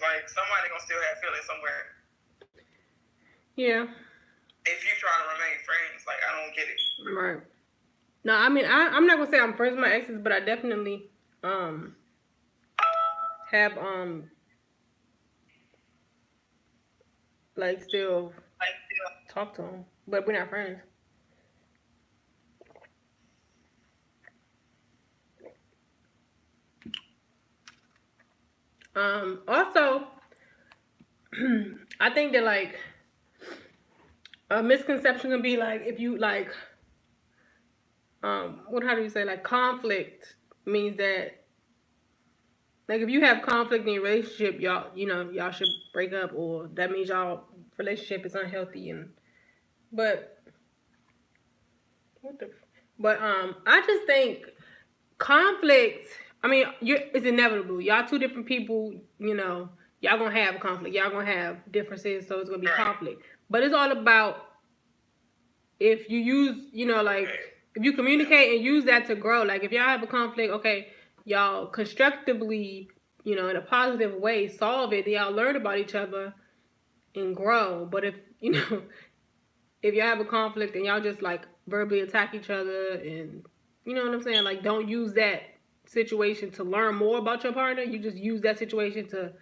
Like, somebody gonna still have feelings somewhere. Yeah. If you try to remain friends, like, I don't get it. Right. No, I mean, I'm not gonna say I'm friends with my exes, but I definitely have like still talk to them, but we're not friends. Also, I think that like a misconception can be like if you like how do you say, like, conflict means that, like, if you have conflict in your relationship, y'all should break up, or that means y'all relationship is unhealthy. And but what the but I just think conflict, I mean, it's inevitable. Y'all two different people, y'all gonna have conflict, y'all gonna have differences, so it's gonna be conflict. But it's all about if you use, like, if you communicate and use that to grow. Like, if y'all have a conflict, okay, y'all constructively, in a positive way, solve it. Then y'all learn about each other and grow. But if, if y'all have a conflict and y'all just like verbally attack each other, and you know what I'm saying, like, don't use that situation to learn more about your partner. You just use that situation to,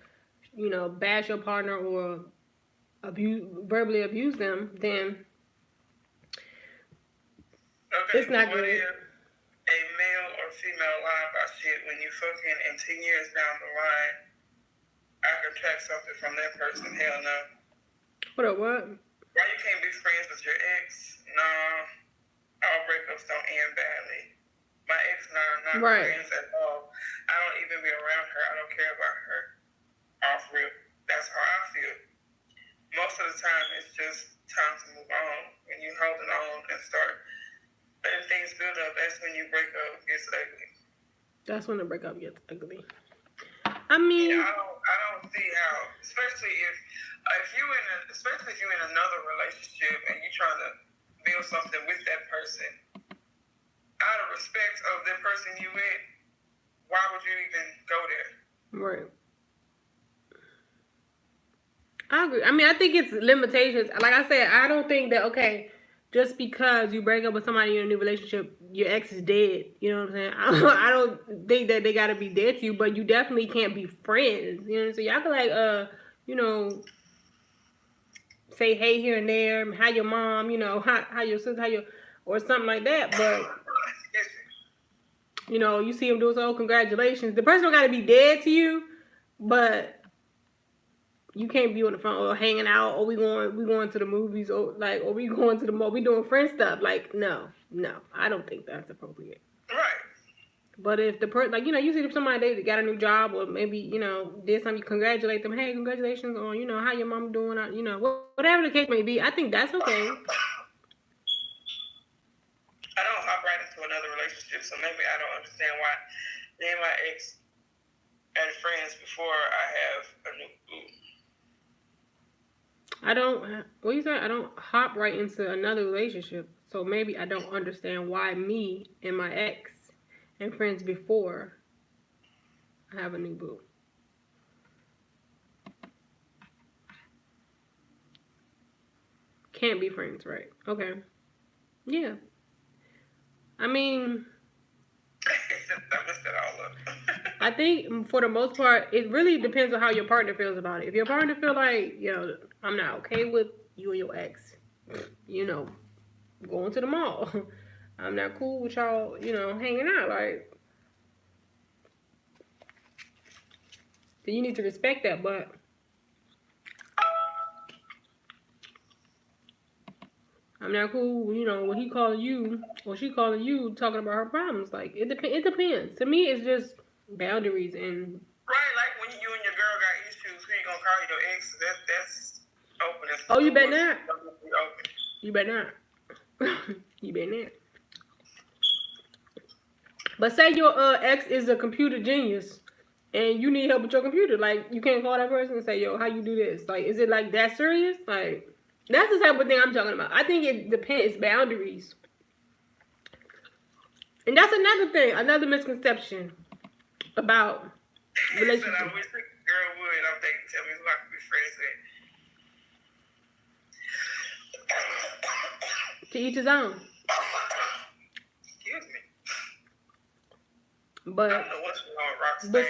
bash your partner or verbally abuse them. Then okay, it's not what good. if a male or female lie about shit when you fucking in 10 years down the line, I can track something from that person? Hell no. What up, what? Why you can't be friends with your ex? Nah, all breakups don't end badly. My ex and I are not friends at all. I don't even be around her. I don't care about her. Off rip. That's how I feel. Most of the time, it's just time to move on. When you're holding on and start letting things build up, that's when you break up. It gets ugly. That's when the breakup gets ugly. I mean, yeah, I don't see how, especially if you're in another relationship and you're trying to build something with that person, out of respect of the person you with, why would you even go there? Right. I agree. I mean, I think it's limitations. Like I said, I don't think that, okay, just because you break up with somebody in a new relationship, your ex is dead. You know what I'm saying? I don't think that they gotta be dead to you, but you definitely can't be friends. You know what I'm saying? Y'all can, like, say hey here and there, how your mom, how your sister, or something like that. But you see him doing so, congratulations. The person don't gotta be dead to you, but you can't be on the phone or hanging out, or we going to the movies, or we going to the mall, we doing friend stuff. Like, no, I don't think that's appropriate. Right. But if the person, like, you see somebody that got a new job, or maybe, did something, you congratulate them. Hey, congratulations on, how your mom doing, whatever the case may be. I think that's okay. I don't hop right into another relationship, so maybe I don't understand why me and my ex and friends before I have a new boo. What you say? I don't hop right into another relationship. So maybe I don't understand why me and my ex and friends before I have a new boo. Can't be friends, right? Okay. Yeah. I mean, I think for the most part, it really depends on how your partner feels about it. If your partner feel like, I'm not okay with you and your ex, going to the mall. I'm not cool with y'all, hanging out. Like, then you need to respect that. But I'm not cool, when he calling you or she calling you talking about her problems. Like, it depends. To me, it's just boundaries. And right, like when you and your girl got issues, who you gonna call your ex? That's open. Oh, you better not. You better not. You better not. But say your ex is a computer genius and you need help with your computer. Like, you can't call that person and say, yo, how you do this? Like, is it like that serious? Like, that's the type of thing I'm talking about. I think it depends. Boundaries. And that's another thing, another misconception about relationships. I wish the girl would I'm dating tell me who I could be friends with. To each his own. Excuse me. But I don't know what's wrong with Rock but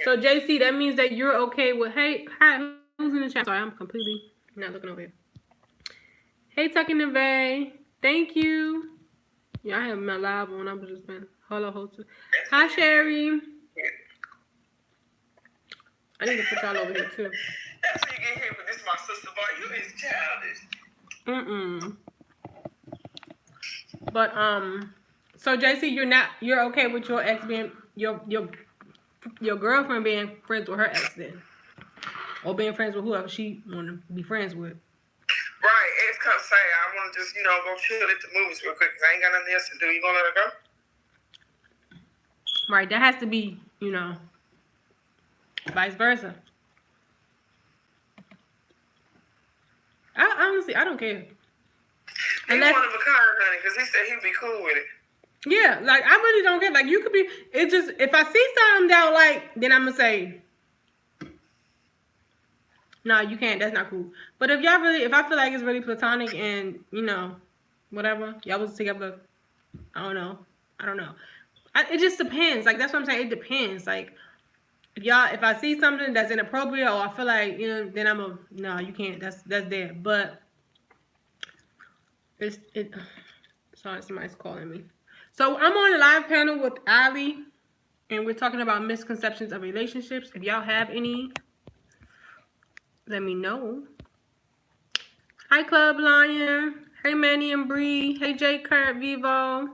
so JC, that means that you're okay with hey, hi, who's in the chat? Sorry, I'm completely not looking over here. Hey, Tucking the Bay. Thank you. Yeah, I have my live on. I'm just been hello host. Hi, Sherry. I need to put y'all over here too. That's when you get hit with this, my sister boy. You is childish. But so JC, you're okay with your ex being your girlfriend being friends with her ex then, or being friends with whoever she want to be friends with. Right, ex come say I want to just go chill at the movies real quick because I ain't got nothing else to do. You gonna let her go? Right, that has to be vice versa. I don't care. He one of a kind, honey, because he said he'd be cool with it. Yeah, like I really don't care. Like you could be. It's just if I see something down, like then I'm gonna say, no, you can't. That's not cool. But if I feel like it's really platonic and whatever, y'all was together. I don't know. It just depends. Like that's what I'm saying. It depends. Like if I see something that's inappropriate or I feel like then no, you can't. That's there. But sorry, somebody's calling me. So I'm on a live panel with Ali, and we're talking about misconceptions of relationships. If y'all have any, let me know. Hi, Club Lion. Hey, Manny and Bree. Hey, J. Kurt Vivo.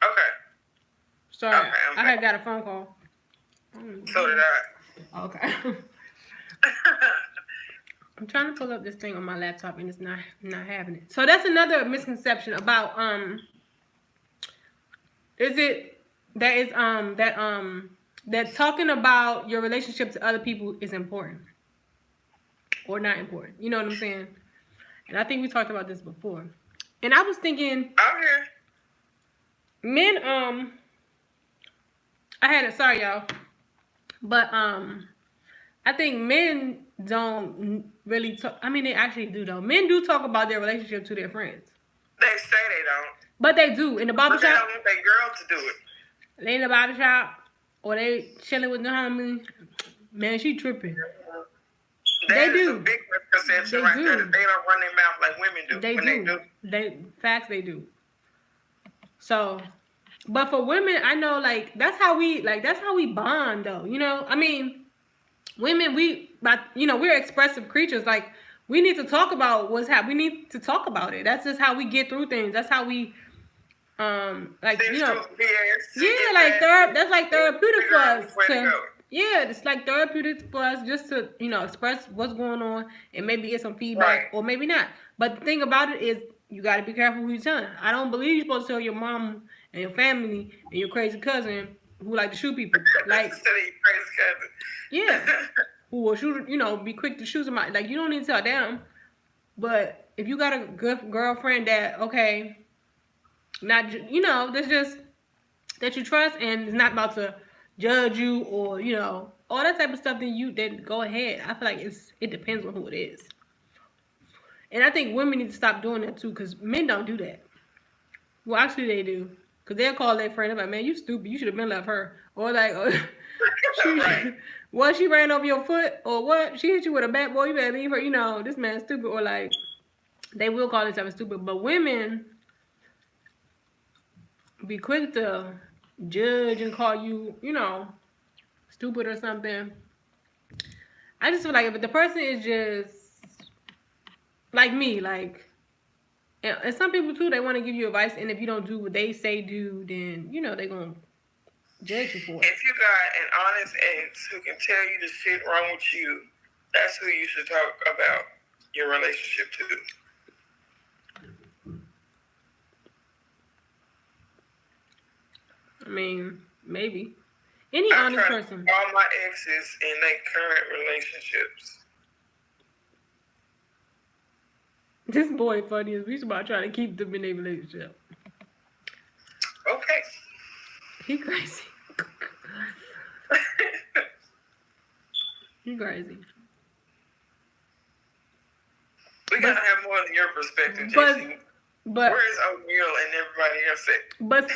Okay. Sorry, okay. I had got a phone call. So did I. Okay. I'm trying to pull up this thing on my laptop and it's not having it. So that's another misconception about that talking about your relationship to other people is important or not important. You know what I'm saying? And I think we talked about this before. And I was thinking men sorry y'all. But I think men don't really talk. I mean, they actually do though. Men do talk about their relationship to their friends. They say they don't. But they do in the barbershop. But they don't want their girl to do it. They in the barbershop or they chilling with the homie. Man, she tripping. That is a big misconception right there. That they don't run their mouth like women do. They do. So, but for women, I know that's how we bond though. I mean. Women, we're expressive creatures. Like, we need to talk about what's happening. We need to talk about it. That's just how we get through things. That's how we, that's like therapeutic for us. It's like therapeutic for us just to, express what's going on and maybe get some feedback or maybe not. But the thing about it is, you got to be careful who you're telling. I don't believe you're supposed to tell your mom and your family and your crazy cousin who like to shoot people. Like, yeah. Who will shoot, be quick to shoot somebody. Like, you don't need to tell them. But if you got a good girlfriend that, okay, not, that's just, that you trust and is not about to judge you or, all that type of stuff, then go ahead. I feel like it depends on who it is. And I think women need to stop doing that too, because men don't do that. Well, actually they do. Because they'll call their friend and like, man, you stupid. You should have been left her. Or like, she ran over your foot? Or what? She hit you with a bat, boy. You better leave her. This man's stupid. Or like, they will call themselves stupid. But women be quick to judge and call you, stupid or something. I just feel like if the person is just like me, like, and some people too, they want to give you advice, and if you don't do what they say do, then they're gonna judge you for it. If you got an honest ex who can tell you the shit wrong with you, that's who you should talk about your relationship to. I mean, maybe any honest person. All my exes in their current relationships. This boy funny as we about trying to keep them in a relationship. He crazy. He crazy. We gotta have more than your perspective, But JC. But where is O'Neal and everybody else at? But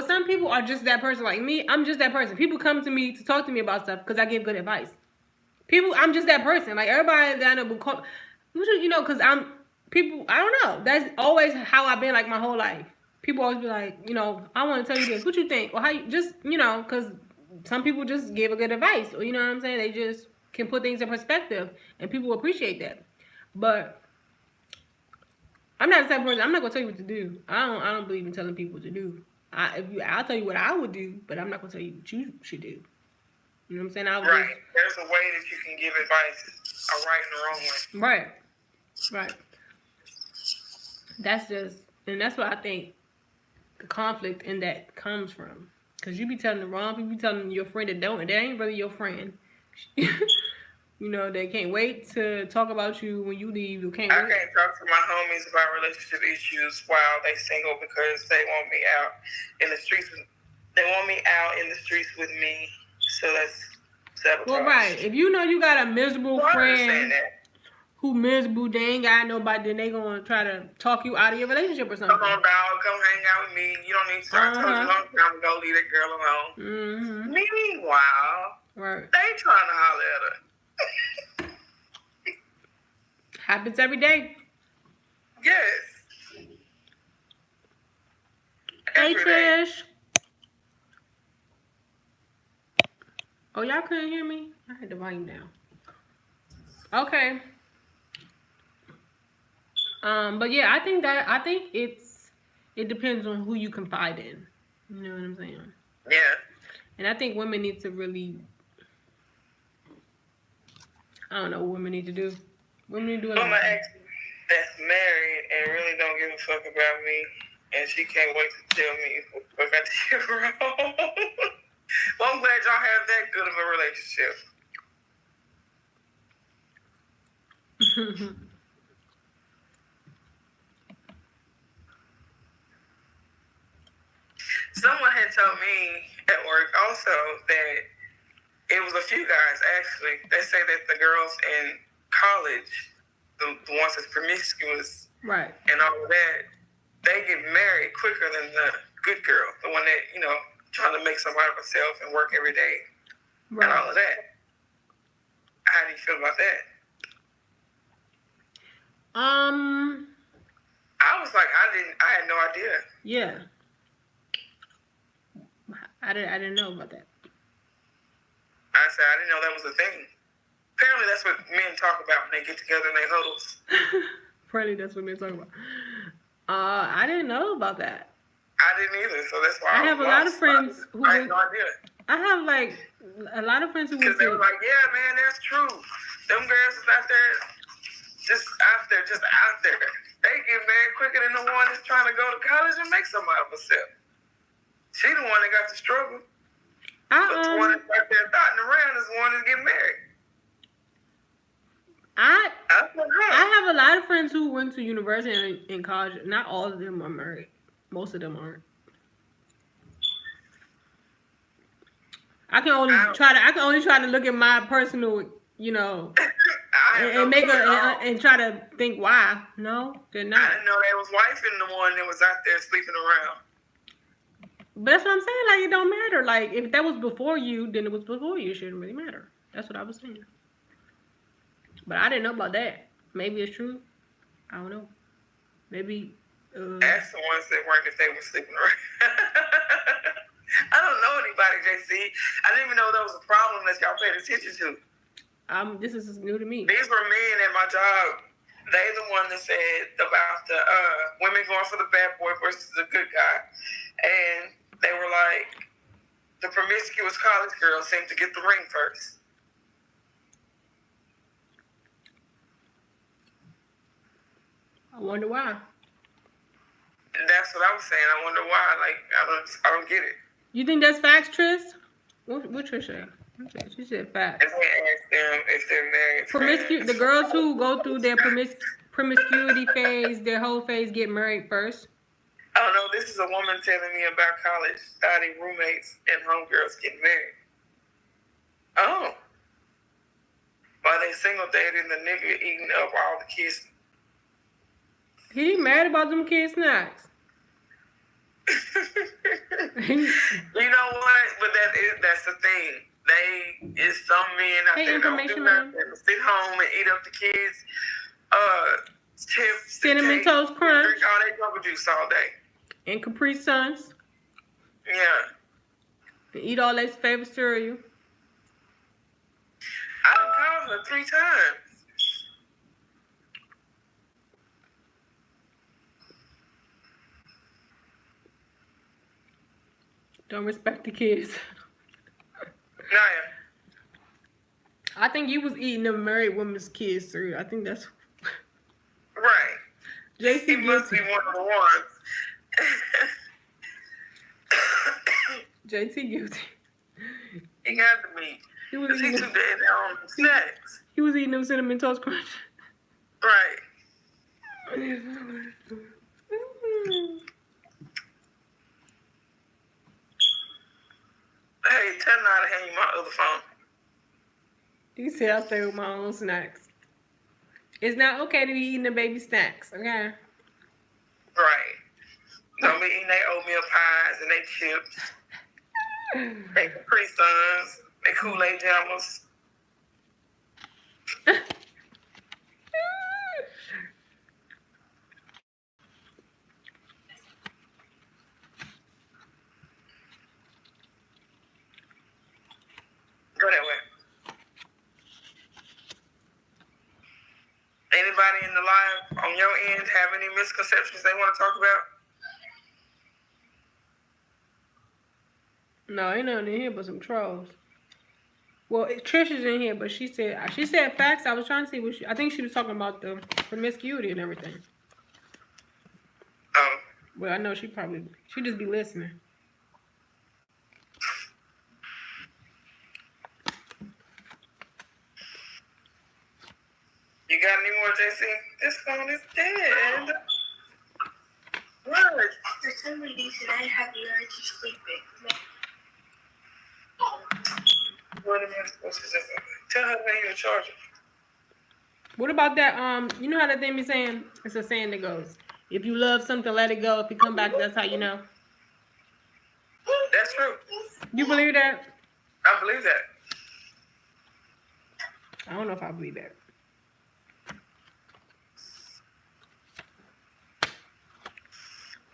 some people are just that person. Like me, I'm just that person. People come to me to talk to me about stuff because I give good advice. I'm just that person. Like everybody that I know will call, because I'm people. I don't know. That's always how I've been like my whole life. People always be like, I want to tell you this. What you think? Or how you just, because some people just give a good advice. Or you know what I'm saying? They just can put things in perspective, and people appreciate that. But I'm not the type of person. I'm not gonna tell you what to do. I don't believe in telling people what to do. I'll tell you what I would do, but I'm not gonna tell you what you should do. You know what I'm saying? Right. There's a way that you can give advice, a right and a wrong way. Right. That's what I think the conflict in that comes from. Cause you be telling the wrong people, you be telling your friend that ain't really your friend. They can't wait to talk about you when you leave. I can't talk to my homies about relationship issues while they single because they want me out in the streets. They want me out in the streets with me. So that's sabotage. Well, right. If you know you got a miserable friend who miserable, they ain't got nobody, then they gonna try to talk you out of your relationship or something. Come on, dog. Come hang out with me. You don't need to start telling you a long time ago, leave that girl alone. Mm-hmm. Meanwhile, they trying to holler at her. Happens every day. Yes. Hey, Trish. Oh, y'all couldn't hear me? I had the volume down. Okay. But yeah, I think it depends on who you confide in. You know what I'm saying? Yeah. And I think women need to really, I don't know what women need to do. Women need to do a lot. My ex that's married and really don't give a fuck about me, and she can't wait to tell me if I did wrong. Well, I'm glad y'all have that good of a relationship. Someone had told me at work also that it was a few guys actually. They say that the girls in college, the ones that's promiscuous, right, and all of that, they get married quicker than the good girl, the one that trying to make something out of herself and work every day, right, and all of that. How do you feel about that? I was like, I had no idea. Yeah. I didn't know about that. I said, I didn't know that was a thing. Apparently that's what men talk about when they get together in their huddles. Apparently that's what men talk about. I didn't know about that. I didn't either, so that's why I have a lot of friends who I had no idea. I have like a lot of friends who because they were like, yeah, man, that's true. Them girls is out there, just out there. They get married quicker than the one that's trying to go to college and make something out of herself. She the one that got the struggle. But the one that's out there thotting around is the one that's getting married. I have a lot of friends who went to university and in college. Not all of them are married. Most of them aren't. I can only try to look at my personal, and try to think why. No, they're not. I didn't know they was wifing the one that was out there sleeping around. But that's what I'm saying. Like, it don't matter. Like, if that was before you, then it was before you. It shouldn't really matter. That's what I was saying. But I didn't know about that. Maybe it's true. I don't know. Maybe. Ask the ones that weren't if they were sleeping around. I don't know anybody, JC. I didn't even know that was a problem that y'all paid attention to. This is new to me. These were men at my job. They the one that said about the women going for the bad boy versus the good guy. And they were like, the promiscuous college girls seem to get the ring first. I wonder why. That's what I was saying. I wonder why. Like, I don't get it. You think that's facts, Tris? What Trish said? She said facts. And they asked them if they're married. The girls who go through their promiscuity phase, their whole phase, get married first. Oh no, this is a woman telling me about college study roommates and homegirls getting married. Oh. While they single dating, the nigga eating up all the kids. He mad about them kid snacks. You know what? But that's the thing. It's some men out there don't do nothing. Sit home and eat up the kids. Chips, Cinnamon Toast Crunch. Drink all that double juice all day. And Capri Suns. Yeah. And eat all their favorite cereal. I done called her 3 times. Don't respect the kids. Naya. I think you was eating a married woman's kids cereal. I think that's right. JC he must be one of the ones. JT guilty. He got to be. He was eating too dead on snacks. He was eating them Cinnamon Toast Crunch. Right. Hey, 10 out of hand you my other phone. He said I stay with my own snacks. It's not okay to be eating the baby snacks, okay? Right. Don't be eating their oatmeal pies and their chips. They Capri Suns. They Kool-Aid Jammers. Go that way. Anybody in the live on your end have any misconceptions they want to talk about? No, ain't nothing in here but some trolls. Well, Trish is in here, but she said facts. I was trying to see what I think she was talking about the promiscuity and everything. Oh. Well, I know she just be listening. You got any more, JC? This phone is dead. What? For some reason, I have the urge to sleep. What am I supposed to do? Tell her when you're charging. What about that? You know how that thing be saying? It's a saying that goes, "If you love something, let it go. If you come back, that's how you know." That's true. You believe that? I believe that. I don't know if I believe that.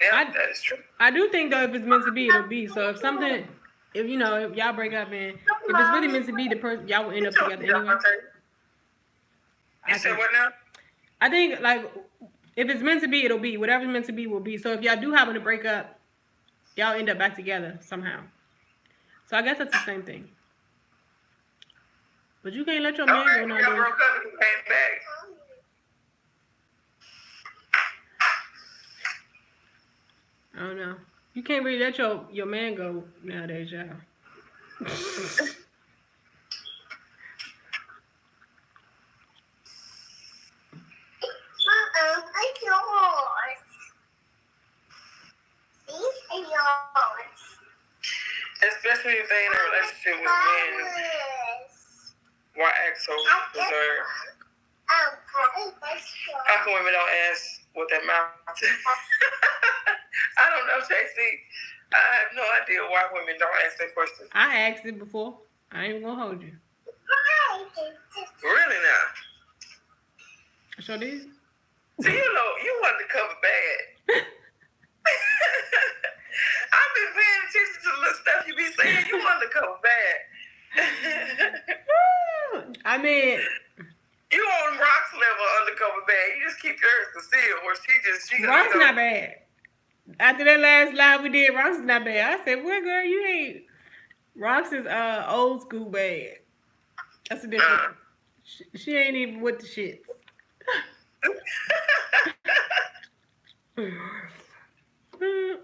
Yeah, that is true. I do think though, if it's meant to be, it'll be. So if y'all break up and if it's really meant to be, the person y'all will end up together anyway. You said what now? I think like if it's meant to be, it'll be. Whatever's meant to be will be. So if y'all do happen to break up, y'all end up back together somehow. So I guess that's the same thing. But you can't let your man go nowadays. Y'all broke up and came back. I don't know. You can't really let your man go nowadays, y'all. Especially if they in a relationship with men. Why act so reserved? How come women don't ask what their mouth is? I don't know, JC. I have no idea why women don't ask that question. I asked it before. I ain't gonna hold you. Really now? I sure did. See, you want to cover bad. I've been paying attention to the little stuff you be saying. You want to cover bad. I mean, you on Rock's level undercover bad. You just keep yours concealed. Where she Rock's not bad. After that last live we did, Rock's not bad. I said, "Well, girl, you ain't." Rock's is old school bad. That's a different. She ain't even with the shits.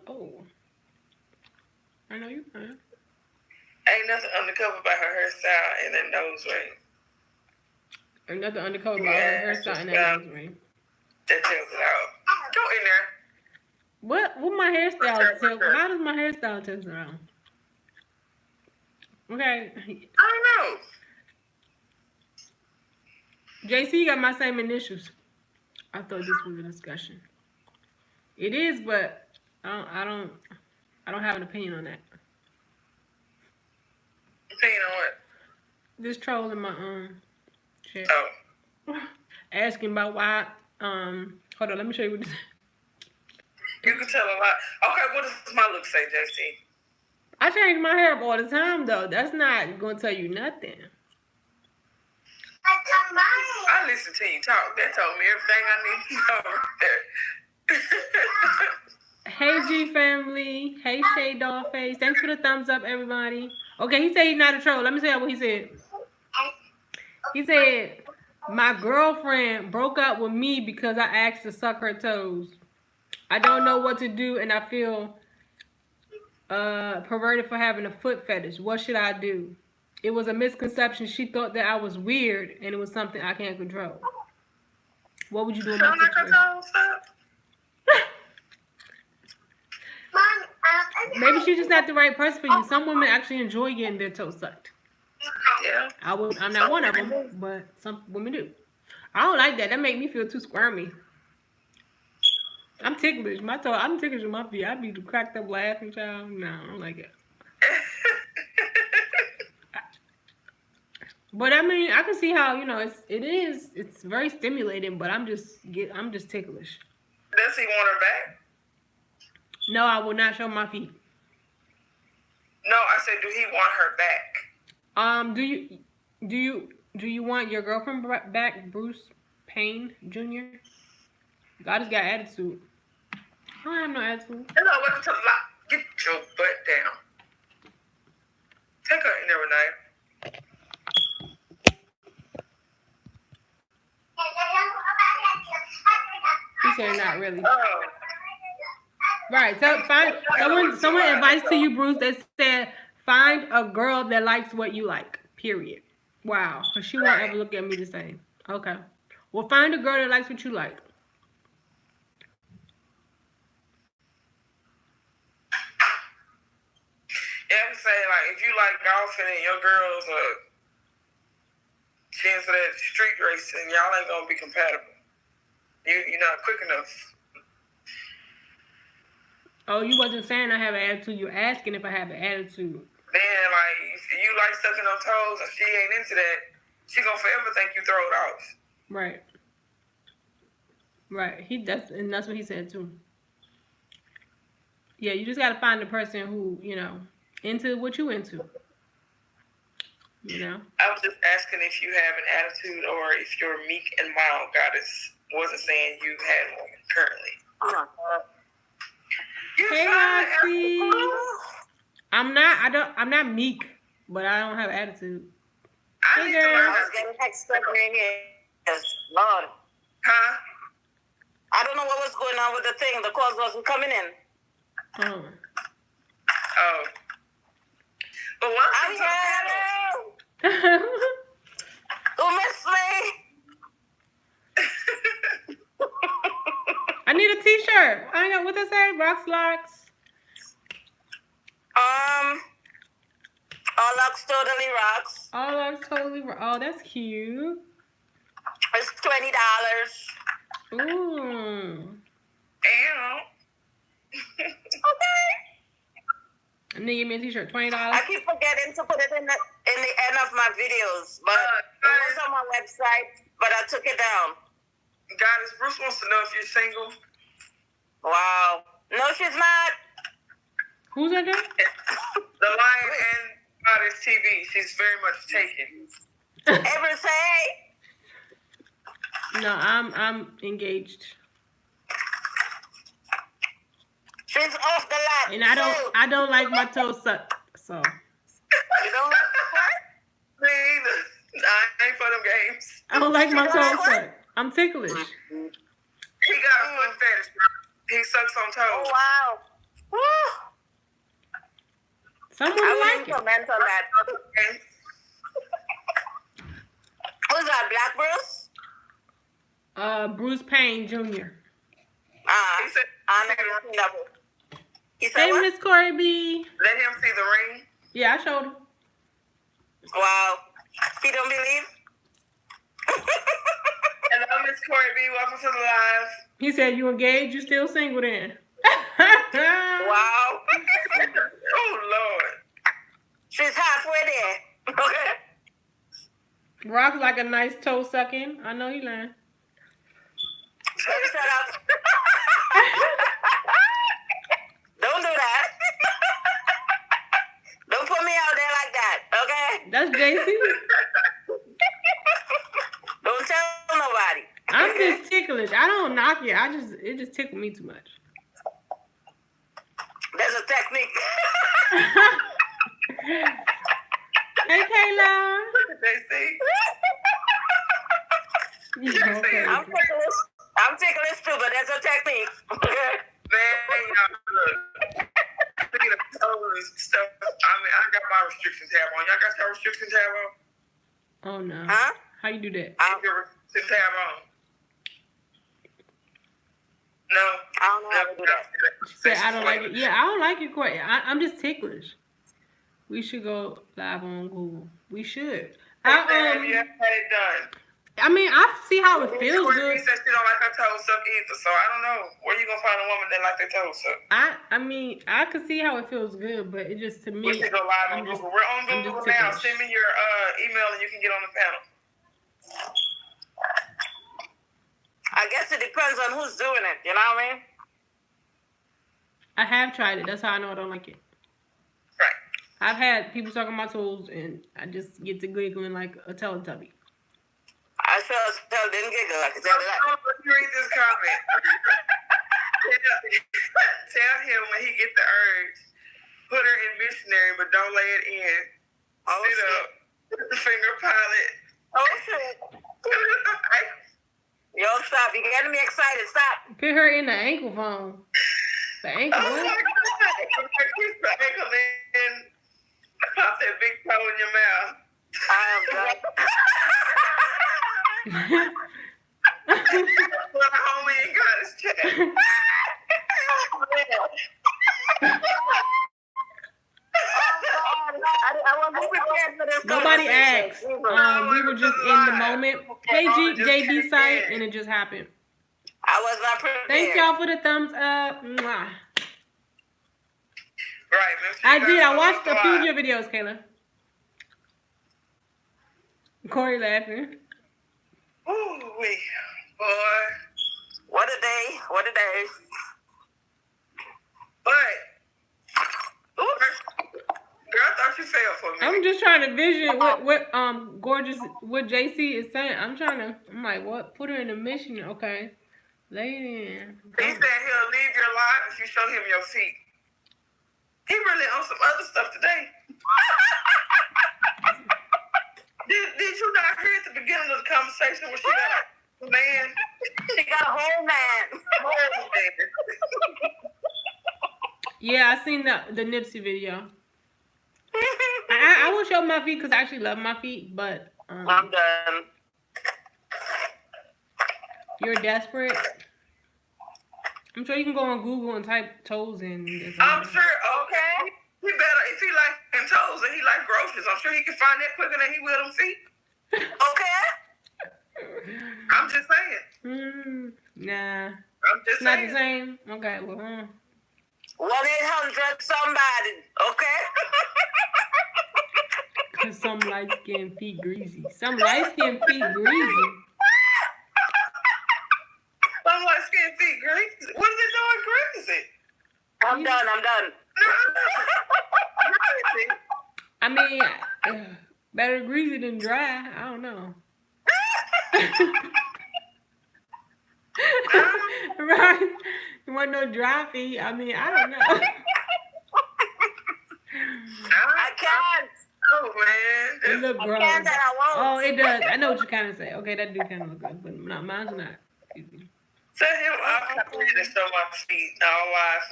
Oh, I know you can. Ain't nothing undercover about her hairstyle and that nose ring. Ain't nothing undercover about her hairstyle and that nose ring. That tells it out. Go in there. What my hairstyle tell? How does my hairstyle test around? Okay. I don't know. JC got my same initials. I thought this was a discussion. It is, but I don't have an opinion on that. Opinion on what? Just trolling my chat. Oh. Asking about why hold on, let me show you what this. You can tell a lot. Okay, what does my look say, JC? I change my hair up all the time though. That's not gonna tell you nothing. I listen to you talk. That told me everything I need to know right there. Hey G family. Hey Shay Dollface. Thanks for the thumbs up, everybody. Okay, he said he's not a troll. Let me tell you what he said. He said my girlfriend broke up with me because I asked to suck her toes. I don't know what to do and I feel perverted for having a foot fetish. What should I do? It was a misconception. She thought that I was weird and it was something I can't control. What would you do in my situation? Maybe she's just not the right person for you. Some women actually enjoy getting their toes sucked. Yeah. I'm not one of them, but some women do. I don't like that. That make me feel too squirmy. I'm ticklish. I'm ticklish with my feet. I be cracked up laughing, child. No, I don't like it. But I mean, I can see how, you know, it's very stimulating, but I'm just ticklish. Does he want her back? No, I will not show my feet. No, I said, do he want her back? Do you want your girlfriend back, Bruce Payne Jr.? God has got attitude. I don't have no attitude. Hello, welcome to the lot. Get your butt down. Take her in there, Renee. He said not really. Oh. Right. So someone advice to you, Bruce, that said find a girl that likes what you like. Period. Wow. Because she won't ever look at me the same. Okay. Well, find a girl that likes what you like. Yeah, I say, like, if you like golfing and your girl's chance of that street racing, y'all ain't gonna be compatible. You're not quick enough. Oh, you wasn't saying I have an attitude. You're asking if I have an attitude. Then, like, if you like sucking on toes and she ain't into that, she gonna forever think you throw it off. Right. Right. And that's what he said too. Yeah, you just gotta find the person who, you know, into what you into. You know? I was just asking if you have an attitude or if you're meek and mild. Goddess wasn't saying you had one currently. Hey, Roxy. I'm not meek, but I don't have attitude. I need to learn I was getting extra in here. Yes, Lord. Huh? I don't know what was going on with the thing. The calls wasn't coming in. Oh. Oh. But welcome to the panel. Who missed me? I need a t-shirt. I got what they say? Rocks locks. All locks totally rocks. All locks totally. Oh, that's cute. It's $20. Ooh. Damn. Okay. And then give me a t-shirt. $20. I keep forgetting to put it in the end of my videos, but it was on my website, but I took it down. Goddess, Bruce wants to know if you're single. Wow. No, she's not. Who's that girl? The Lion and Goddess TV. She's very much taken. Ever say? No, I'm engaged. She's off the lot. And I don't like my toes sucked. So. You don't like what? Me either. I ain't for them games. I don't like my toes sucked. I'm ticklish. He got a foot fetish, bro. He sucks on toes. Oh, wow. Woo. Someone I like will it. comment on that. Who's that, Black Bruce? Bruce Payne Jr. He said I never seen that. He said Hey, what? Miss Corey B. Let him see the ring. Yeah, I showed him. Wow. He don't believe? Hello, Miss Corey B. Welcome to the live. He said, you engaged, you still single then. Wow. Oh, Lord. She's halfway there. Okay. Rock's like a nice toe sucking. I know he lying. Shut up. Don't do that. Don't put me out there like that, okay? That's JC. Don't tell nobody. I'm just ticklish. I don't knock it. It just tickled me too much. There's a technique. Hey, Kayla. JC. Okay. I'm ticklish too, but there's a technique. Man, y'all, look. Speaking of toes and stuff, I mean, I got my restriction tab on. Y'all got your restriction tab on? Oh, no. Huh? How you do that? I have your restriction tab on. No. I don't know how to do that. She said, I don't like it. Yeah, I don't like it, Corey. I'm just ticklish. We should go live on Google. We should. Have you ever had it done? I mean, I see how it feels Corey good. B said she don't like her toes sucked either, so I don't know. Where you gonna find a woman that like their toes sucked? I mean, I can see how it feels good, but it just, to me. We should go live on Google. We're on I'm Google just now. ticklish. Send me your email and you can get on the panel. I guess it depends on who's doing it, you know what I mean? I have tried it. That's how I know I don't like it. Right. I've had people suck on my toes, and I just get to giggling like a Teletubby. I sure as hell didn't giggle. I can tell you that. Let me read this comment. Tell him when he get the urge, put her in missionary, but don't lay it in. Oh, Sit shit. up. Put the finger pilot. Oh, shit. Yo, stop. You're getting me excited. Stop. Put her in the ankle phone. The ankle Oh my what? God. Keep the ankle in. Pop that big toe in your mouth. I am done. Well, homie ain't got his check. I wasn't prepared for this Nobody asked. conversation. We were just in the moment. Hey, JB site, and it just happened. I was not prepared. Thanks y'all for the thumbs up. Mwah. Right, make sure I you did. guys I watched a go few of live. your videos, Kayla. Corey laughing. Ooh, wee. Boy. What a day. What a day. But, girl, I thought you failed for me. I'm just trying to vision what JC is saying. I'm like, what? Put her in a mission, okay? Lay it in. He said he'll leave your live if you show him your feet. He really on some other stuff today. Did you not hear at the beginning of the conversation when she got a man? She got a whole man. Whole man. Yeah, I seen the Nipsey video. I will show my feet because I actually love my feet, but I'm done. you're desperate. I'm sure you can go on Google and type toes in. I'm sure, okay. He better, if he like toes and he like groceries, I'm sure he can find that quicker than he will them feet. Okay. I'm just saying. Nah. I'm just It's not saying. the same. Okay, well, 1-800 somebody. Okay. Cause some light skinned feet greasy. Some light skinned feet greasy. I'm like skin feet greasy. What are they doing greasy? I'm done. I mean, better greasy than dry. I don't know. Right? You want no dry feet? I mean, I don't know. I can't. Oh, man. It look I gross. can't and I won't. Oh, it does. I know what you kind of say. Okay, that do kind of look good, but not mine's not. Excuse me. Tell him I'll come in and show my feet. All live.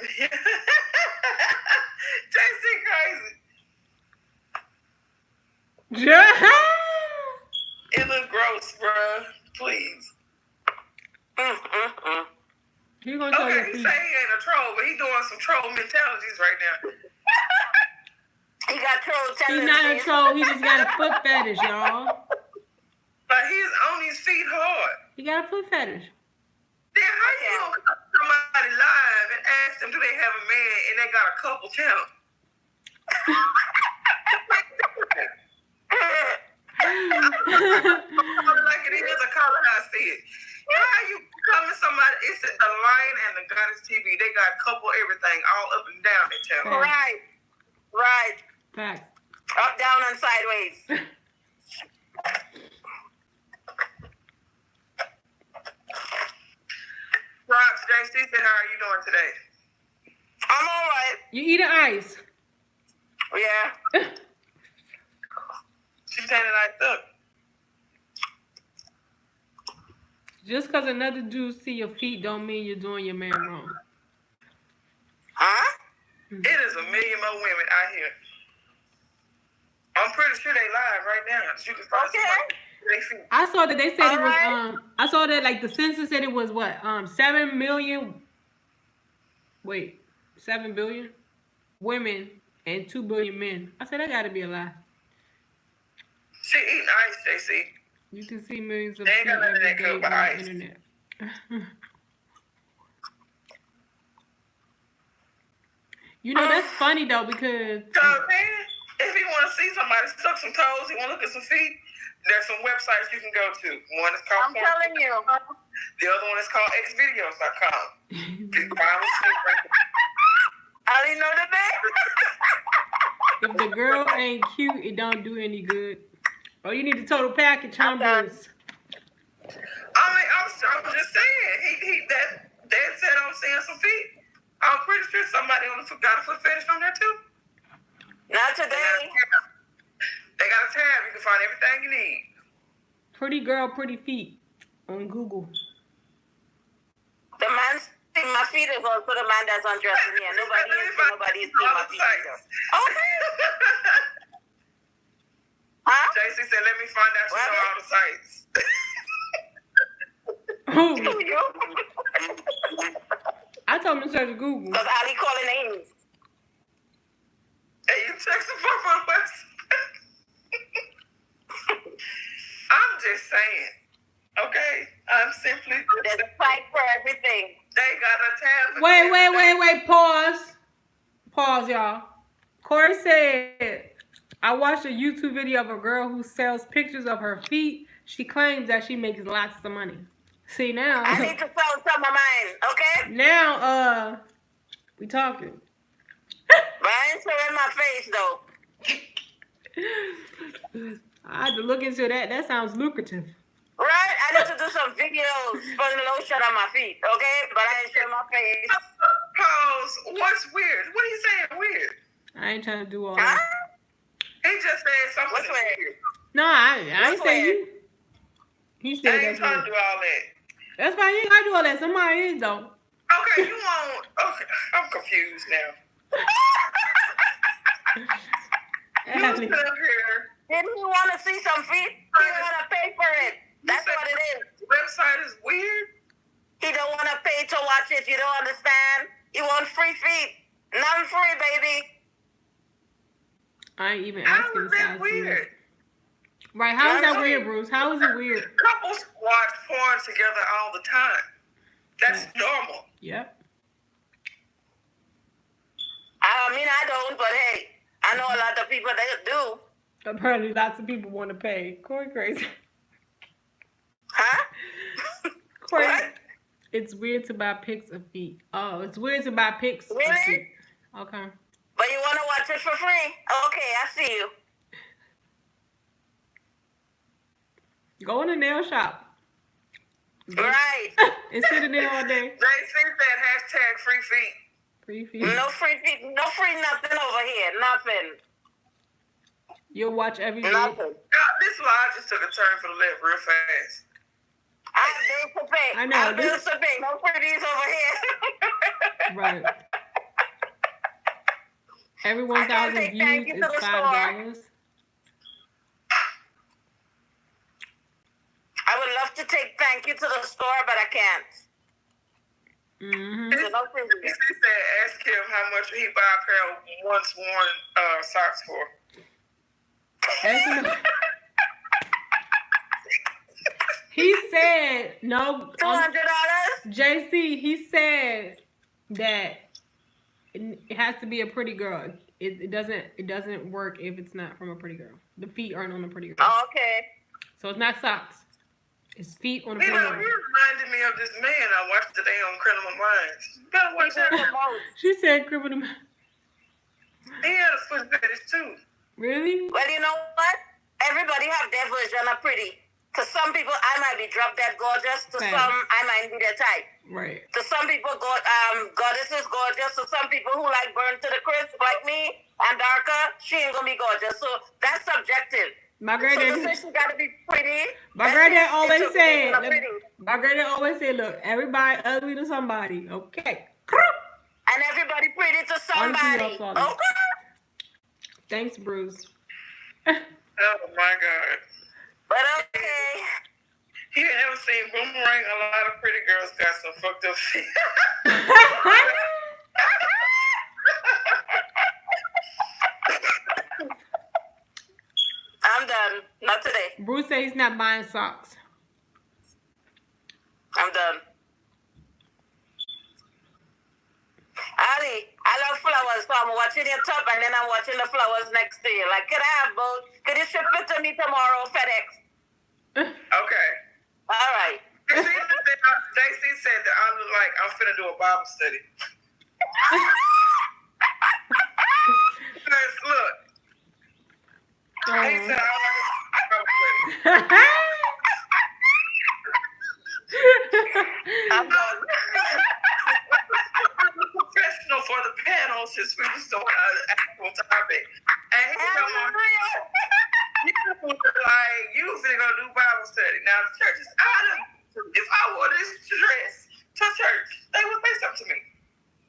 JC crazy. It look gross, bro. Please. He gonna show your Okay, he feet. say he ain't a troll, but he doing some troll mentalities right now. He got troll tendencies. He's not a troll. He just got a foot fetish, y'all. But he's on his feet hard. He got a foot fetish. Then how you gonna come to somebody live and ask them do they have a man and they got a couple channels? Like it is a color I see it. How you coming somebody? It's the Lion and the Goddess TV. They got couple everything all up and down their channel. Right. Right. Facts. Up, down, and sideways. Rox, JC said, how are you doing today? I'm all right. You eating ice? Yeah. She's saying it like, look. Just because another dude see your feet don't mean you're doing your man wrong. Huh? It is a million more women out here. I'm pretty sure they live right now. You can find somebody. I saw that they said it was Alright. I saw that like the census said it was what 7 million. Wait, 7 billion women and 2 billion men. I said that got to be a lie. She eating ice, JC. You can see millions of They ain't people got nothing every that day good on but the ice. internet. You know that's funny though because So, man, if you want to see somebody suck some toes, you want to look at some feet, there's some websites you can go to. One is called I'm telling you. The other one is called xvideos.com. You can find a shit right there. I didn't know the name. if the girl ain't cute, it don't do any good. Oh, you need the total package, huh, I'm done. Bruce? I mean, I'm just saying, he that said I'm seeing some feet. I'm pretty sure somebody on the got a foot fetish on there too. Not They today. got a tab. You can find everything you need. Pretty girl, pretty feet on Google. The man seeing my feet is also the man that's undressing me, and nobody is seeing my feet either. Okay. Huh? JC said, let me find out you know all the sites. Oh, You? I told him to search Google. Because Ali calling names. Hey, you text the phone website. I'm just saying. Okay? I'm simply There's a site for everything. they got a tab. Wait. Pause, y'all. Corey said, I watched a YouTube video of a girl who sells pictures of her feet. She claims that she makes lots of money. See now. I need to sell some of mine, okay? Now, we talking. But I ain't showing my face, though. I had to look into that. That sounds lucrative. Right? I need to do some videos putting lotion on my feet, okay? But I ain't showing my face. Pause. What's weird? What are you saying weird? I ain't trying to do all Huh? that. He just said something What's weird? No, I ain't What's say weird? you. He I said ain't that's trying to weird. do all that. That's fine. You ain't gotta do all that. Somebody is though. Okay, you want... Okay, I'm confused now. You Ashley. sit up here. Didn't he want to see some feet? He don't want to pay for it. That's said what it is. The website is weird. He don't want to pay to watch it. You don't understand? He want free feet. Nothing free, baby. I ain't even How asking is the that size. weird? Right? How is that That's weird, weird. Bruce? How is it weird? Couples watch porn together all the time. That's Right. normal. Yep. I mean, I don't, but hey, I know a lot of people that do. Apparently, lots of people want to pay. Corey crazy. Huh? Corey, What? it's weird to buy pics of feet. Oh, it's weird to buy pics of Really? feet. Okay. But you want to watch it for free? Okay, I see you. Go in a nail shop. Right. And sit in there all day. They see that hashtag free feet. Free feet. No free feet. No free nothing over here. Nothing. You'll watch every video. Nothing. God, this lie just took a turn for the left real fast. I have bills to pay. I know, I have this- bills to pay. No freebies over here. Right. Every I can't 1,000 say views thank you is to the $5. I would love to take thank you to the store, but I can't. Mm-hmm. So no frizzy. He said, ask him how much he buy a pair of once worn socks for. He said no. $200. JC. He said that it has to be a pretty girl. It doesn't work if it's not from a pretty girl. The feet aren't on a pretty girl. Oh, okay. So it's not socks. It's feet on a You pretty know, girl. you reminded me of this man I watched today on Criminal Minds. You better watch that. She said criminal. He had a foot fetish too. Really? Well, you know what? Everybody have their version of pretty. To some people, I might be drop dead gorgeous. To Right. some, I might be their type. Right. To some people, goddess is gorgeous. To some people who like burn to the crisp, like me, and darker, she ain't gonna be gorgeous. So that's subjective. My So to granddad. say she gotta be pretty. My granddad always interpretation said. of pretty. My granddad always said, "Look, everybody ugly to somebody." Okay. And everybody pretty to somebody. your father. Okay. Thanks, Bruce. Oh my God. But okay. You ain't ever seen Boomerang? A lot of pretty girls got some fucked up feet. I'm done. Not today. Bruce said he's not buying socks. I'm done. Ali, I love flowers, so I'm watching your top and then I'm watching the flowers next to you. Like, could I have both? Could you ship it to me tomorrow, FedEx? Okay. All right. JC said that I look like I'm finna do a Bible study. Because look, he said I like a Bible study. I'm done. Professional for the panel since we were so on the actual topic. And he come on, like, you finna go do Bible study. Now the church is out of, if I wore this dress to church, they would say something to me.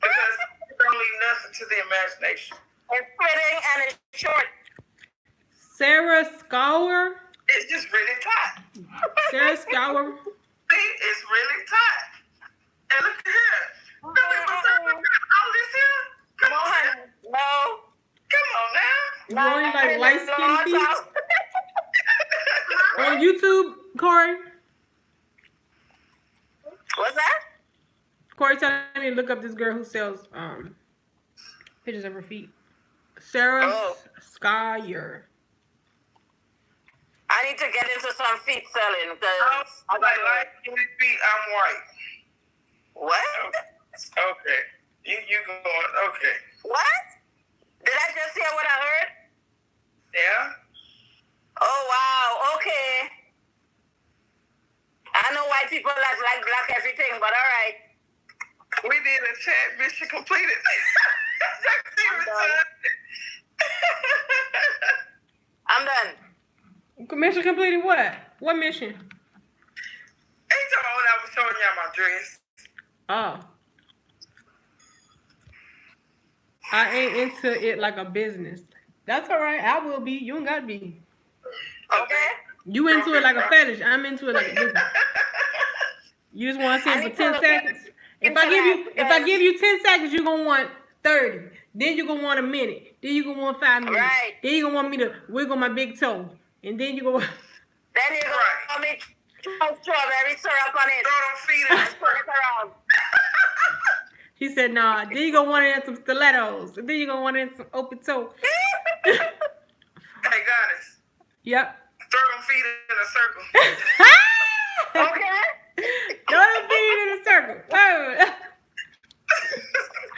Because it don't leave nothing to the imagination. It's pretty and it's short. Sarah Scour. It's just really tight. Sarah Scour. See, it's really tight. And look at her. All this here? Come on, now. No. Come on now. You only like light skin feet? On YouTube, Corey? What's that? Corey telling me to look up this girl who sells pictures of her feet. Sarah Schreier. I need to get into some feet selling because I'm like light skin feet, I'm white. What? Okay. You going, okay. What? Did I just hear what I heard? Yeah? Oh, wow. Okay. I know white people like black everything, but all right. We did a chat mission completed. I'm done. Mission completed what? What mission? Ain't y'all when I was showing y'all my dress? Oh. I ain't into it like a business. That's all right. I will be. You don't got to be. Okay. You into it like a fetish. I'm into it like a business. You just want to see it for 10 seconds. If I give you 10 seconds, you're gonna want 30. Then you're gonna want a minute. Then you're gonna want 5 minutes. Right. Then you're gonna want me to wiggle my big toe. And then you're gonna Then you're going to make strawberry syrup on it. Throw them feet in the Spread it around. He said, nah. Then you're gonna want it in some stilettos. And then you're gonna want it in some open toe. Hey, goddess. Yep. Throw them feet in a circle. Okay. Don't be in a circle. Whoa.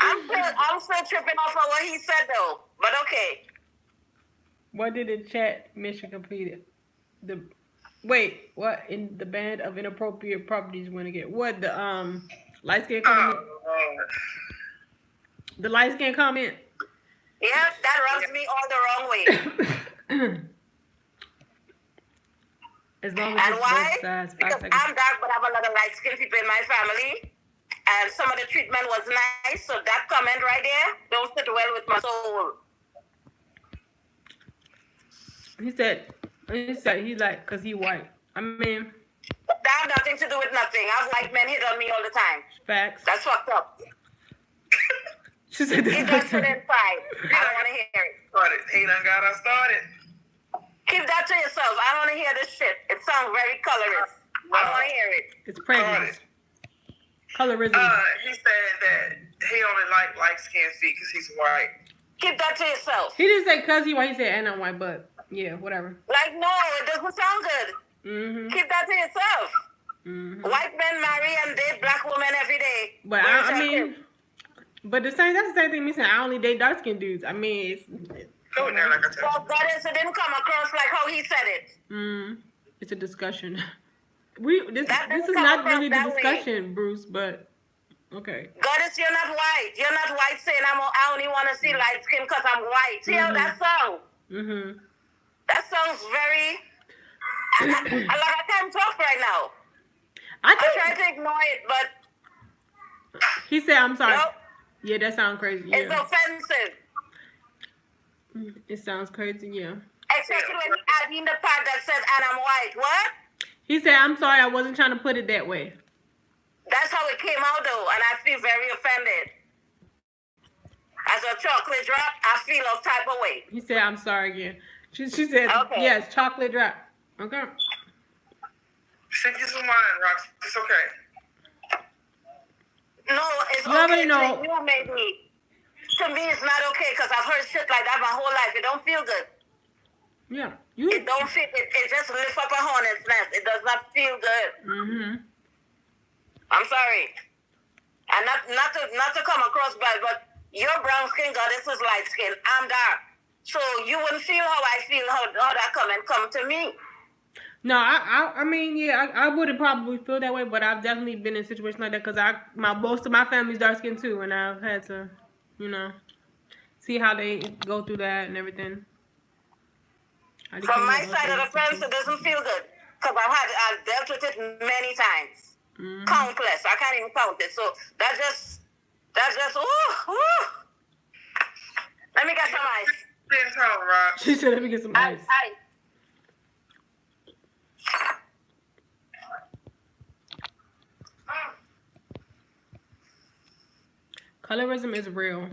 I'm still tripping off of what he said though. But okay. What did the chat mission completed? Wait, what in the band of inappropriate properties want to get? What the light skin comment? The light skin comment. Yeah, that rubs me all the wrong way. As long as And it's why? both sides, 5 Because seconds. I'm dark, but I have a lot of light skinned people in my family. And some of the treatment was nice. So that comment right there don't sit well with my soul. He said he's like, cause he white. I mean, That nothing to do with nothing. I have white men hit on me all the time. Facts. That's fucked up. She said Keep that shit inside. I don't want to hear it. He done got us started. Keep that to yourself. I don't want to hear this shit. It sounds very colorist. I don't want to hear it. It's prejudice. Colorism. He said that he only like light-skinned feet because he's white. Keep that to yourself. He didn't say cuz he white, he said and I'm white, but yeah, whatever. Like, no, it doesn't sound good. Mm-hmm. Keep that to yourself. Mm-hmm. White men marry and date black women every day. But I mean, but that's the same thing me saying I only date dark skinned dudes. I mean, it's go in there like I well, it didn't come across like how he said it. it's a discussion. This is not really the discussion, Bruce, but okay. Goddess, you're not white. You're not white saying I only want to see light skin because I'm white. See how that sounds? Mm-hmm. That sounds very... I can't talk right now. I'm trying to ignore it, but... He said, I'm sorry. Nope. Yeah, that sounds crazy. Yeah. It's offensive. It sounds crazy, yeah. Especially when you add in the part that says, and I'm white. What? He said, I'm sorry, I wasn't trying to put it that way. That's how it came out, though, and I feel very offended. As a chocolate drop, I feel a type of way. He said, I'm sorry again. She said, okay. Yes, chocolate drop. Okay. Send you some wine, Rox. It's okay. No, it's you okay already know. to you, maybe. To me, it's not okay, because I've heard shit like that my whole life. It don't feel good. Yeah. It don't feel, it just lifts up a hornet's nest. It does not feel good. Mm-hmm. I'm sorry. And not to come across bad, but your brown skin, Goddess, is light skin. I'm dark. So you wouldn't feel how I feel, how that come to me. No, I mean, yeah, I wouldn't probably feel that way, but I've definitely been in a situation like that because most of my family's dark skin too, and I've had to, see how they go through that and everything. From my side of the fence, it doesn't feel good because I've dealt with it many times, countless. I can't even count it. So that's just, ooh. Let me get some ice. She said, "Let me get some ice." Colorism is real.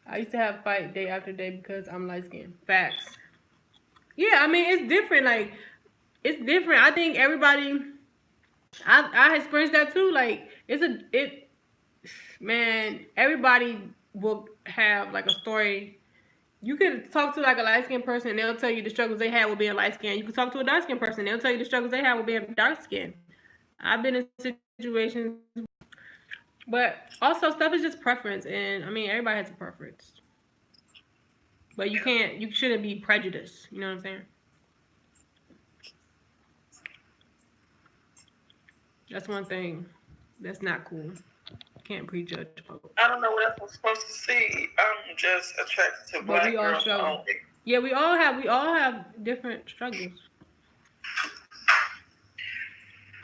I used to have a fight day after day because I'm light skinned. Facts. Yeah, I mean it's different. Like it's different. I think everybody. I experienced that too. Like man. Everybody will have like a story. You can talk to like a light skinned person and they'll tell you the struggles they had with being light skinned. You can talk to a dark skinned person and they'll tell you the struggles they had with being dark skinned. I've been in situations. But also stuff is just preference, and I mean everybody has a preference. But you shouldn't be prejudiced. You know what I'm saying? That's one thing that's not cool. Can't prejudge folks. I don't know what else I'm supposed to see. I'm just attracted to black girls only. Yeah, we all have different struggles.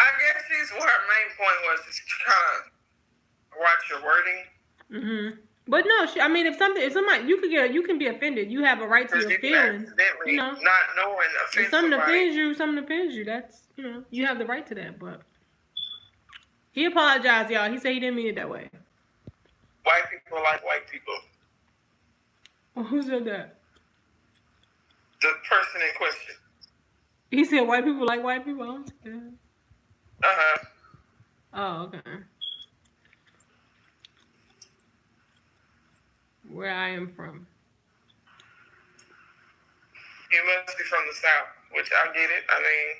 I guess her main point was just kind of watch your wording. But no, I mean, if somebody, you can be offended. You have a right to your feelings. Not knowing if something offends you. That's you have the right to that. But he apologized, y'all. He said he didn't mean it that way. White people like white people. Well, who said that? The person in question. He said white people like white people. I don't see that. Oh, okay. Where I am from. You must be from the South, which I get it. I mean,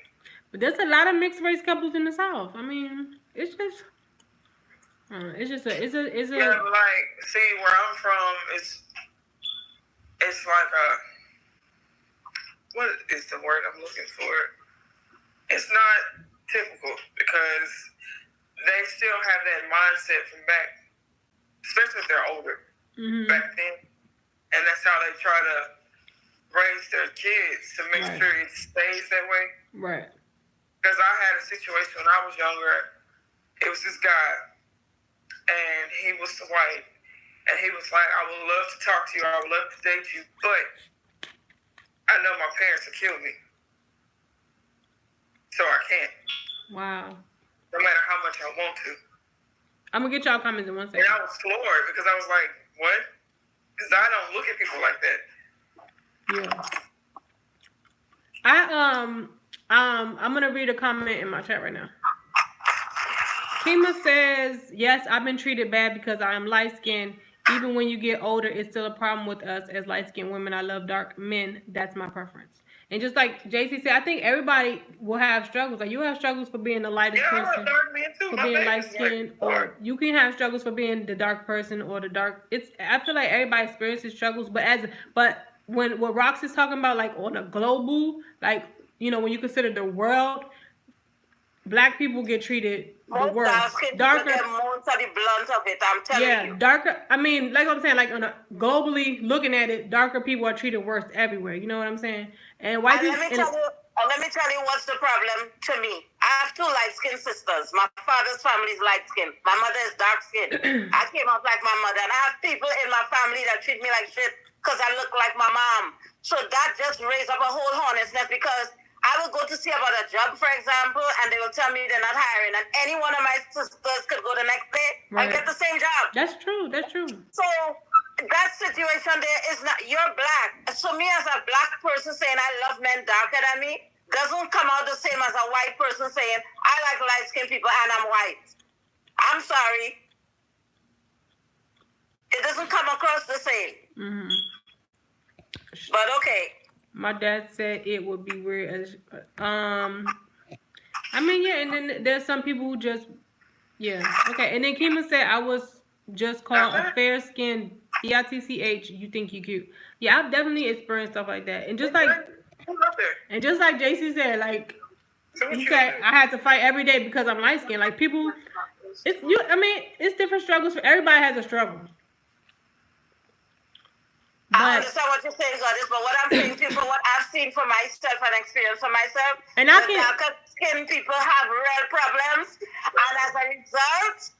but there's a lot of mixed race couples in the South. I mean, it's just yeah. Like, see, where I'm from, it's like what is the word I'm looking for? It's not typical because they still have that mindset from back, especially if they're older. Back then, and that's how they try to raise their kids to make sure it stays that way. Right. Because I had a situation when I was younger. It was this guy, and he was white, and he was like, "I would love to talk to you. I would love to date you, but I know my parents will kill me." So I can't. Wow. No matter how much I want to. I'm gonna get y'all comments in 1 second. And I was floored because I was like, what? Because I don't look at people like that. Yeah. I'm gonna read a comment in my chat right now. Kima says, yes, I've been treated bad because I am light-skinned. Even when you get older, it's still a problem with us as light-skinned women. I love dark men. That's my preference. And just like JC said, I think everybody will have struggles. Like you have struggles for being the lightest person, I love dark men too. for My being baby's light-skinned, like, or you can have struggles for being the dark person or the dark. I feel like everybody experiences struggles, but when what Rox is talking about, like on a global, like when you consider the world. Black people get treated the worst. Darker, most of the blunt of it. I'm telling you. Yeah, darker. I mean, like I'm saying, like globally looking at it, darker people are treated worse everywhere. You know what I'm saying? And white people. Let me tell you what's the problem to me. I have 2 light-skinned sisters. My father's family is light-skinned. My mother is dark-skinned. I came up like my mother, and I have people in my family that treat me like shit because I look like my mom. So that just raised up a whole hornet's nest because I will go to see about a job, for example, and they will tell me they're not hiring, and any one of my sisters could go the next day and get the same job. That's true. That's true. So that situation there is not, you're black. So me as a black person saying I love men darker than me doesn't come out the same as a white person saying I like light-skinned people and I'm white. I'm sorry. It doesn't come across the same. Mm-hmm. But okay. My dad said it would be weird. I mean, yeah, and then there's some people who just, yeah. Okay, and then Kima said I was just called a fair-skinned BITCH. You think you cute? Yeah, I've definitely experienced stuff like that, and just like JC said, like he said, I had to fight every day because I'm light-skinned. Like people, it's different struggles for everybody. Has a struggle. I understand what you're saying, Goddess, but what I'm saying to you, from what I've seen for myself and experienced for myself, and darker skinned people have real problems, and as a result,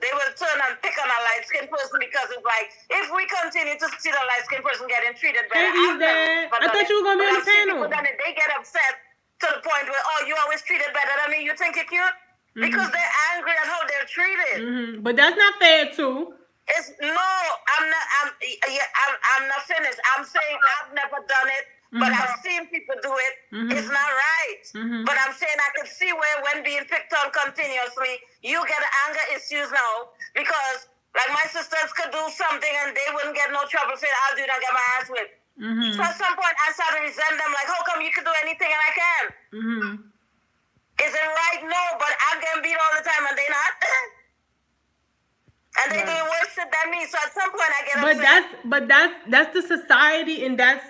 they will turn and pick on a light skinned person because it's like, if we continue to see the light skinned person getting treated better, I thought you were gonna be on the panel. Then they get upset to the point where, oh, you always treated better than me. You think you're cute? Mm-hmm. Because they're angry at how they're treated. Mm-hmm. But that's not fair too. I'm not finished. I'm saying I've never done it, but I've seen people do it. Mm-hmm. It's not right. Mm-hmm. But I'm saying I can see where when being picked on continuously, you get anger issues now because like my sisters could do something and they wouldn't get no trouble saying I'll do it and get my ass whipped. Mm-hmm. So at some point I started to resent them like, how come you can do anything and I can? Mm-hmm. Is it right? No, but I'm getting beat all the time and they not. And they doing worse shit than me. So at some point I get upset. But that's the society and that's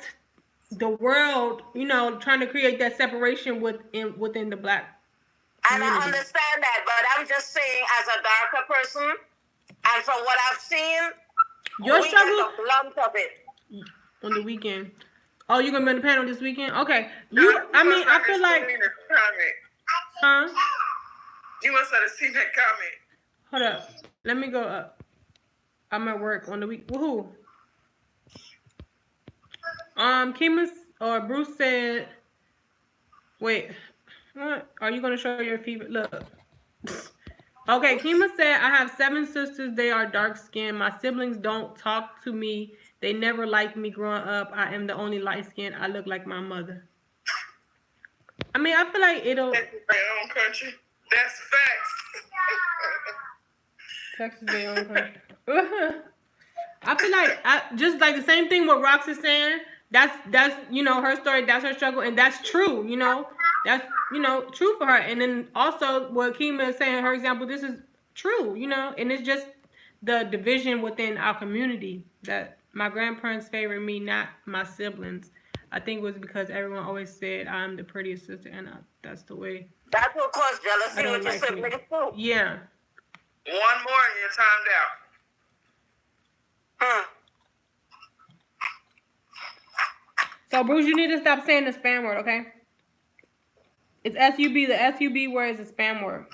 the world, trying to create that separation within the black community. And I understand that, but I'm just saying as a darker person, and from what I've seen, your struggle get the blunt of it. On the weekend. Oh, you're gonna be on the panel this weekend? Okay. I feel like you must have seen that comment. Hold up. Let me go up. I'm at work on the week. Woohoo. Kima or Bruce said, wait, what? Are you gonna show your fever? Look. Okay, Kima said, I have 7 sisters. They are dark skinned. My siblings don't talk to me. They never liked me growing up. I am the only light skinned. I look like my mother. I mean, I feel like it'll. That's their own country. That's facts. Texas their own country. I feel like just like the same thing what Rox is saying. That's her story. That's her struggle, and that's true. That's true for her. And then also what Kima is saying, her example, this is true. And it's just the division within our community that my grandparents favored me, not my siblings. I think it was because everyone always said I'm the prettiest sister, and that's the way. That will cause jealousy with your siblings too. Yeah. One more and you're timed out. So, Bruce, you need to stop saying the spam word, okay? It's SUB. The SUB word is a spam word.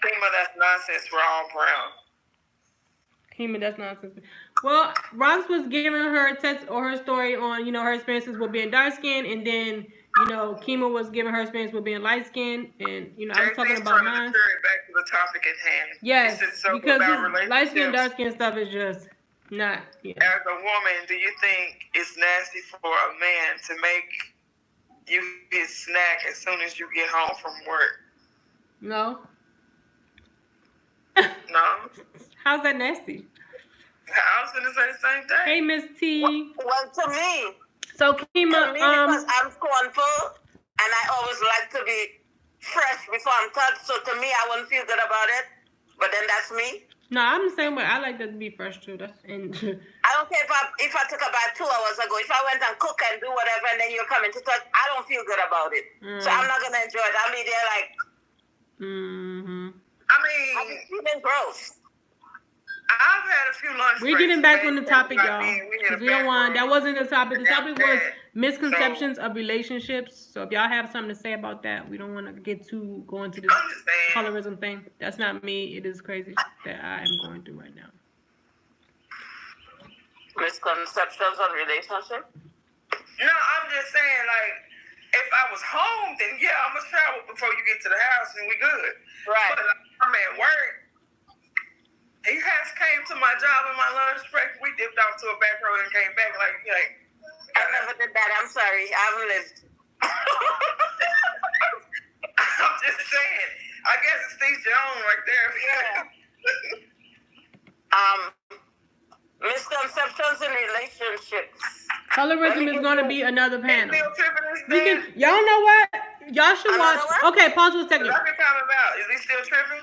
Kima, that's nonsense. We're all brown. Kima, that's nonsense. Well, Rox was giving her test or her story on, her experiences with being dark skinned, and then, Kima was giving her experience with being light skinned, and, I was talking about mine. Turn it back to the topic at hand. Yes, so because about this light skin, dark skin stuff is just not. Yeah. As a woman, do you think it's nasty for a man to make you his snack as soon as you get home from work? No. No? How's that nasty? I was gonna say the same thing. Hey, Miss T. Well, to me. So Kima, because I'm scornful and I always like to be fresh before I'm touched. So to me, I wouldn't feel good about it. But then that's me. No, I'm the same way. I like that to be fresh too. I don't care if I took a bath 2 hours ago. If I went and cook and do whatever, and then you're coming to touch, I don't feel good about it. So I'm not gonna enjoy it. I'll be there like. I'm feeling gross. I've had a few lunch. We're getting back on the topic, y'all. We don't want. That wasn't the topic. The topic was misconceptions of relationships. So if y'all have something to say about that, we don't want to go into this colorism thing. That's not me. It is crazy that I am going through right now. Misconceptions of relationship? No, I'm just saying, like, if I was home, then yeah, I'm gonna shower before you get to the house, and we good. Right. But I'm at work. He came to my job in my lunch break. We dipped off to a back road and came back. Like I never did that. I'm sorry. I haven't lived. I'm just saying. I guess it's each your own right there. Yeah. Misconceptions in relationships. Colorism is going to be another panel. Y'all know what? Y'all should watch. Okay, pause for a second. Is he still tripping?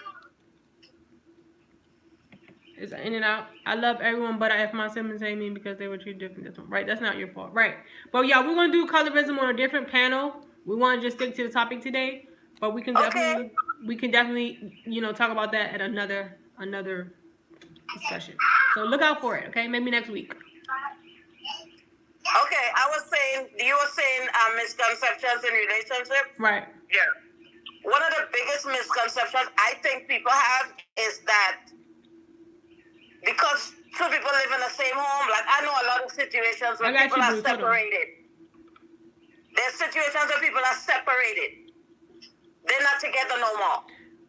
It's in and out. I love everyone, but if my siblings hate me because they were treated different. Right, that's not your fault. Right. But yeah, we're going to do colorism on a different panel. We want to just stick to the topic today. But we can definitely, talk about that at another discussion. So look out for it, okay? Maybe next week. Okay, you were saying misconceptions in relationships? Right. Yeah. One of the biggest misconceptions I think people have is that because two people live in the same home, like I know a lot of situations where people are separated. There's situations where people are separated. They're not together no more.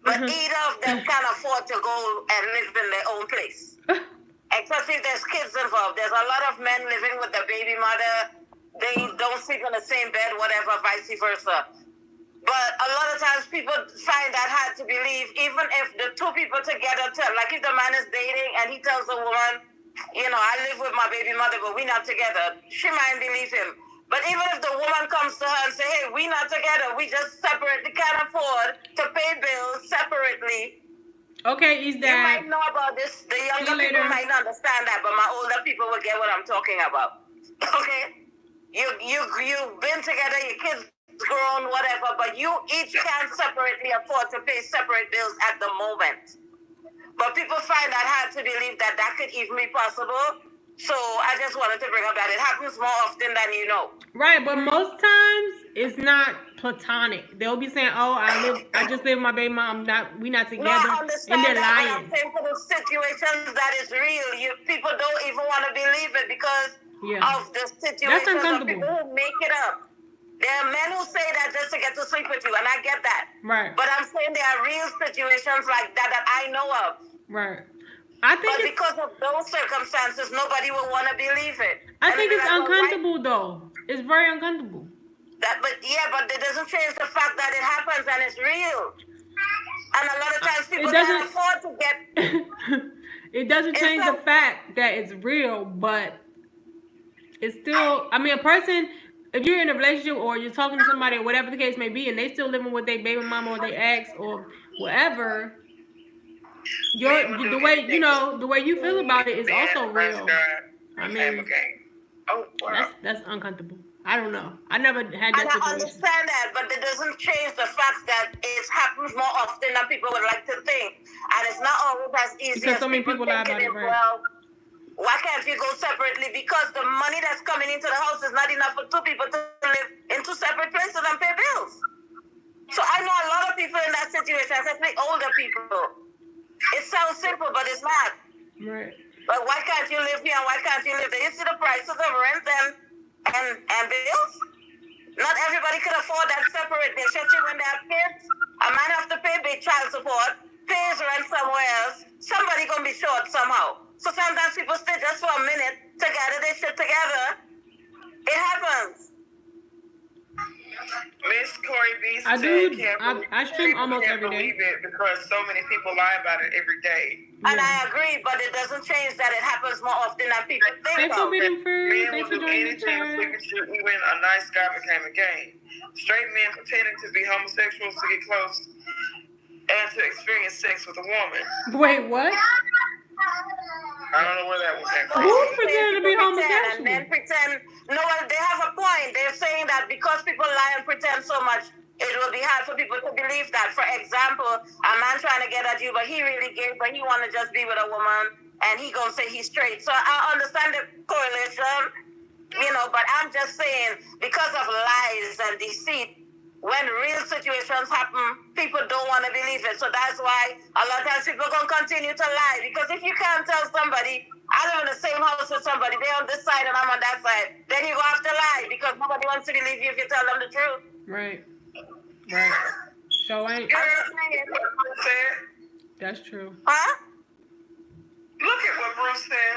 But either of them can afford to go and live in their own place. Especially if there's kids involved. There's a lot of men living with their baby mother. They don't sleep in the same bed, whatever, vice versa. But a lot of times people find that hard to believe, even if the two people together tell, like if the man is dating and he tells the woman, I live with my baby mother, but we're not together, she might believe him. But even if the woman comes to her and say, hey, we're not together, we just separately can't afford to pay bills separately. Okay, is that... You might know about this. The younger people might not understand that, but my older people will get what I'm talking about. Okay? You've been together, your kids grown, whatever, but you each can separately afford to pay separate bills at the moment. But people find that hard to believe that could even be possible. So I just wanted to bring up that it happens more often than you know. Right, but most times it's not platonic. They'll be saying, "Oh, I just live with my baby mom. We not together." No, I understand and they're that, lying. but I'm saying for the situations that is real, people don't even want to believe it because of the situations of people who make it up. There are men who say that just to get to sleep with you, and I get that. Right. But I'm saying there are real situations like that I know of. Right. But because of those circumstances, nobody will want to believe it. I think it's uncomfortable, though. It's very uncomfortable. But it doesn't change the fact that it happens and it's real. And a lot of times people can't afford to get... It doesn't change the fact that it's real, but it's still... I mean, a person... If you're in a relationship or you're talking to somebody or whatever the case may be, and they still living with their baby mama or their ex or whatever, the way you feel about it is also real. I mean, that's uncomfortable. I don't know. I never had that situation. I understand that, but it doesn't change the fact that it happens more often than people would like to think, and it's not always as easy because as so many people lie about it. Right? Well, why can't we go separately? Because the money that's coming into the house is not enough for two people to live in two separate places and pay bills. So I know a lot of people in that situation, especially older people. It sounds simple, but it's not. Right. But why can't you live here and why can't you live there? You see the prices of rent and bills? Not everybody can afford that separately, especially when they have kids. A man have to pay big child support, pay his rent somewhere else. Somebody gonna be short somehow. So sometimes people stay just for a minute to gather their shit together. It happens. Miss Corey B I said, do. can't I stream almost can't every day. believe it because so many people lie about it every day. And I agree, but it doesn't change that it happens more often than people think. Thanks for being Men free. will Thanks for do joining the anything to chat. sleep with you, even a nice guy became a game. Straight men pretending to be homosexuals to get close and to experience sex with a woman. Wait, what? I don't know where that one came from. Who pretending to be homosexual? And men pretend. No, well, they have a point. They're saying that because people lie and pretend so much, it will be hard for people to believe that. For example, a man trying to get at you, but he really gay, but he want to just be with a woman, and he gonna say he's straight. So I understand the correlation, but I'm just saying, because of lies and deceit, when real situations happen, people don't want to believe it. So that's why a lot of times people are going to continue to lie. Because if you can't tell somebody, I live in the same house with somebody, they're on this side and I'm on that side, then you go have to lie because nobody wants to believe you if you tell them the truth. Right. So ain't. Bruce said. That's true. Huh? Look at what Bruce said.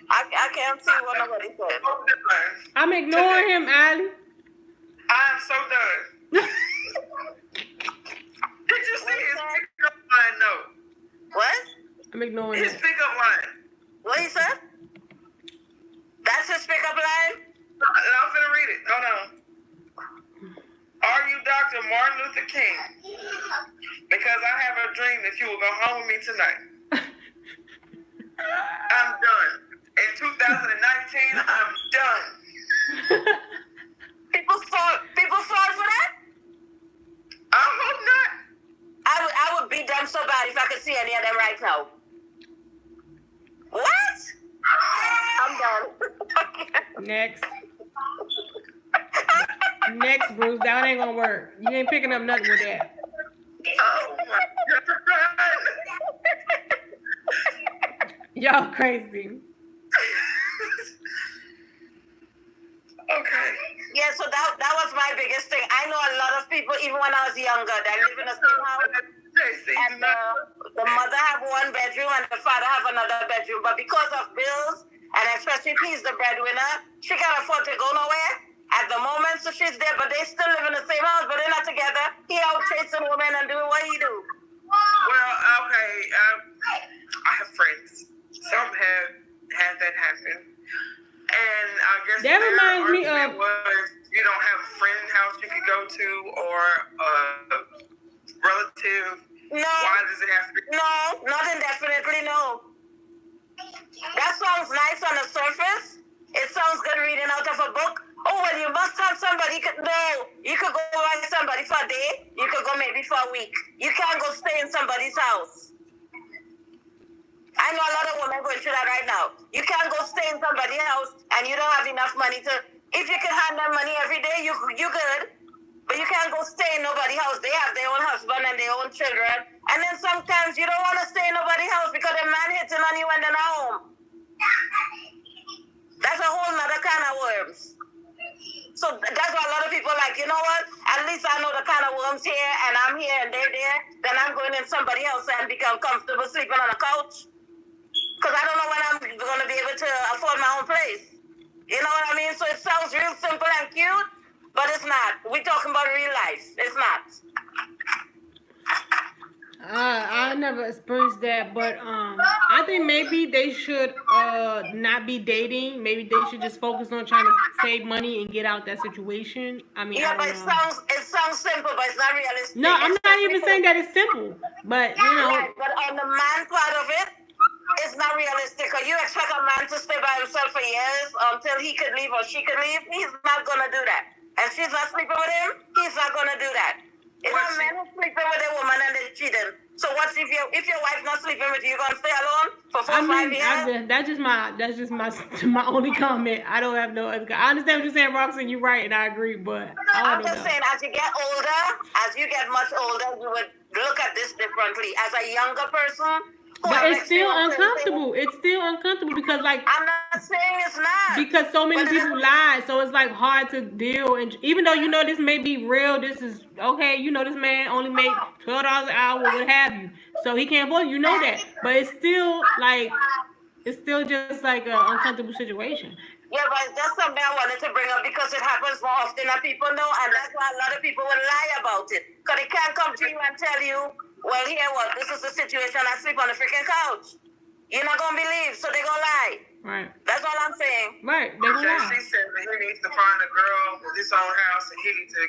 I can't see what nobody said. I'm ignoring him, Ali. I'm so done. Did you see his pickup line though? What? I'm ignoring His it. pickup line. What he said? That's his pickup line? I'm finna read it. Hold on. Are you Dr. Martin Luther King? Because I have a dream that you will go home with me tonight. I'm done. In 2019, I'm done. People fall for that? I hope not. I would beat them so bad if I could see any of them right now. What? I'm done. Next. Next, Bruce. That ain't gonna work. You ain't picking up nothing with that. Oh my God. Y'all crazy. Okay. Yeah, so that was my biggest thing. I know a lot of people, even when I was younger, that live in the same house. And the mother have one bedroom and the father have another bedroom. But because of bills, and especially if he's the breadwinner, she can't afford to go nowhere at the moment. So she's there, but they still live in the same house, but they're not together. He out chasing women and doing what he do. Well, okay. I have friends. Some have had that happen. And I guess That reminds me of was you don't have a friend house you could go to or a relative. No. Why does it have to be? No, not indefinitely, no. That sounds nice on the surface. It sounds good reading out of a book. Oh, well, you must have somebody. No, you could go with somebody for a day. You could go maybe for a week. You can't go stay in somebody's house. I know a lot of women going through that right now. You can't go stay in somebody's house and you don't have enough money to. If you can hand them money every day, you good. But you can't go stay in nobody's house. They have their own husband and their own children. And then sometimes you don't want to stay in nobody's house because the man hitting on you when they're not home. That's a whole nother kind of worms. So that's why a lot of people like, you know what? At least I know the kind of worms here and I'm here and they're there. Then I'm going in somebody else and become comfortable sleeping on a couch. Because I don't know when I'm going to be able to afford my own place. You know what I mean? So it sounds real simple and cute, but it's not. We're talking about real life. It's not. I never experienced that, but I think maybe they should not be dating. Maybe they should just focus on trying to save money and get out that situation. I mean, yeah, but it sounds simple, but it's not realistic. No, I'm not even saying that it's simple, but you know. Right, but on the man part of it, it's not realistic. Or you expect a man to stay by himself for years until he could leave or she could leave? He's not gonna do that. And she's not sleeping with him. He's not gonna do that. It's a man who's sleeping with a woman and they're cheating. So what if your wife's not sleeping with you? You gonna stay alone for 4 or 5 years? That's just my only comment. I don't have no other. I understand what you're saying, Roxanne. You're right, and I agree. But I'm just saying, as you get older, as you get much older, you would look at this differently. As a younger person, But it's still uncomfortable. It's still uncomfortable because, like, I'm not saying it's not. Because so many people lie, so it's like hard to deal. And even though you know this may be real, this is okay. You know this man only make $12 an hour, what have you. So he can't afford it. You know that, but it's still just like an uncomfortable situation. Yeah, but that's something I wanted to bring up because it happens more often than people know, and that's why a lot of people will lie about it. Because they can't come to you and tell you, well, here, what, this is the situation, I sleep on the freaking couch. You're not going to believe, so they're going to lie. Right. That's all I'm saying. Right. They going to lie. She said that he needs to find a girl with his own house, and he needs to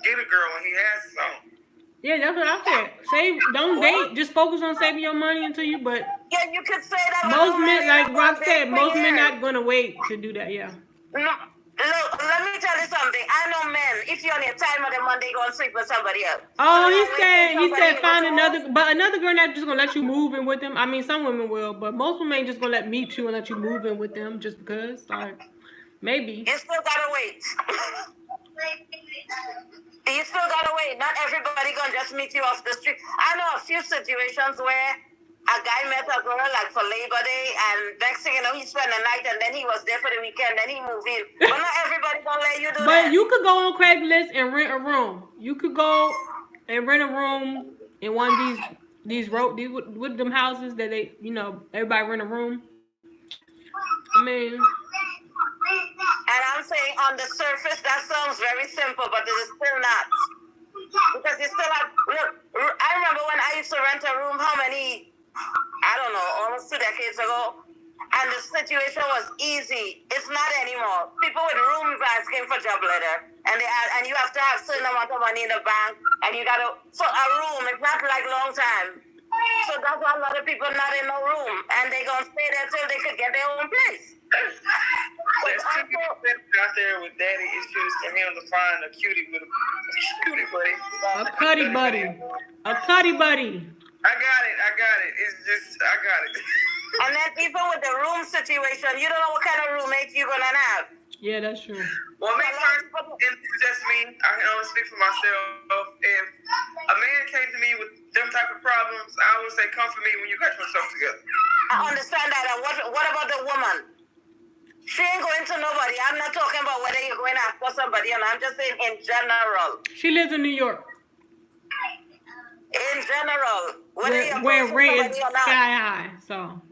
get a girl when he has his own. Yeah, that's what I said. Don't date. Just focus on saving your money until you. But yeah, you could say that. Most men, like Rob said, most men not gonna wait to do that. Yeah. No, look, let me tell you something. I know men. If you're on your time of the month, they gonna sleep with somebody else. Oh, so he said find another girl not just gonna let you move in with them. I mean, some women will, but most women ain't just gonna meet you and let you move in with them just because. Like, maybe. You still gotta wait. You still gotta wait. Not everybody gonna just meet you off the street. I know a few situations where a guy met a girl like for Labor Day, and next thing you know, he spent the night, and then he was there for the weekend, then he moved in. But not everybody gonna let you do that. But you could go on Craigslist and rent a room. You could go and rent a room in one of these with them houses that they, everybody rent a room. I mean. And I'm saying on the surface, that sounds very simple, but it is still not. Because you still have, look, I remember when I used to rent a room, how many, I don't know, almost 2 decades ago, and the situation was easy. It's not anymore. People with rooms asking for job letter, and you have to have certain amount of money in the bank, and you got to, so a room, it's not like long time. So that's why a lot of people not in no room, and they gonna stay there till they could get their own place. There's two people out there with daddy issues for him to find a cutie with a cutie buddy. A cutty buddy. A cutty buddy. I got it. It's just, I got it. And then even with the room situation, you don't know what kind of roommate you're gonna have. Yeah, that's true. Well, me first, and it's just me, I can only speak for myself. If a man came to me with them type of problems, I would say come for me when you got yourself together. I understand that. And what about the woman? She ain't going to nobody. I'm not talking about whether you're going after somebody, and I'm just saying in general. She lives in New York. In general. Where rent is sky high, so.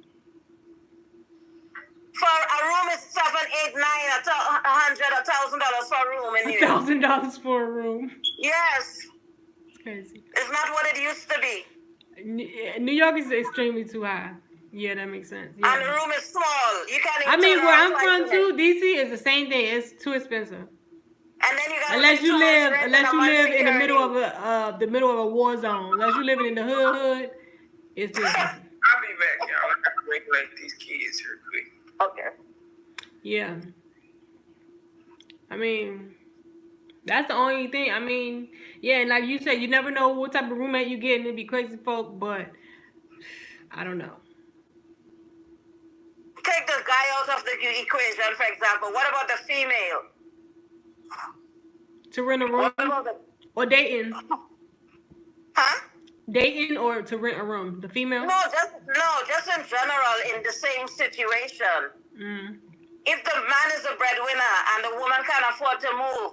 For a room is $7, $8, $9, $100, $1,000 for a room in New York. $1,000 for a room. Yes. It's crazy. It's not what it used to be. New York is extremely too high. Yeah, that makes sense. Yeah. And the room is small. You can't even. I mean, where I'm from too, DC is the same thing. It's too expensive. And then you got unless you live in the middle of a war zone. Unless you living in the hood, it's too expensive. I'll be back, y'all. I gotta regulate these kids here quick. Okay. Yeah. I mean, that's the only thing. I mean, yeah, and like you said, you never know what type of roommate you get, and it'd be crazy folk, but I don't know. Take the guy out of the equation, for example. What about the female? To rent a room? Or dating? Huh? Dating or to rent a room? The female? No, just in general, in the same situation. Mm. If the man is a breadwinner and the woman can't afford to move,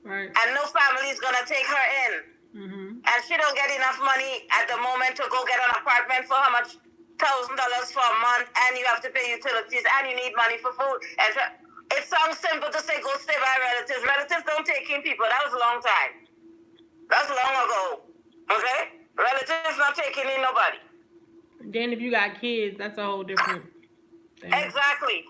right, and no family is going to take her in, and she don't get enough money at the moment to go get an apartment for how much? $1,000 for a month, and you have to pay utilities, and you need money for food. And it sounds simple to say go stay by relatives. Relatives don't take in people. That was a long time. That's long ago. Okay? Relatives not taking in nobody. Then if you got kids, that's a whole different thing. Exactly.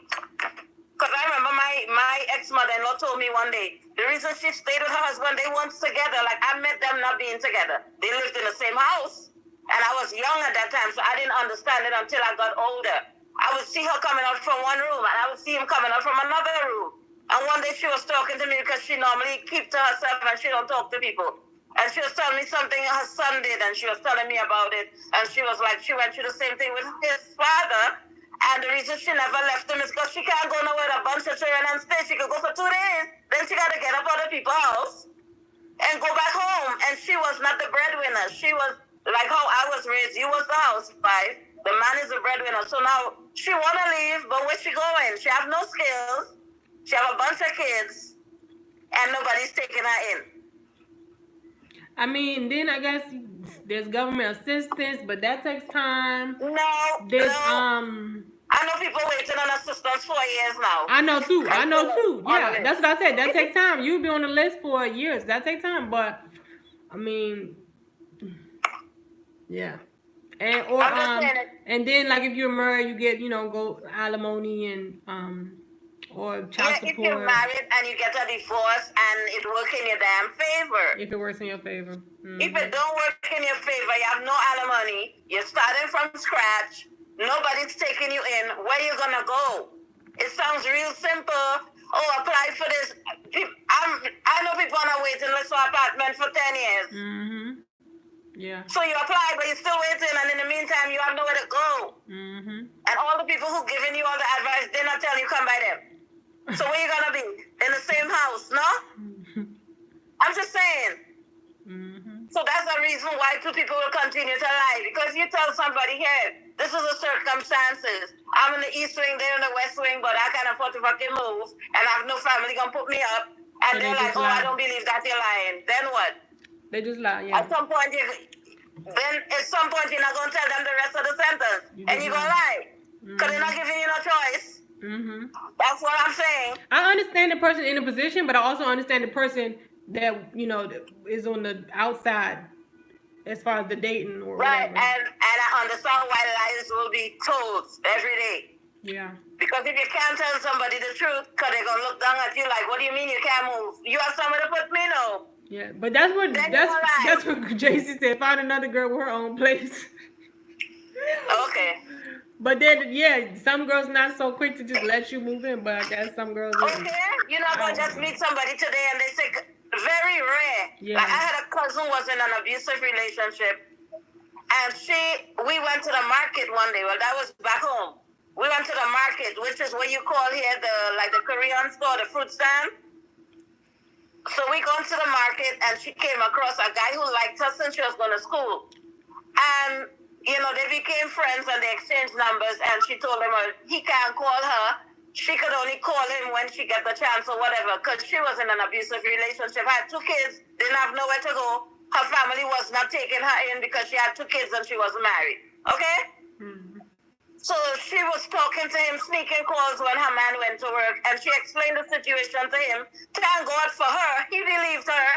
Because I remember my ex-mother-in-law told me one day, the reason she stayed with her husband, they weren't together. Like, I met them not being together. They lived in the same house. And I was young at that time, so I didn't understand it until I got older. I would see her coming out from one room, and I would see him coming out from another room. And one day she was talking to me because she normally keeps to herself and she don't talk to people. And she was telling me something her son did, and she was telling me about it. And she was like, she went through the same thing with his father. And the reason she never left him is because she can't go nowhere with a bunch of children and stay. She could go for 2 days. Then she got to get up out of people's house and go back home. And she was not the breadwinner. She was like how I was raised. You was the housewife. The man is the breadwinner. So now she want to leave, but where she going? She have no skills. She have a bunch of kids, and nobody's taking her in. I mean, then I guess there's government assistance, but that takes time. No, There's I know people waiting on assistance 4 years now. I know too. Yeah, that's what I said. That takes time. You'll be on the list for years. That takes time. But I mean, yeah. And then like if you're married, you get go alimony and or child support. If you're married and you get a divorce and it works in your damn favor. If it works in your favor. Mm-hmm. If it don't work in your favor, you have no alimony. You're starting from scratch. Nobody's taking you in. Where you gonna go? It sounds real simple. Oh, apply for this. I know people on a waiting list for apartment for 10 years. Mm-hmm. Yeah. So you apply, but you're still waiting, and in the meantime, you have nowhere to go. Mm-hmm. And all the people who giving you all the advice, they're not telling you come by them. So where you gonna be? In the same house, no? Mm-hmm. I'm just saying. Mm-hmm. So that's the reason why two people will continue to lie. Because you tell somebody, here, this is the circumstances. I'm in the east wing, they're in the west wing, but I can't afford to fucking move, and I have no family gonna put me up. And they're like, I don't believe that you're lying. Then what? They just lie, yeah. At some point, you're not gonna tell them the rest of the sentence, and you're gonna lie. Because they're not giving you no choice. Mm-hmm. That's what I'm saying. I understand the person in the position, but I also understand the person that is on the outside as far as the dating or right. whatever. And I understand why lies will be told every day. Yeah. Because if you can't tell somebody the truth, because they're gonna look down at you like, what do you mean you can't move? You have somewhere to put me? No. Yeah, but that's what JC said. Find another girl with her own place. Okay. But then, some girls not so quick to just let you move in, but I guess some girls. Okay, you're not gonna just meet somebody today and they say very rare. Yeah. Like I had a cousin who was in an abusive relationship, and we went to the market one day. Well, that was back home. We went to the market, which is what you call here the Korean store, the fruit stand. So we gone to the market, and she came across a guy who liked her since she was going to school. And, they became friends, and they exchanged numbers, and she told him he can't call her. She could only call him when she get the chance or whatever, because she was in an abusive relationship, had 2 kids, didn't have nowhere to go. Her family was not taking her in because she had 2 kids and she was married. Okay? Mm-hmm. So she was talking to him, sneaking calls when her man went to work, and she explained the situation to him. Thank God for her. He believed her.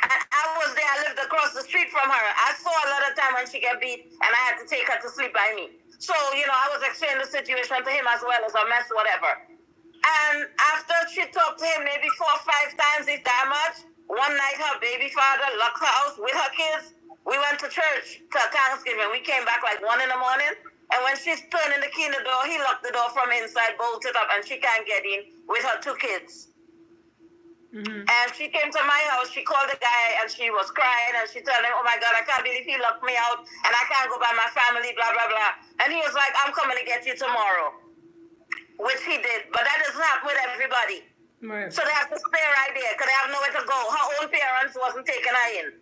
And I was there. I lived across the street from her. I saw a lot of time when she get beat, and I had to take her to sleep by me. So, I was explaining the situation to him as well as a mess, whatever. And after she talked to him maybe 4 or 5 times, if that much, one night her baby father locked her house with her kids. We went to church to Thanksgiving. We came back like 1 in the morning. And when she's turning the key in the door, he locked the door from inside, bolted up, and she can't get in with her 2 kids. Mm-hmm. And she came to my house, she called the guy, and she was crying, and she told him, oh my God, I can't believe he locked me out, and I can't go by my family, blah, blah, blah. And he was like, I'm coming to get you tomorrow. Which he did, but that doesn't happen with everybody. Right. So they have to stay right there, because they have nowhere to go. Her own parents wasn't taking her in,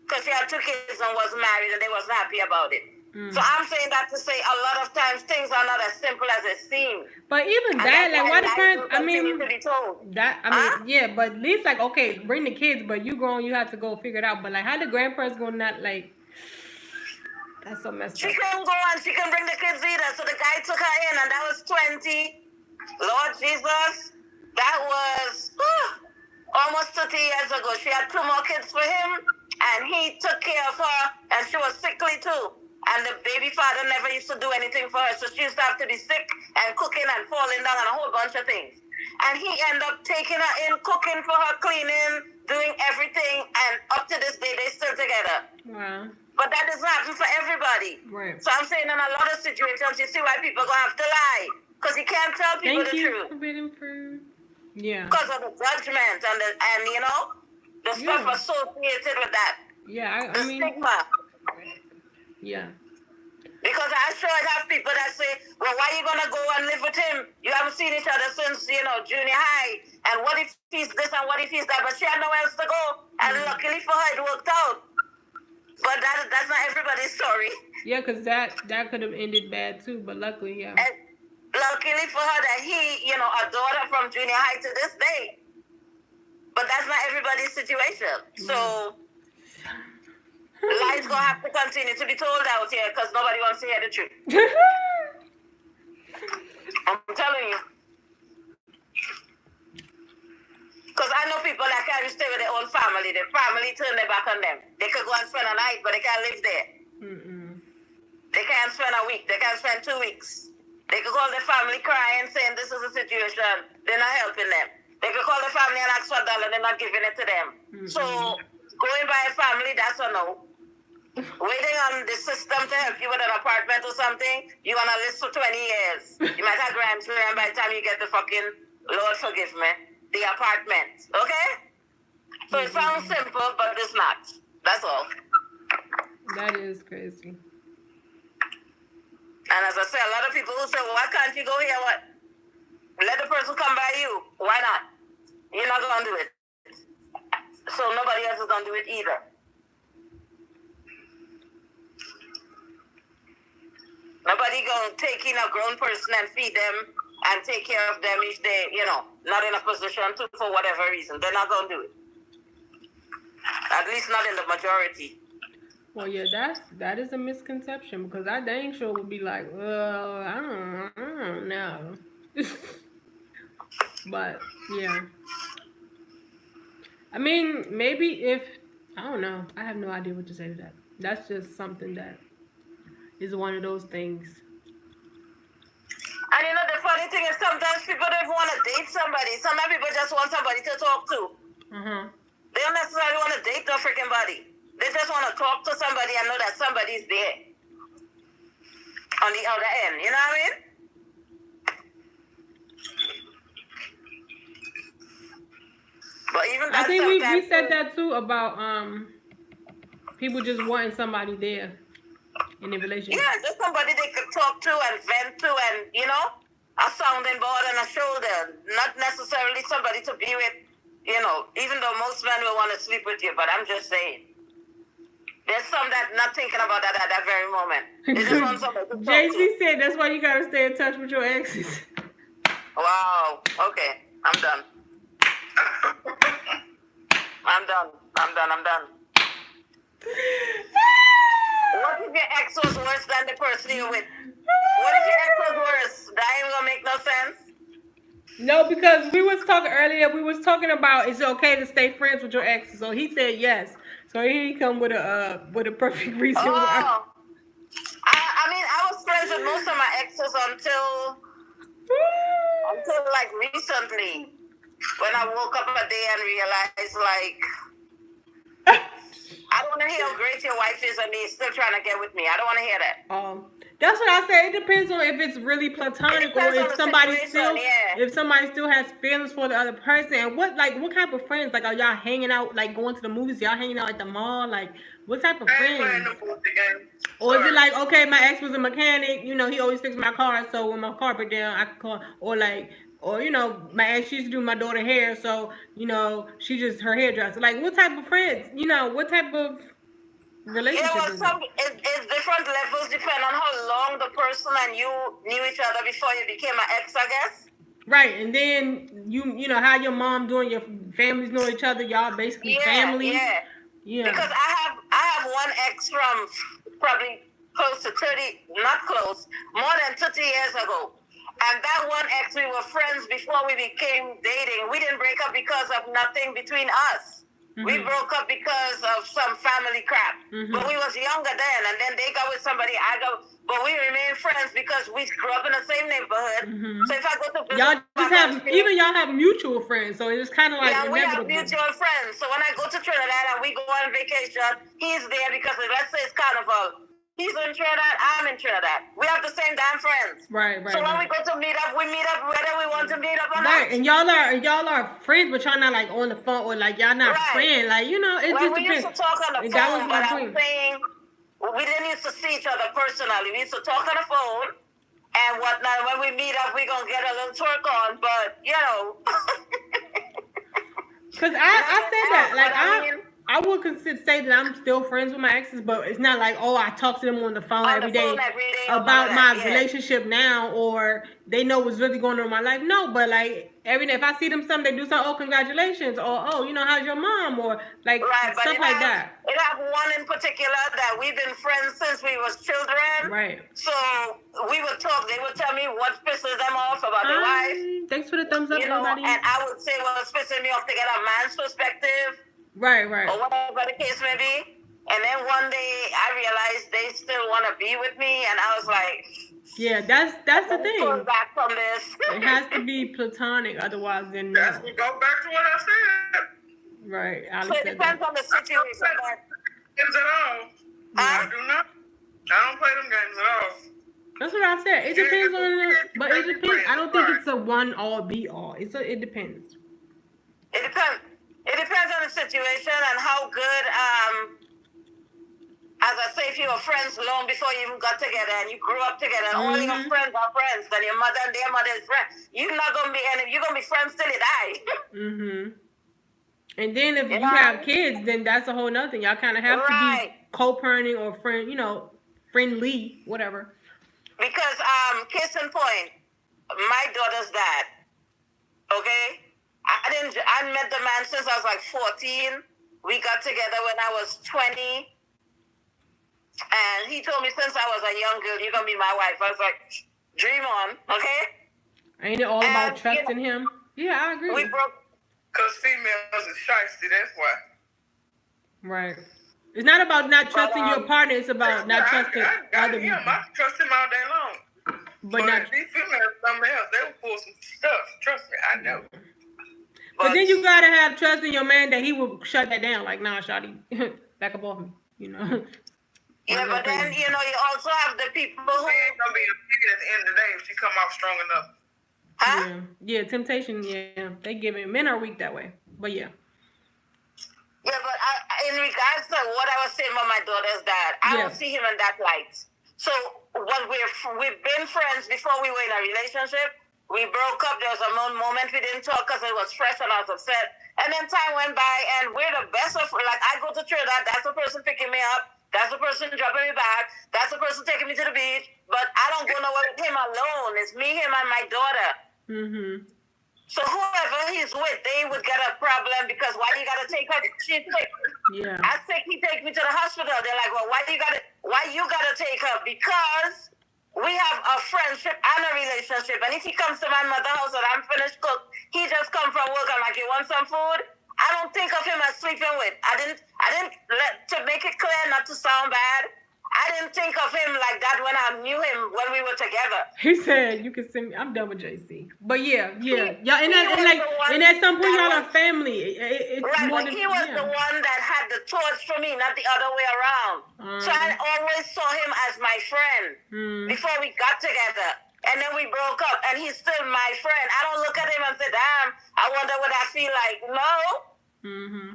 because she had 2 kids and was married, and they wasn't happy about it. Mm. So I'm saying that to say a lot of times things are not as simple as it seems. But even that, like, why the parents? Yeah, but at least like, okay, bring the kids, but you have to go figure it out. But like, how the grandparents gonna not like? That's so messed up. She couldn't go and she couldn't bring the kids either. So the guy took her in, and that was 20. Lord Jesus, that was almost 30 years ago. She had 2 more kids for him, and he took care of her, and she was sickly too. And the baby father never used to do anything for her. So she used to have to be sick and cooking and falling down and a whole bunch of things. And he ended up taking her in, cooking for her, cleaning, doing everything. And up to this day, they still together. Wow. But that doesn't happen for everybody. Right. So I'm saying in a lot of situations, you see why people are going to have to lie. Because you can't tell people the truth. Yeah. Because of the judgment and the stuff associated with that. Yeah, I mean, stigma. Yeah. Because I sure have people that say, well, why are you going to go and live with him? You haven't seen each other since, junior high. And what if he's this and what if he's that? But she had nowhere else to go. And luckily for her, it worked out. But that's not everybody's story. Yeah, because that could have ended bad too, but luckily, yeah. And luckily for her that he, you know, adored her from junior high to this day. But that's not everybody's situation. So lies gonna have to continue to be told out here because nobody wants to hear the truth. I'm telling you. Because I know people that can't stay with their own family. Their family turn their back on them. They could go and spend a night, but they can't live there. They can't spend a week. They can't spend 2 weeks. They could call their family crying, saying this is a situation. They're not helping them. They could call their family and ask for $1. They're not giving it to them. So going by a family, that's a no. Waiting on the system to help you with an apartment or something, you're going to list for 20 years. You might have grandchildren by the time you get the fucking, Lord forgive me, the apartment. Okay? So it sounds simple, but it's not. That's all. That is crazy. And as I say, a lot of people who say, well, why can't you go here? What? Let the person come by you. Why not? You're not going to do it. So nobody else is going to do it either. Nobody going to take in a grown person and feed them and take care of them if they, you know, not in a position to for whatever reason. They're not going to do it. At least not in the majority. Well, yeah, that is a misconception because I dang sure would be like, well, I don't know. But yeah, I mean, maybe if I don't know, I have no idea what to say to that. That's just something that is one of those things. And you know, the funny thing is sometimes people don't even want to date somebody. Sometimes people just want somebody to talk to. They don't necessarily want to date no freaking body. They just want to talk to somebody and know that somebody's there on the other end. You know what I mean? But even that, I think we said that too about people just wanting somebody there in a relationship. Yeah, just somebody they could talk to and vent to, and you know, a sounding board and a shoulder. Not necessarily somebody to be with. You know, even though most men will want to sleep with you, but I'm just saying. There's some that not thinking about that at that very moment. They just want somebody to talk JC said that's why you gotta stay in touch with your exes. Wow. Okay. I'm done. I'm done. What if your ex was worse than the person you're with? What if your ex was worse? That ain't gonna make no sense. No, because we was talking earlier. We was talking about is it okay to stay friends with your ex? So he said yes. So here he come with a perfect reason why. I mean, I was friends with most of my exes until like recently, when I woke up a day and realized like I don't want to hear how great your wife is and he's still trying to get with me. I don't want to hear that. That's what I say. It depends on if it's really platonic or if somebody still has feelings for the other person. And what type of friends? Like, are y'all hanging out, like going to the movies? Y'all hanging out at the mall? Like, what type of friends? Or is it like, okay, my ex was a mechanic. You know, he always fixed my car. So when my car broke down, I could call. Or you know, my ex used to do my daughter's hair. So you know, she just her hairdresser. Like, what type of friends? You know, what type of relationship? Yeah, well, it's different levels depending on how long the person and you knew each other before you became an ex, I guess. Right, and then you know how your mom doing, your families know each other. Y'all basically family. Yeah. Because I have one ex from probably close to 30, not close, more than 30 years ago. And that one ex, we were friends before we became dating. We didn't break up because of nothing between us. We broke up because of some family crap. But we was younger then, and then they got with somebody, but we remain friends because we grew up in the same neighborhood. So if I go to visit y'all have mutual friends, so it's kind of like inevitable. We have mutual friends. So when I go to Trinidad and we go on vacation, he's there because let's say it's carnival. He's in Trinidad, I'm in Trinidad. We have the same damn friends. Right. So when we go to meet up, we meet up whether we want to meet up or not. Right, and y'all are friends, but y'all not like on the phone or like y'all not friends. Like, you know, it just depends. We used to talk on the phone, but I'm saying we didn't used to see each other personally. We used to talk on the phone and whatnot. When we meet up, we gonna get a little twerk on, but you know. Cause I said that, like I would say that I'm still friends with my exes, but it's not like, oh, I talk to them on the phone every day about my relationship now, or they know what's really going on in my life. No, but like every day, if I see them something, they do something, oh, congratulations, or oh, how's your mom, or like stuff like that. It have one in particular that we've been friends since we was children. Right. So we would talk. They would tell me what pisses them off about their wife. Thanks for the thumbs up, everybody. And I would say what's pissing me off to get a man's perspective. Right. Or whatever the case may be. And then one day I realized they still want to be with me, and I was like, yeah, that's the thing. Pull back from this. It has to be platonic, otherwise then no. That's go back to what I said. Right. So it depends on the situation. Games at all. I do not. I don't play them games at all. That's what I said. It depends on but it depends. I don't think it's a one all be all. It depends. It depends. It depends on the situation and how good, as I say, if you were friends long before you even got together and you grew up together, and all your friends are friends, then your mother and their mother is friends. You're not going to be any, you're going to be friends till you die. And then if you have kids, then that's a whole nother thing. Y'all kind of have to be co-parenting or friendly, whatever. Because, case in point, my daughter's dad, okay? I met the man since I was like 14. We got together when I was 20. And he told me since I was a young girl, you're going to be my wife. I was like, dream on, okay? Ain't it all about trusting him? Yeah, I agree. We broke. Because females is shiesty, that's why. Right. It's not about not trusting your partner. It's about not trusting other people. I trust him all day long. But these females, something else, they will pull some stuff. Trust me, I know. But then you gotta have trust in your man that he will shut that down. Like, nah, shawty, back up off me. Yeah, but then you also have the people who ain't gonna be a pig at the end of the day if she come off strong enough. Huh? Yeah, temptation. Yeah, they give it. Men are weak that way. But yeah. Yeah, but in regards to what I was saying about my daughter's dad, I don't see him in that light. So we've been friends before we were in a relationship. We broke up. There was a moment we didn't talk because it was fresh and I was upset. And then time went by and we're the best of, like, I go to Trinidad, that's the person picking me up. That's the person dropping me back. That's the person taking me to the beach. But I don't go nowhere with him alone. It's me, him, and my daughter. So whoever he's with, they would get a problem because why you gotta take her? She's sick. Yeah. I sick. He take me to the hospital. They're like, well, why you gotta take her? Because we have a friendship and a relationship. And if he comes to my mother's house and I'm finished cook, he just come from work and like, you want some food? I don't think of him as sleeping with. I didn't to make it clear, not to sound bad. I didn't think of him like that when I knew him when we were together. He said, "You can send me." I'm done with JC. But yeah, y'all, and at some point, y'all are family. It's right, more but he was the one that had the torch for me, not the other way around. So I always saw him as my friend before we got together. And then we broke up, and he's still my friend. I don't look at him and say, damn, I wonder what I feel like. No.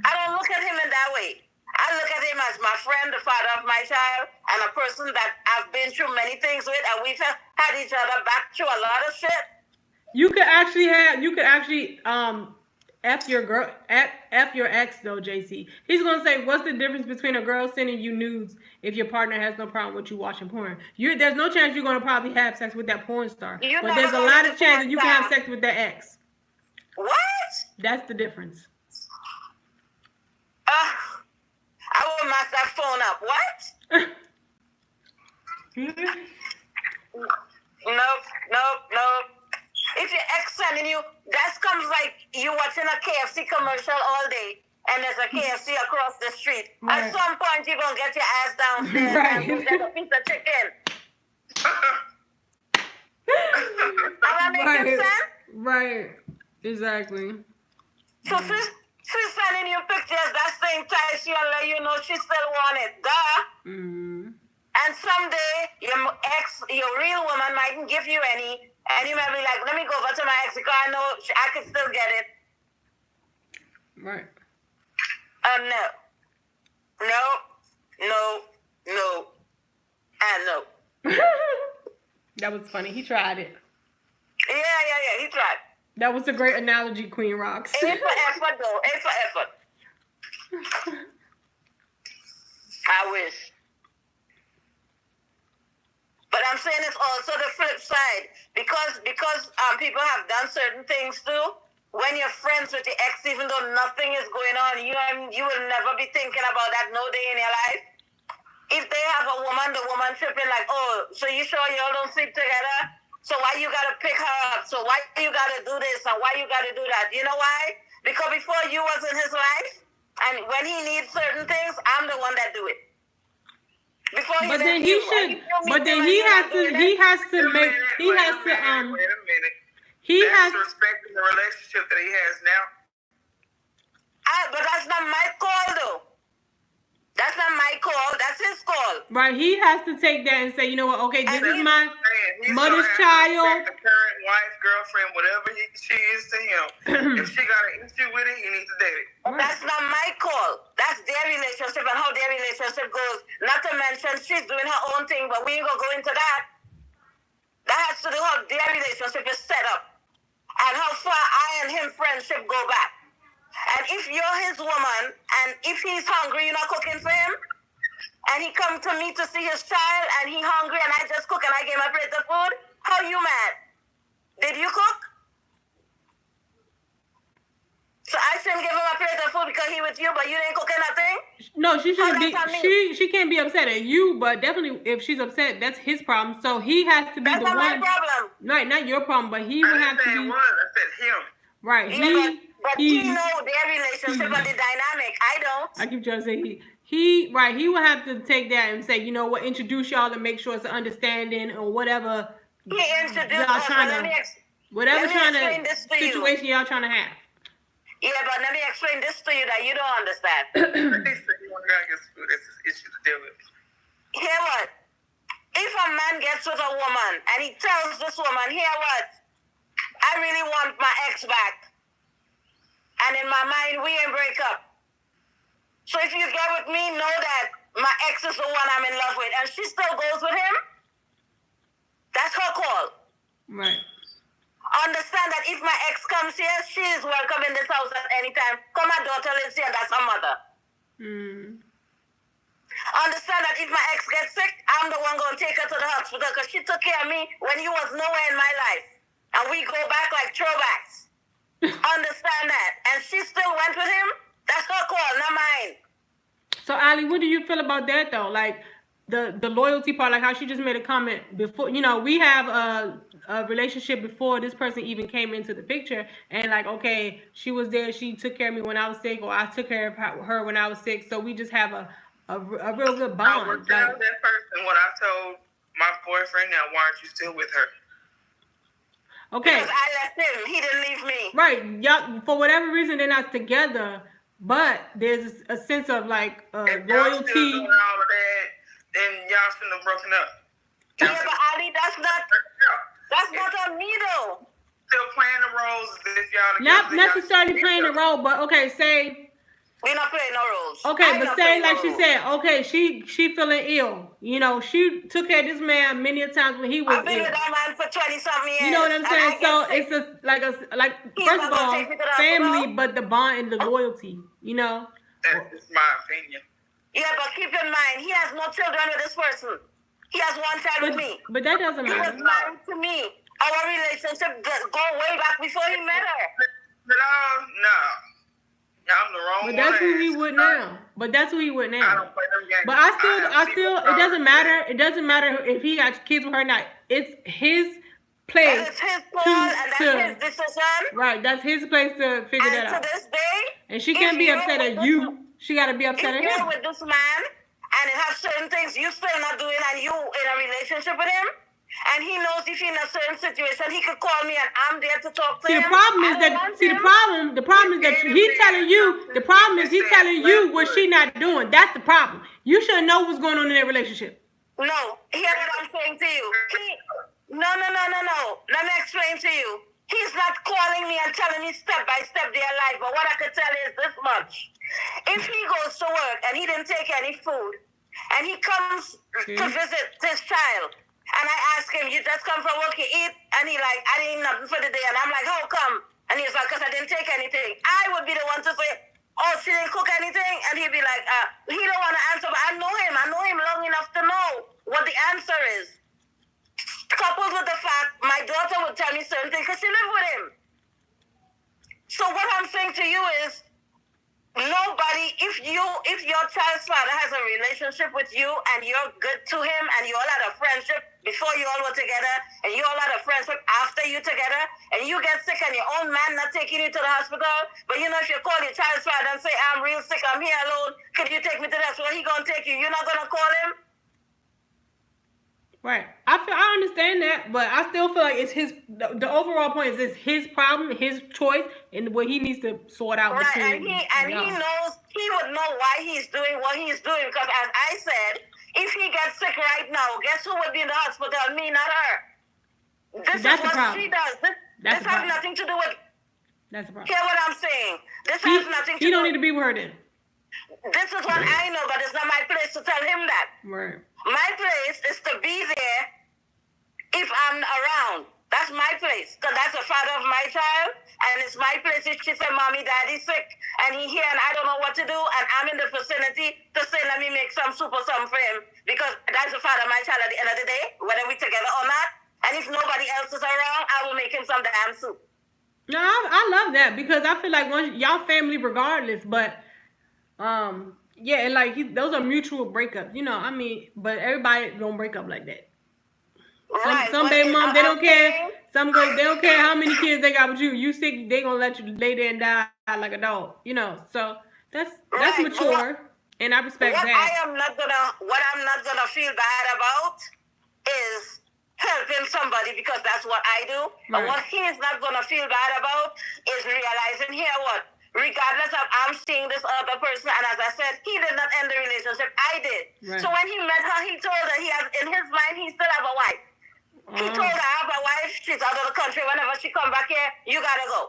I don't look at him in that way. I look at him as my friend, the father of my child, and a person that I've been through many things with, and we've had each other back through a lot of shit. You could actually F your ex though, JC. He's gonna say, what's the difference between a girl sending you nudes if your partner has no problem with you watching porn? There's no chance you're gonna probably have sex with that porn star. But there's a lot of chances you can have sex with that ex. What? That's the difference. I will mess that phone up. What? Nope. If your ex sending you, that comes like you watching a KFC commercial all day, and there's a KFC across the street. Right. At some point, you're going to get your ass downstairs and get a piece of chicken. Am I making sense? Right. Exactly. So she's sending you pictures that same time she'll let you know she still want it. Duh. And someday, your real woman mightn't give you any, and you might be like, let me go over to my ex because I know I can still get it. Right. No, and no. That was funny. He tried it. Yeah, he tried. That was a great analogy, Queen Rocks. A for effort, though. A for effort. I wish. But I'm saying it's also the flip side because people have done certain things too. When you're friends with your ex, even though nothing is going on, you will never be thinking about that no day in your life. If they have a woman, the woman tripping like, oh, so you sure y'all don't sleep together? So why you gotta pick her up? So why you gotta do this and why you gotta do that? You know why? Because before you was in his life, and when he needs certain things, I'm the one that do it. Before he But then left he you, should. Wait a minute. He has to make. He has to Wait a minute. He That's has. respecting the relationship that he has now. But that's not my call, though. That's not my call. That's his call. Right. He has to take that and say, you know what? Okay, this is my He's mother's gonna have to child. respect the current wife, girlfriend, whatever she is to him. If she got an issue with it, he needs to date it. Right. That's not my call. That's their relationship and how their relationship goes. Not to mention she's doing her own thing, but we ain't gonna go into that. That has to do how their relationship is set up and how far I and him friendship go back. And if you're his woman and if he's hungry, you're not cooking for him, and he come to me to see his child and he hungry and I just cook and I give him a plate of food, how you mad? Did you cook? So I shouldn't give him a plate of food because he with you, but you didn't cook nothing? No, she shouldn't be. She can't be upset at you, but definitely if she's upset, that's his problem. So he has to be That's the not one. my problem. Right, not your problem, but he would have to be. I said him. Right. Yeah, but he know their relationship and the dynamic. I don't. I keep trying to say he would have to take that and say, you know what, introduce y'all and make sure it's an understanding or whatever. He introduced y'all us. trying to, whatever situation y'all trying to have. Yeah, but let me explain this to you that you don't understand. You want to go get some food. That's his issue to deal with. Hear what? If a man gets with a woman and he tells this woman, hear what? I really want my ex back. And in my mind, we ain't break up. So if you get with me, know that my ex is the one I'm in love with. And she still goes with him. That's her call. Right. Understand that if my ex comes here, she is welcome in this house at any time. Come, my daughter lives here, that's her mother. Understand that if my ex gets sick, I'm the one going to take her to the hospital because she took care of me when he was nowhere in my life. And we go back like throwbacks. Understand that. And she still went with him. That's her call, not mine. So, Ali, what do you feel about that, though? Like, the loyalty part, like how she just made a comment before, you know, we have a relationship before this person even came into the picture, and like, okay, she was there, she took care of me when I was sick, or I took care of her when I was sick, so we just have a real good bond. I would tell that person what I told my boyfriend. Now, why aren't you still with her? Okay. Because I left him. He didn't leave me. Right. Y'all, for whatever reason, they're not together, but there's a sense of like if loyalty. Y'all still doing all of that, then y'all shouldn't have broken up. Yeah, but Ali, that's not on me though. Still playing the roles as if y'all Not necessarily playing the role, but okay, say. We're not playing no roles. Okay, but say like she said, okay, she feeling ill. You know, she took care of this man many a times when he was I've been ill. with that man for 20-something years. You know what I'm saying? So it's like first of all, family, but the bond and the loyalty. You know. That's just my opinion. Yeah, but keep in mind, he has no children with this person. He has one child with me. But that doesn't matter. He was married to me. Our relationship go way back before he met her. No. I'm the wrong one. But that's who he would now. But that's who he would now. I don't play them games. But I still, it doesn't matter. It doesn't matter if he got kids with her or not. It's his place. That is his call, and that's his decision. Right, that's his place to figure that out. And to this day, and she can't be upset at you. She got to be upset at him. If you're with this man and it has certain things you still not doing, and you in a relationship with him, and he knows if you're in a certain situation, he could call me and I'm there to talk to him. The problem is that he's telling you. The problem is he's telling you what she's not doing. That's the problem. You should know what's going on in their relationship. No, hear what I'm saying to you. No. Let me explain to you. He's not calling me and telling me step by step their life, but what I could tell you is this much. If he goes to work and he didn't take any food, and he comes to visit his child, and I ask him, you just come from work, you eat? And he like, I didn't eat nothing for the day. And I'm like, how come? And he's like, because I didn't take anything. I would be the one to say, oh, she didn't cook anything, and he'd be like, he don't want to answer, but I know him long enough to know what the answer is. Coupled with the fact my daughter would tell me certain things because she lived with him. So what I'm saying to you is, nobody, if your child's father has a relationship with you and you're good to him and you all had a friendship before you all were together and you all had a friendship after you together and you get sick and your own man not taking you to the hospital, but you know if you call your child's father and say, I'm real sick, I'm here alone, could you take me to the hospital? He gonna take you. You're not gonna call him? Right. I understand that, but I still feel like it's the overall point is it's his problem, his choice, and what he needs to sort out right, between. And he knows, he would know why he's doing what he's doing, because as I said, if he gets sick right now, guess who would be in the hospital? Me, not her. That's is what she does. This has nothing to do with. That's the problem. Hear what I'm saying? This has nothing to do. He don't need to be with her then. This is what I know, but it's not my place to tell him that. Right. My place is to be there if I'm around. That's my place, because that's the father of my child, and it's my place if she said, Mommy, Daddy's sick, and he here, and I don't know what to do, and I'm in the vicinity to say, let me make some soup or something for him, because that's the father of my child at the end of the day, whether we together or not, and if nobody else is around, I will make him some damn soup. No, I love that, because I feel like once y'all family regardless, but yeah, and like those are mutual breakups, you know. I mean, but everybody don't break up like that. Some baby mom, they don't care. Some girls, they don't care how many kids they got with you. You sick, they gonna let you lay there and die like a dog, you know. So that's mature, and I respect that. What I'm not gonna feel bad about is helping somebody, because that's what I do. Right. But what he's not gonna feel bad about is realizing here what. Regardless of I'm seeing this other person, and as I said, he did not end the relationship. I did. Right. So when he met her, he told her he has in his mind he still have a wife. He told her I have a wife. She's out of the country. Whenever she come back here, you gotta go.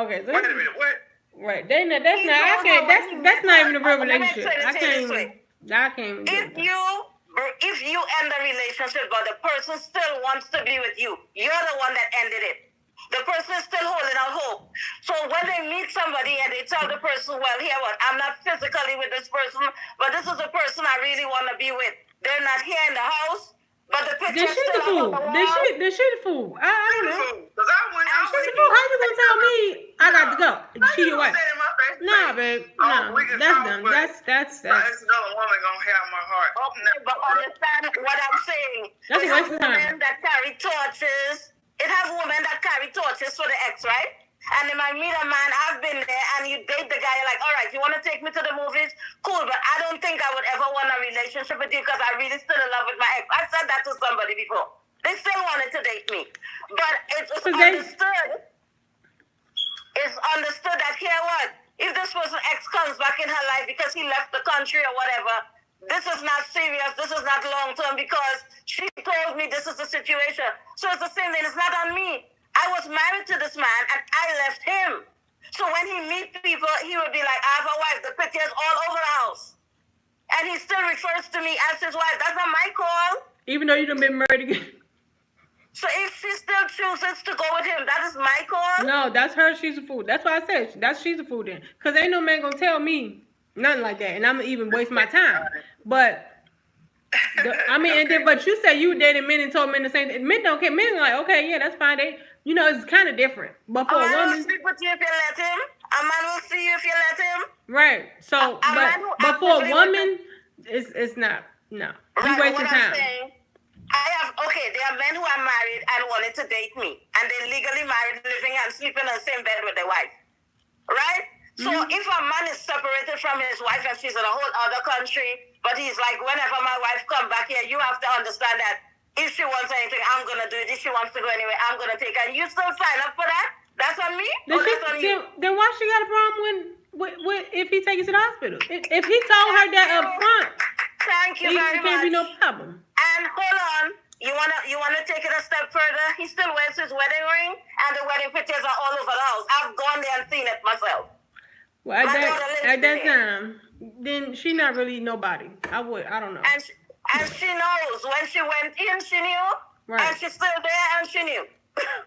Okay. So wait a minute. What? Right. That's not even a real relationship. I can't even. If you end the relationship, but the person still wants to be with you, you're the one that ended it. The person is still holding out hope. So when they meet somebody and they tell the person, well, here what, I'm not physically with this person, but this is the person I really want to be with. They're not here in the house, but the picture is still on the wall. They shoot the fool. I don't know. Because I went out. How you gonna tell me I got to go? She your wife. Nah, babe. Nah, that's done. That's another woman gonna have my heart. Okay, but understand what I'm saying. That's a waste of time. Women that carry torches. It has women that carry torches for the ex, right? And if I meet a man, I've been there, and you date the guy, you're like, all right, you want to take me to the movies? Cool, but I don't think I would ever want a relationship with you because I really still in love with my ex. I said that to somebody before. They still wanted to date me. But it's understood. It's understood that here what? If this person ex comes back in her life because he left the country or whatever, this is not serious, this is not long-term, because she told me this is the situation. So it's the same thing, it's not on me. I was married to this man and I left him. So when he meets people, he would be like, I have a wife, the pictures all over the house. And he still refers to me as his wife. That's not my call. Even though you done been married again. So if she still chooses to go with him, that is my call? No, that's her, she's a fool. That's why I said, she's a fool then. Because ain't no man gonna tell me nothing like that, and I'm gonna even waste my time. But but you said you dated men and told men the same thing. Men don't care. Men are like, okay, yeah, that's fine. They, you know, it's kind of different. But for a woman, will sleep with you if you let him. A man will see you if you let him. Right. So, but for a woman, it's not. No, you wasting time. There are men who are married and wanted to date me, and they're legally married, living and sleeping in the same bed with their wife, right? So if a man is separated from his wife and she's in a whole other country, but he's like, whenever my wife come back here, you have to understand that if she wants anything, I'm going to do it. If she wants to go anywhere, I'm going to take her. And you still sign up for that? That's on me? That's on you? Then why she got a problem with if he takes you to the hospital? If he told her that up front, thank you very much. Can't be no problem. And hold on. You wanna take it a step further? He still wears his wedding ring, and the wedding pictures are all over the house. I've gone there and seen it myself. Well, at that time, then she not really nobody. I don't know. And she knows. When she went in, she knew. Right. And she's still there, and she knew.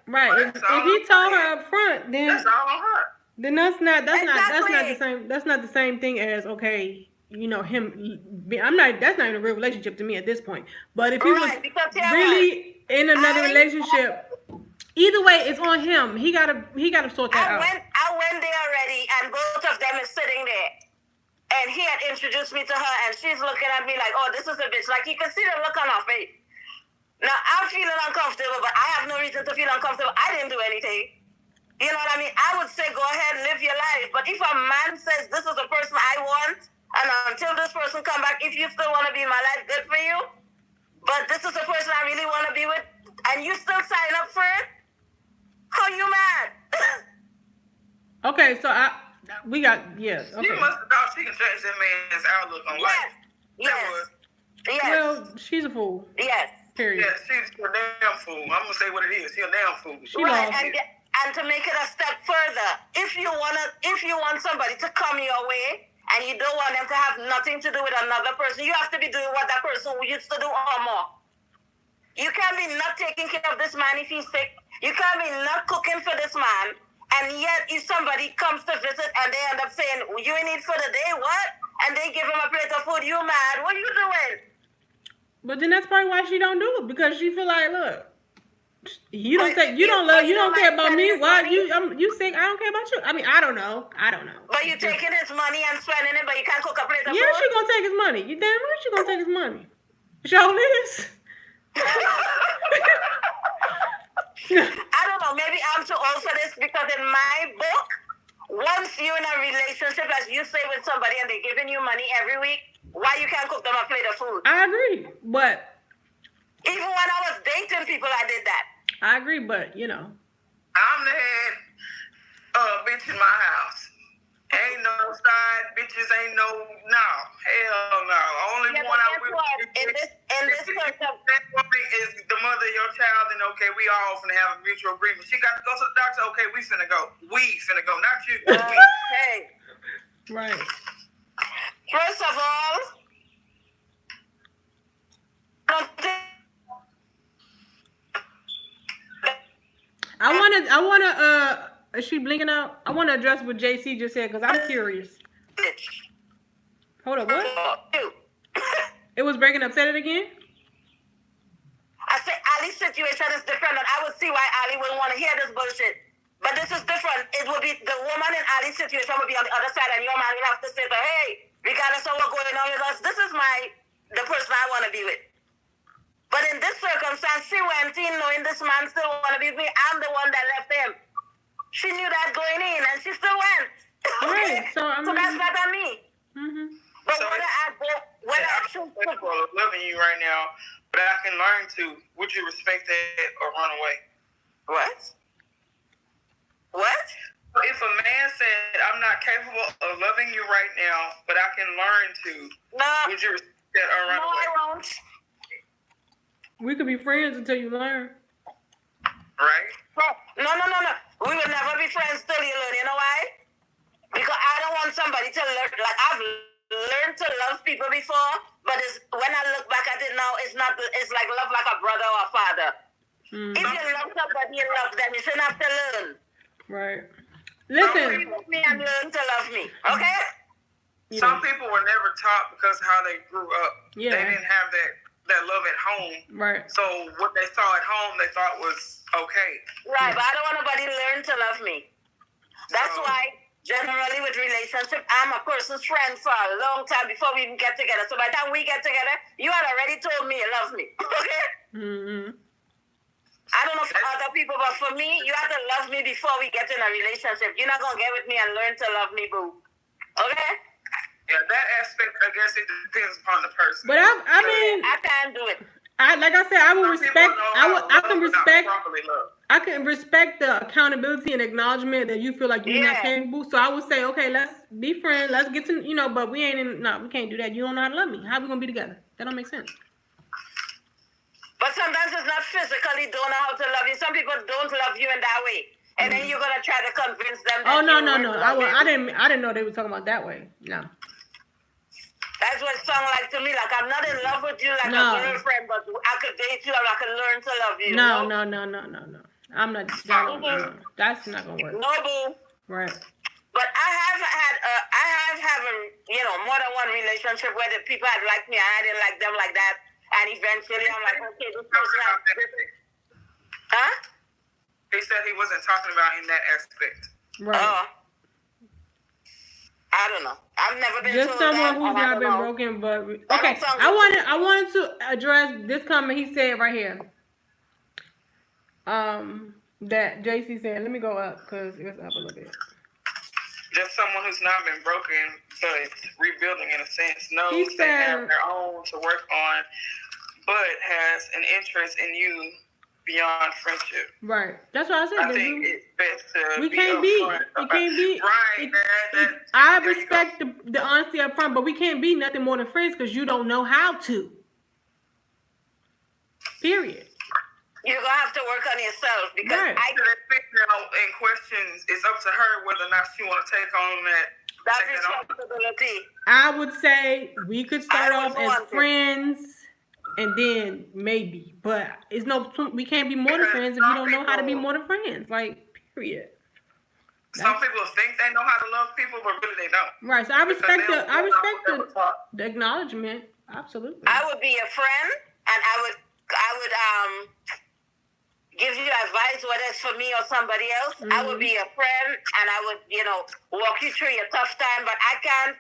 Right. If he told her up front, then that's all on her. Then that's not the Exactly. same. That's not the same thing as okay. You know him. I'm not. That's not even a real relationship to me at this point. But if he was Right, because here what? really in another relationship, either way, it's on him. He gotta sort that out. I went there already, and both of them is sitting there. And he had introduced me to her, and she's looking at me like, oh, this is a bitch. Like, you can see the look on her face. Now, I'm feeling uncomfortable, but I have no reason to feel uncomfortable. I didn't do anything. You know what I mean? I would say go ahead and live your life. But if a man says, this is the person I want, and until this person come back, if you still want to be in my life, good for you. But this is the person I really want to be with, and you still sign up for it? How you mad? Okay, so we got, yes. Okay. She must have thought she can change that man's outlook on life. Yes. Yes. Well, she's a fool. Yes. Period. Yeah, she's a damn fool. I'm gonna say what it is. She's a damn fool. Right, and to make it a step further, if you want somebody to come your way and you don't want them to have nothing to do with another person, you have to be doing what that person used to do or more. You can't be not taking care of this man if he's sick. You can't be not cooking for this man. And yet, if somebody comes to visit and they end up saying, you in need for the day, what? And they give him a plate of food, you mad? What are you doing? But then that's probably why she don't do it, because she feel like, look, you don't care about me. Why you sick? I don't care about you. I mean, I don't know. But you taking his money and spending it, but you can't cook a plate of food? Yeah, she gonna take his money. You damn right she gonna take his money. Show this. I don't know. Maybe I'm too old for this, because in my book, once you're in a relationship, as you say, with somebody and they're giving you money every week, why you can't cook them a plate of food? I agree, but even when I was dating people, I did that. I agree, but you know, I'm the head bitch in my house. Ain't no side bitches. Ain't no hell no. Only one I will. In this case, that woman is the mother of your child, and okay, we all finna have a mutual agreement. She got to go to the doctor. Okay, we finna go. We finna go, not you. hey. right? First of all, I wanna is she blinking out? I wanna address what JC just said, because I'm curious. Hold up, what? It was breaking up. Say it again. I said Ali's situation is different, and I would see why Ali wouldn't want to hear this bullshit. But this is different. It would be the woman in Ali's situation would be on the other side, and your man will have to say to her, hey, regardless of what's going on with us, this is the person I want to be with. But in this circumstance, she went in knowing this man still want to be with me. I'm the one that left him. She knew that going in, and she still went. Okay? Right. So that's not on me. Mm-hmm. But So I choose people are loving you right now, but I can learn to. Would you respect that or run away? What? What? If a man said, I'm not capable of loving you right now, but I can learn to, would you respect that or run away? No, I won't. We could be friends until you learn. Right? No. We will never be friends till you learn. You know why? Because I don't want somebody to learn. Like, I've learned to love people before, but when I look back at it now, it's like love like a brother or a father. Mm-hmm. If you love somebody, you love them. You shouldn't have to learn. Right. Listen. Be with me and learn to love me. Okay? Some people were never taught because of how they grew up. Yeah. They didn't have that love at home. Right. So what they saw at home, they thought was okay. Right, but I don't want nobody to learn to love me. That's why, generally with relationship, I'm a person's friend for a long time before we even get together. So by the time we get together, you had already told me you love me. Okay? Mm-hmm. I don't know for other people, but for me, you have to love me before we get in a relationship. You're not going to get with me and learn to love me, boo. Okay? Yeah, that aspect, I guess it depends upon the person. But I mean, I can't do it. Like I said, I will respect. I can respect the accountability and acknowledgement that you feel like you're not capable. So I would say, okay, let's be friends. Let's get to but we can't do that. You don't know how to love me. How we gonna be together? That don't make sense. But sometimes it's not physically don't know how to love you. Some people don't love you in that way, and then you're gonna try to convince them. That I didn't know they were talking about that way. No. That's what it sounds like to me. Like, I'm not in love with you like a girlfriend, but I could date you or I could learn to love you. No. I'm not. That's not gonna work. No, boo. Right. But I have a more than one relationship where the people had liked me and I didn't like them like that, and eventually I'm like, okay, this person has huh? He said he wasn't talking about in that aspect. Right. I don't know. I've never been just someone who's not been broken, but okay. I wanted to address this comment he said right here. That JC said. Let me go up because it's up a little bit. Just someone who's not been broken, but rebuilding in a sense, knows they have their own to work on, but has an interest in you beyond friendship. Right. That's what I said. I think it's best to we can't be. Right. I respect the honesty up front, but we can't be nothing more than friends because you don't know how to. Period. You're going to have to work on yourself because in questions, it's up to her whether or not she want to take on that. That's responsibility. I would say we could start off as friends and then maybe, but we can't be more than friends if you don't know how to be more than friends. Like, period. Some people think they know how to love people, but really they don't. Right. So I respect the acknowledgement. Absolutely. I would be a friend, and I would give you advice, whether it's for me or somebody else. Mm-hmm. I would be a friend, and I would, walk you through your tough time. But I can't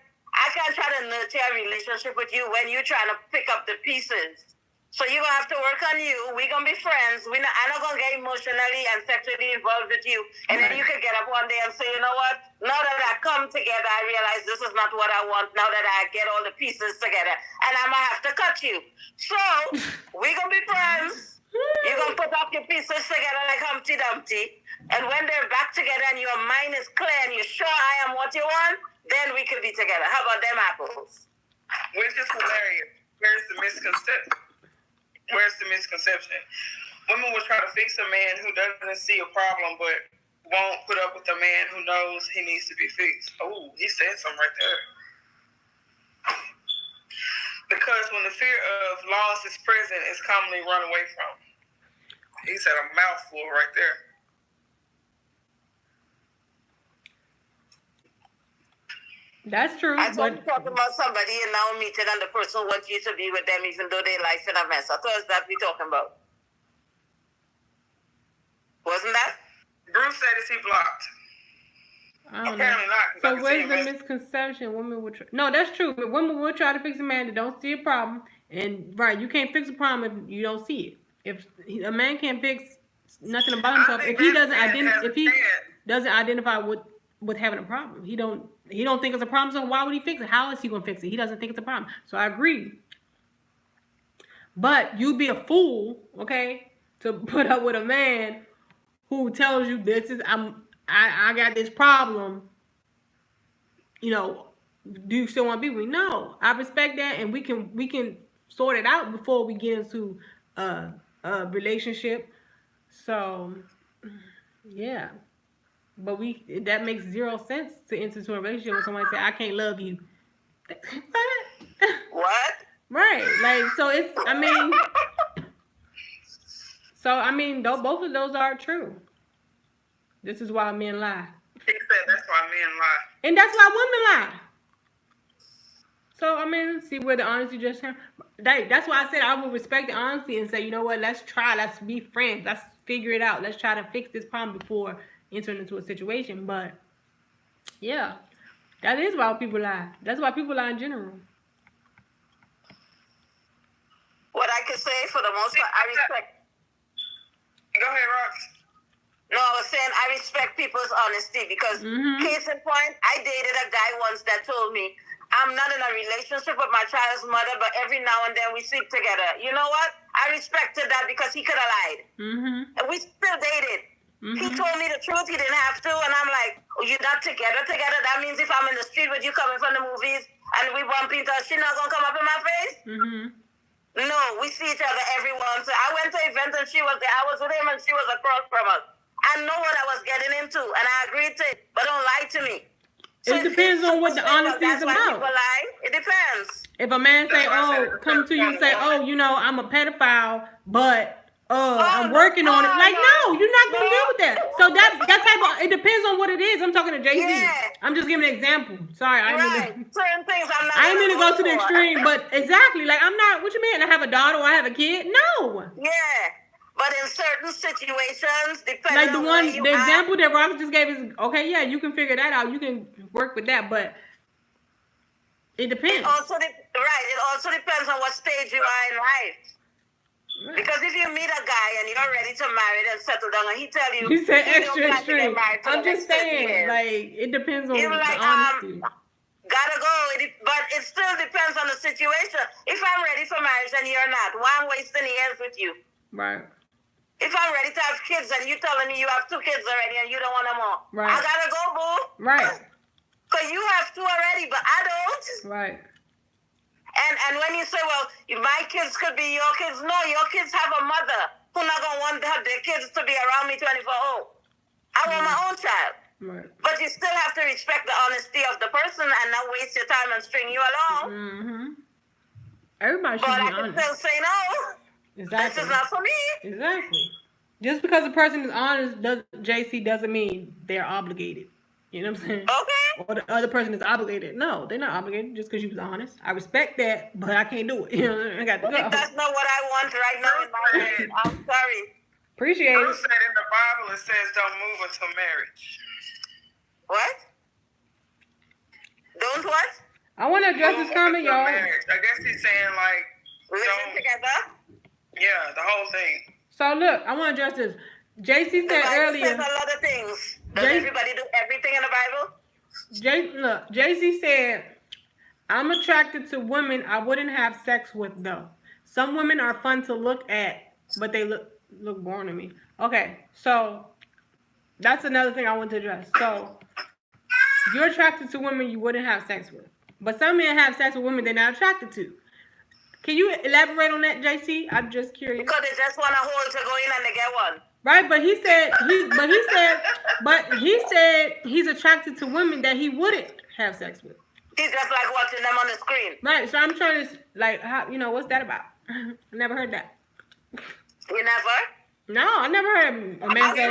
try to nurture a relationship with you when you're trying to pick up the pieces. So you're going to have to work on you. We're going to be friends. I'm not going to get emotionally and sexually involved with you. And then you can get up one day and say, you know what? Now that I come together, I realize this is not what I want. Now that I get all the pieces together. And I'm going to have to cut you. So we're going to be friends. You're going to put up your pieces together like Humpty Dumpty. And when they're back together and your mind is clear and you're sure I am what you want, then we could be together. How about them apples? Which is hilarious. Where's the misconception? Women will try to fix a man who doesn't see a problem but won't put up with a man who knows he needs to be fixed. Oh, he said something right there. Because when the fear of loss is present, it's commonly run away from. He said a mouthful right there. That's true. I told you talking about somebody and now meeting and the person wants you to be with them even though their life in a mess. I thought that we talking about. Wasn't that? Bruce said is he blocked. Apparently not. So where's the misconception? Women would no, that's true. But women will try to fix a man that don't see a problem. And right, you can't fix a problem if you don't see it. If a man can't fix nothing about himself, if he doesn't identify with having a problem, he don't think it's a problem. So why would he fix it? How is he gonna fix it? He doesn't think it's a problem. So I agree. But you'd be a fool, okay, to put up with a man who tells you I got this problem. Do you still want to be with me? No, I respect that, and we can sort it out before we get into a relationship. So, yeah, but that makes zero sense to enter into a relationship with somebody say I can't love you. What? Right, like so it's. Both of those are true. This is why men lie. He said that's why men lie. And that's why women lie. So, see where the honesty just came. That's why I said I would respect the honesty and say, you know what, let's be friends. Let's figure it out. Let's try to fix this problem before entering into a situation. But, yeah, that is why people lie. That's why people lie in general. What I could say for the most part, I respect. Go ahead, Rox. No, I was saying I respect people's honesty because, case in point, I dated a guy once that told me, I'm not in a relationship with my child's mother, but every now and then we sleep together. You know what? I respected that because he could have lied. And we still dated. He told me the truth. He didn't have to. And I'm like, oh, you're not together? That means if I'm in the street with you coming from the movies and we bump into her, she's not going to come up in my face? No, we see each other every once. I went to an event and she was there. I was with him and she was across from us. I know what I was getting into, and I agreed to it, but don't lie to me. So it depends on what the honesty is about. People lie. It depends. If a man say, come to you and say, I'm a pedophile, but I'm working on it. Like, no, you're not going to deal with that. So that type of, it depends on what it is. I'm talking to JC. Yeah. I'm just giving an example. Sorry, I Certain things I'm not. I ain't mean to go to the extreme, but exactly, like I'm not. What you mean? I have a daughter or I have a kid? No. Yeah, but in certain situations, depending like the on one, where you the are, example that Ross just gave is okay. Yeah, you can figure that out. You can work with that, but it depends. It also depends on what stage you are in life. Right. Because if you meet a guy and you're ready to marry and settle down, and he tell you, he said extra extreme. I'm just saying, like it depends on the honesty. Gotta go, but it still depends on the situation. If I'm ready for marriage and you're not, why I'm wasting years with you? Right. If I'm ready to have kids and you telling me you have 2 kids already and you don't want them more, right. I gotta go, boo. Right. Because you have 2 already, but I don't. Right. And when you say, well, my kids could be your kids, no, your kids have a mother who's not going to want their kids to be around me 24/7. I want my own child. Right. But you still have to respect the honesty of the person and not waste your time and string you along. Mm-hmm. Everybody should be honest. But I can still say no. Exactly. This is not for me. Exactly. Just because a person is honest, JC doesn't mean they're obligated. You know what I'm saying? Okay. Or the other person is obligated. No, they're not obligated just because you was honest. I respect that, but I can't do it. You know, I got to go. That's not what I want right now in my head. I'm sorry. Appreciate it. Bruce said in the Bible it says don't move until marriage. What? Don't what? I want to address this comment, y'all. Marriage. I guess he's saying like listen together. Yeah, the whole thing. So look, I want to address this. JC said earlier. Says a lot of things. Does everybody do everything in the Bible? JC said, I'm attracted to women I wouldn't have sex with though. Some women are fun to look at, but they look boring to me. Okay, so that's another thing I want to address. So you're attracted to women you wouldn't have sex with, but some men have sex with women they're not attracted to. Can you elaborate on that, JC? I'm just curious. Because they just want a hole to go in and they get one. Right, but he said he's attracted to women that he wouldn't have sex with. He's just like watching them on the screen. Right, so I'm trying to how what's that about? I never heard that. You never? No, I never heard a man say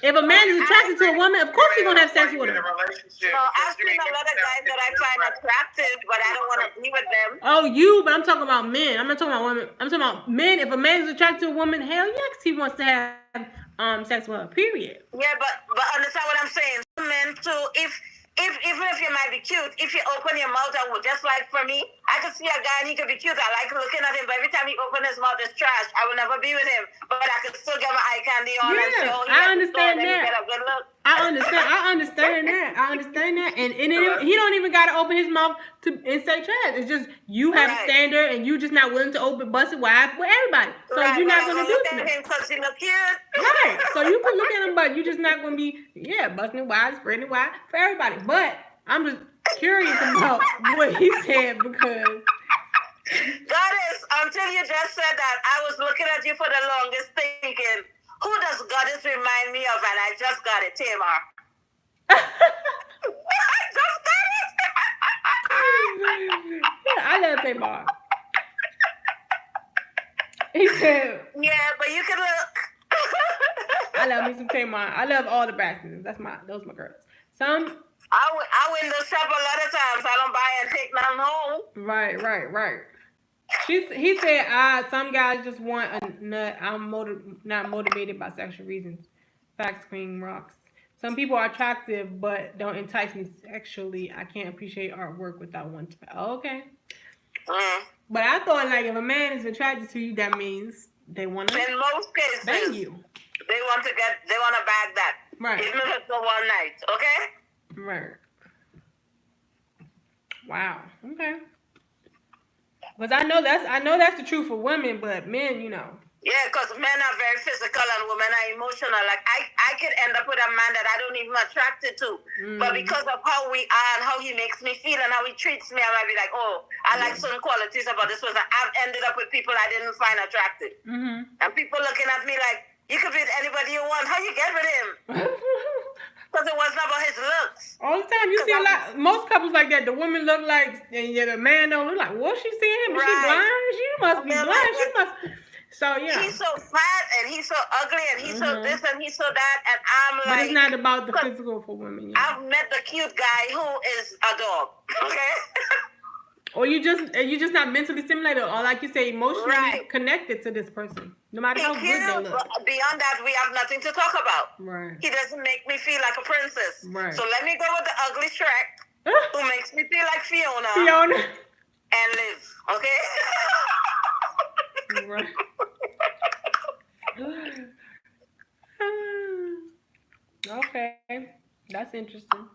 if a man is attracted to a woman, of course he's gonna have sex with her. No, I've seen a lot of guys that I find attractive, but I don't want to be with them. Oh, but I'm talking about men. I'm not talking about women. I'm talking about men. If a man is attracted to a woman, hell yes, he wants to have sex with her. Period. Yeah, but understand what I'm saying. Men too, even if you might be cute, if you open your mouth, just like for me, I could see a guy and he could be cute. I like looking at him, but every time he opens his mouth, it's trash. I will never be with him, but I could still get my eye candy on and say, I understand that. Get a good look. I understand that. And he don't even gotta open his mouth and say trash. It's just you have a standard and you just not willing to bust it wide with everybody. So you're not gonna do it. Him because he look cute. Right. So you can look at him, but you're just not gonna be busting it wide, spreading it wide for everybody. But I'm just curious about what he said because Goddess, until you just said that, I was looking at you for the longest thinking, who does Goddess remind me of? And I just got it, Tamar. I just got it. I love Tamar. He said, yeah, but you can look. I love me some Tamar. I love all the Braxtons. Those are my girls. I window shop a lot of times. I don't buy and take none home. Right. He said, some guys just want a nut. I'm not motivated by sexual reasons. Facts, Queen rocks. Some people are attractive, but don't entice me sexually. I can't appreciate artwork without one. Okay. But I thought, like, if a man is attracted to you, that means they want to. In most cases, bang you. They want to bag that. Right. Even if it's for one night. Okay. Right. Wow. Okay. Because I know that's the truth for women, but men, Yeah, because men are very physical and women are emotional. Like I could end up with a man that I don't even attracted to, but because of how we are and how he makes me feel and how he treats me, I might be like, oh, I like certain qualities about this person. I've ended up with people I didn't find attractive, and people looking at me like, you could be with anybody you want. How you get with him? Because it wasn't about his looks. All the time. You see a lot. Most couples like that. The woman look like, and yet the man don't look like. What she seeing him? Is she blind? She must be blind. She must. So yeah. He's so fat and he's he's so ugly and he's so this and he's so that, and I'm But like, it's not about the physical for women. Yeah. I've met the cute guy who is a dog. Okay. Or you just not mentally stimulated, or like you say, emotionally connected to this person, no matter how good they look. But beyond that, we have nothing to talk about. Right. He doesn't make me feel like a princess. Right. So let me go with the ugly Shrek, who makes me feel like Fiona. And live. Okay. Right. Okay, that's interesting.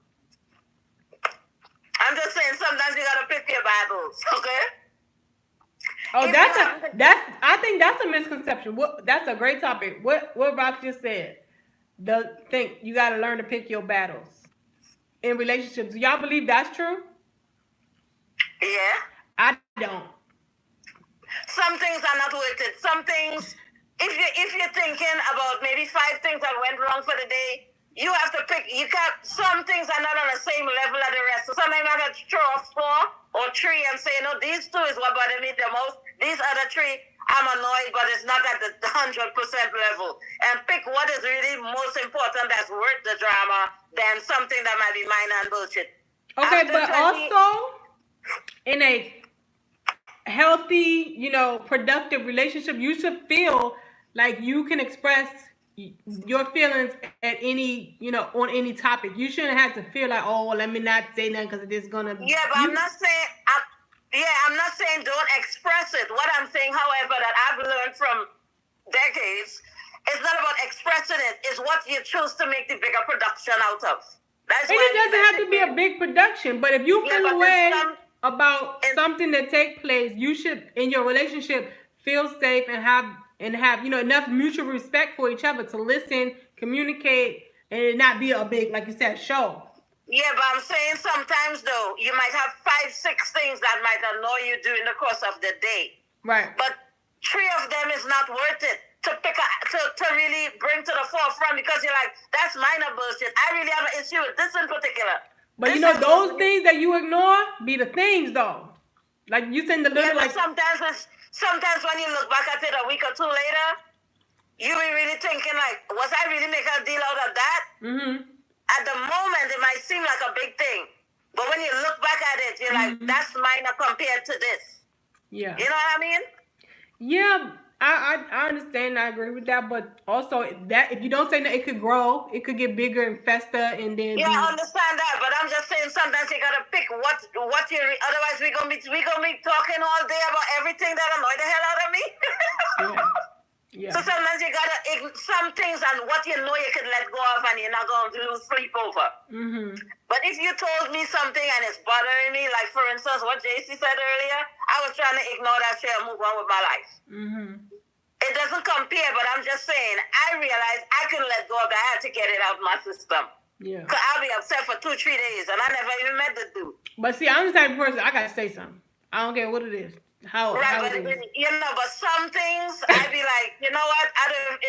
I'm just saying, sometimes you gotta pick your battles, okay? Oh, I think that's a misconception. That's a great topic. What Rock just said. You gotta learn to pick your battles in relationships. Do y'all believe that's true? Yeah. I don't. Some things are not worth it. Some things, if you're thinking about maybe 5 things that went wrong for the day, you have to pick. Some things are not on the same level as the rest. So sometimes I got to throw a 4 or 3 and say, no, these 2 is what bothered me the most. These other 3, I'm annoyed, but it's not at the 100% level. And pick what is really most important that's worth the drama than something that might be minor and bullshit. Okay, but also in a healthy, productive relationship, you should feel like you can express your feelings at any, on any topic. You shouldn't have to feel like, oh, let me not say nothing because it is gonna. Yeah, but I'm not saying don't express it. What I'm saying, however, that I've learned from decades, it's not about expressing it. It's what you choose to make the bigger production out of. It doesn't have to be a big production, but if you feel away about something that takes place, you should, in your relationship, feel safe and have enough mutual respect for each other to listen, communicate, and it not be a big, like you said, show. Yeah, but I'm saying sometimes though, you might have 5, 6 things that might annoy you during the course of the day. Right. But 3 of them is not worth it to really bring to the forefront because you're like, that's minor bullshit. I really have an issue with this in particular. But those things that you ignore be the things though. Like you said, sometimes when you look back at it a week or 2 later, you be really thinking like, was I really making a deal out of that? Mm-hmm. At the moment, it might seem like a big thing. But when you look back at it, you're like, that's minor compared to this. Yeah. You know what I mean? Yeah, I understand. I agree with that. But also, that if you don't say that, it could grow. It could get bigger and fester and then... Yeah, I understand that. But I'm just saying sometimes you got to pick what you... Otherwise, we're gonna be talking all day about everything that annoy the hell out of me. Yeah. So sometimes you gotta some things and what you know you can let go of and you're not going to lose sleep over. Mm-hmm. But if you told me something and it's bothering me, like for instance what JC said earlier, I was trying to ignore that shit and move on with my life. Mm-hmm. It doesn't compare, but I'm just saying I realized I couldn't let go of that. I had to get it out of my system. Yeah. Cause I'll be upset for 2-3 days and I never even met the dude. But see, I'm the type of person I gotta say something. I don't care what it is. But some things I'd be like, you know what?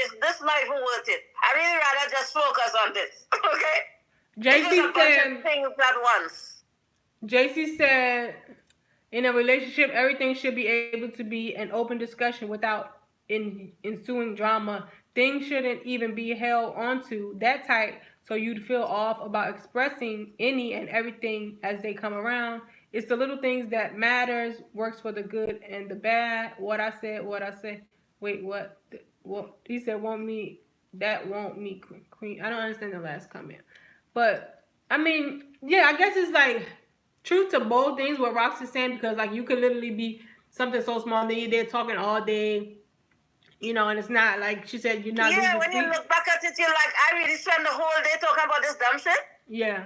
Is this not even worth it? I really rather just focus on this. Okay? JC said things at once. JC said, in a relationship, everything should be able to be an open discussion without ensuing drama. Things shouldn't even be held onto that tight, so you'd feel off about expressing any and everything as they come around. It's the little things that matters, works for the good and the bad. What I said. Wait, what? What he said? Want me? That won't me queen. I don't understand the last comment, but I mean, yeah, I guess it's like truth to both things. What Roxy's saying, because like you could literally be something so small that you're there talking all day, and it's not like she said you're not. Yeah, when you look back at it, you're like, I really spend the whole day talking about this dumb shit. Yeah.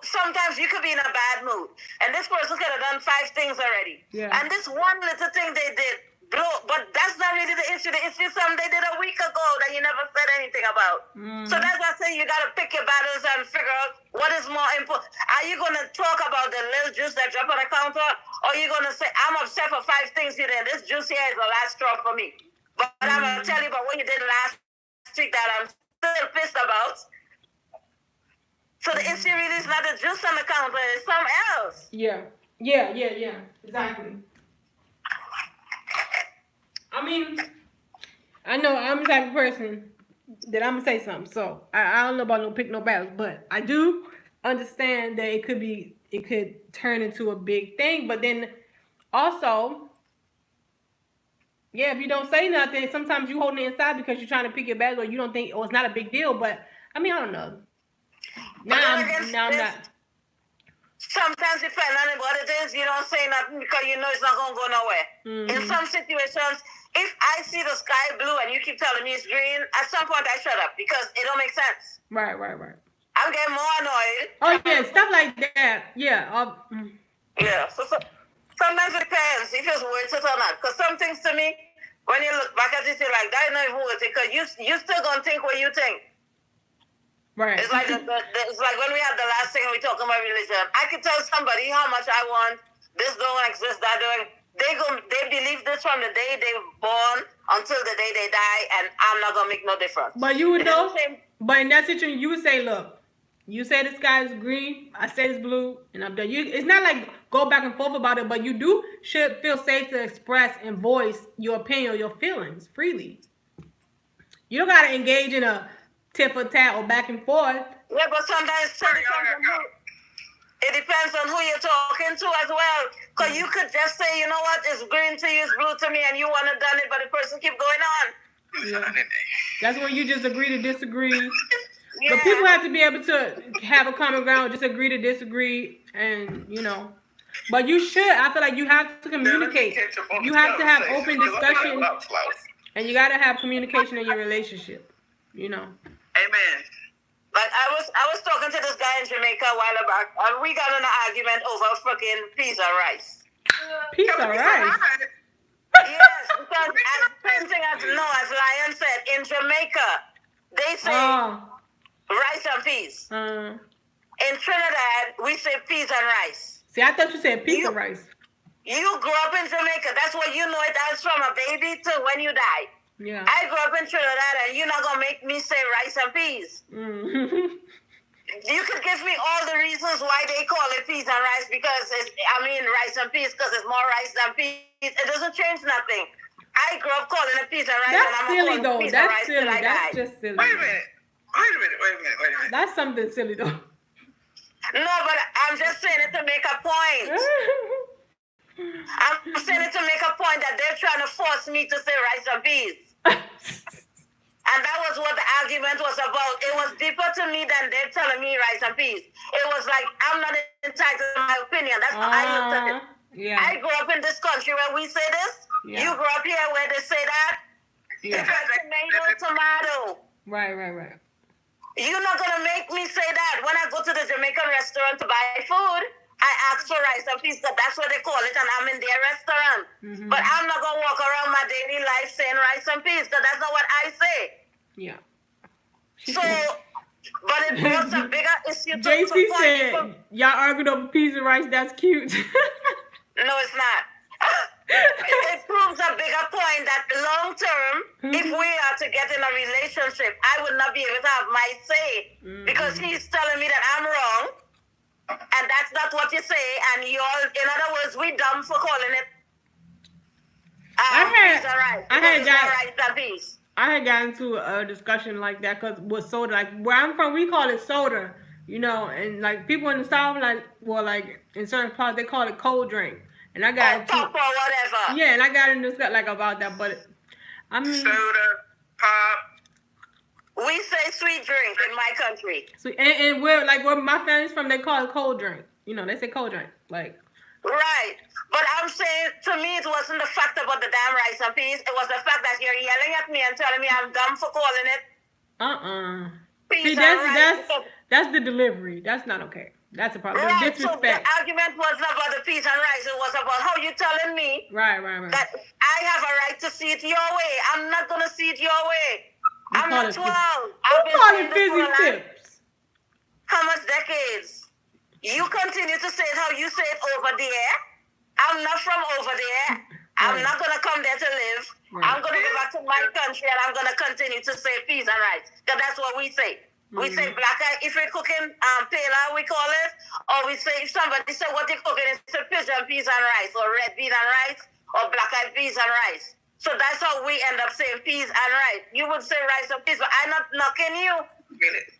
Sometimes you could be in a bad mood, and this person could have done 5 things already. Yeah. And this one little thing they did, but that's not really the issue. The issue is something they did a week ago that you never said anything about. So that's why I say you got to pick your battles and figure out what is more important. Are you going to talk about the little juice that dropped on the counter, or are you going to say, I'm upset for 5 things you did. This juice here is the last straw for me. But I'm going to tell you about what you did last week that I'm still pissed about. So the issue really is not the juice on the counter, it's something else. Yeah. Exactly. I mean, I know I'm the type of person that I'm gonna say something. So I don't know about no pick no battles, but I do understand that it could turn into a big thing. But then also, yeah, if you don't say nothing, sometimes you holding it inside because you're trying to pick your battle, or you don't think, oh, it's not a big deal. But I mean, I don't know. But then again, I'm not. Sometimes depending on what it is, you don't say nothing because you know it's not going to go nowhere. Mm-hmm. In some situations, if I see the sky blue and you keep telling me it's green, at some point I shut up because it don't make sense. Right. I'm getting more annoyed. Oh yeah, stuff like that. Yeah. Yeah. So sometimes it depends if it's worth it or not. Because some things to me, when you look back at it, you're like, that is not even worth it. Because you still going to think what you think. Right. It's like it's like when we had the last thing we talking about religion. I could tell somebody how much I want. This don't exist. That don't. They believe this from the day they were born until the day they die, and I'm not gonna make no difference. But you would know. But in that situation, you would say, look, you say the sky is green, I say it's blue, and I'm done. It's not like go back and forth about it, but you should feel safe to express and voice your opinion or your feelings freely. You don't gotta engage in a tit for tat or back and forth. Yeah, but sometimes it depends on who you're talking to as well. Because you could just say, you know what, it's green to you, it's blue to me, and you want to done it, but the person keep going on. Yeah. That's when you just agree to disagree. Yeah. But people have to be able to have a common ground, just agree to disagree, and But you should. I feel like you have to communicate. You have to have open discussion, and you got to have communication in your relationship. Amen. Like I was talking to this guy in Jamaica a while back, and we got in an argument over fucking pizza rice. Pizza rice? Yes, because as Lion said, in Jamaica, they say rice and peas. In Trinidad, we say peas and rice. See, I thought you said pizza rice. You grew up in Jamaica. That's what you know it as from a baby to when you die. Yeah. I grew up in Trinidad, and you're not going to make me say rice and peas. Mm-hmm. You could give me all the reasons why they call it peas and rice because rice and peas because it's more rice than peas. It doesn't change nothing. I grew up calling it peas and rice, and I'm silly, going to call it peas and rice till I die. That's just silly. Wait a minute. That's something silly, though. No, but I'm just saying it to make a point. I'm saying it to make a point that they're trying to force me to say rice and peas. And that was what the argument was about. It was deeper to me than they're telling me rice and peas. It was like, I'm not entitled to my opinion. That's how I looked at it. Yeah. I grew up in this country where we say this. Yeah. You grew up here where they say that. Yeah. It's like tomato. Right. You're not going to make me say that. When I go to the Jamaican restaurant to buy food, I ask for rice and peas because that's what they call it, and I'm in their restaurant. Mm-hmm. But I'm not going to walk around my daily life saying rice and peas because that's not what I say. Yeah. But it was a bigger issue. JC said, y'all argued over peas and rice. That's cute. No, it's not. It proves a bigger point that long term, if we are to get in a relationship, I would not be able to have my say because he's telling me that I'm wrong. And that's not what you say, and in other words, we dumb for calling it peas and rice. I had gotten into a discussion like that because with soda, like where I'm from, we call it soda, and like people in the South, like in certain parts, they call it cold drink. And I got pop or whatever. Yeah, and I got into discussion like about that, but I mean soda, pop. We say sweet drink in my country. Sweet, and where my family's from, they call it cold drink. They say cold drink. Like. Right. But I'm saying, to me, it wasn't the fact about the damn rice and peas. It was the fact that you're yelling at me and telling me I'm dumb for calling it. See, that's the delivery. That's not okay. That's a problem. Right. Disrespect. So the argument wasn't about the peas and rice. It was about how you telling me right. that I have a right to see it your way. I'm not going to see it your way. I'm not 12. I've been saying this for life. How much decades? You continue to say it how you say it over there. I'm not from over there. I'm not going to come there to live. Right. I'm going to go back to my country and I'm going to continue to say peas and rice. Because that's what we say. We say black eye. If we're cooking pela, we call it. Or we say, if somebody say what they're cooking, it's pigeon peas and rice, or red bean and rice, or black eyed peas and rice. So that's how we end up saying peas and rice. You would say rice or peas, but I'm not knocking you.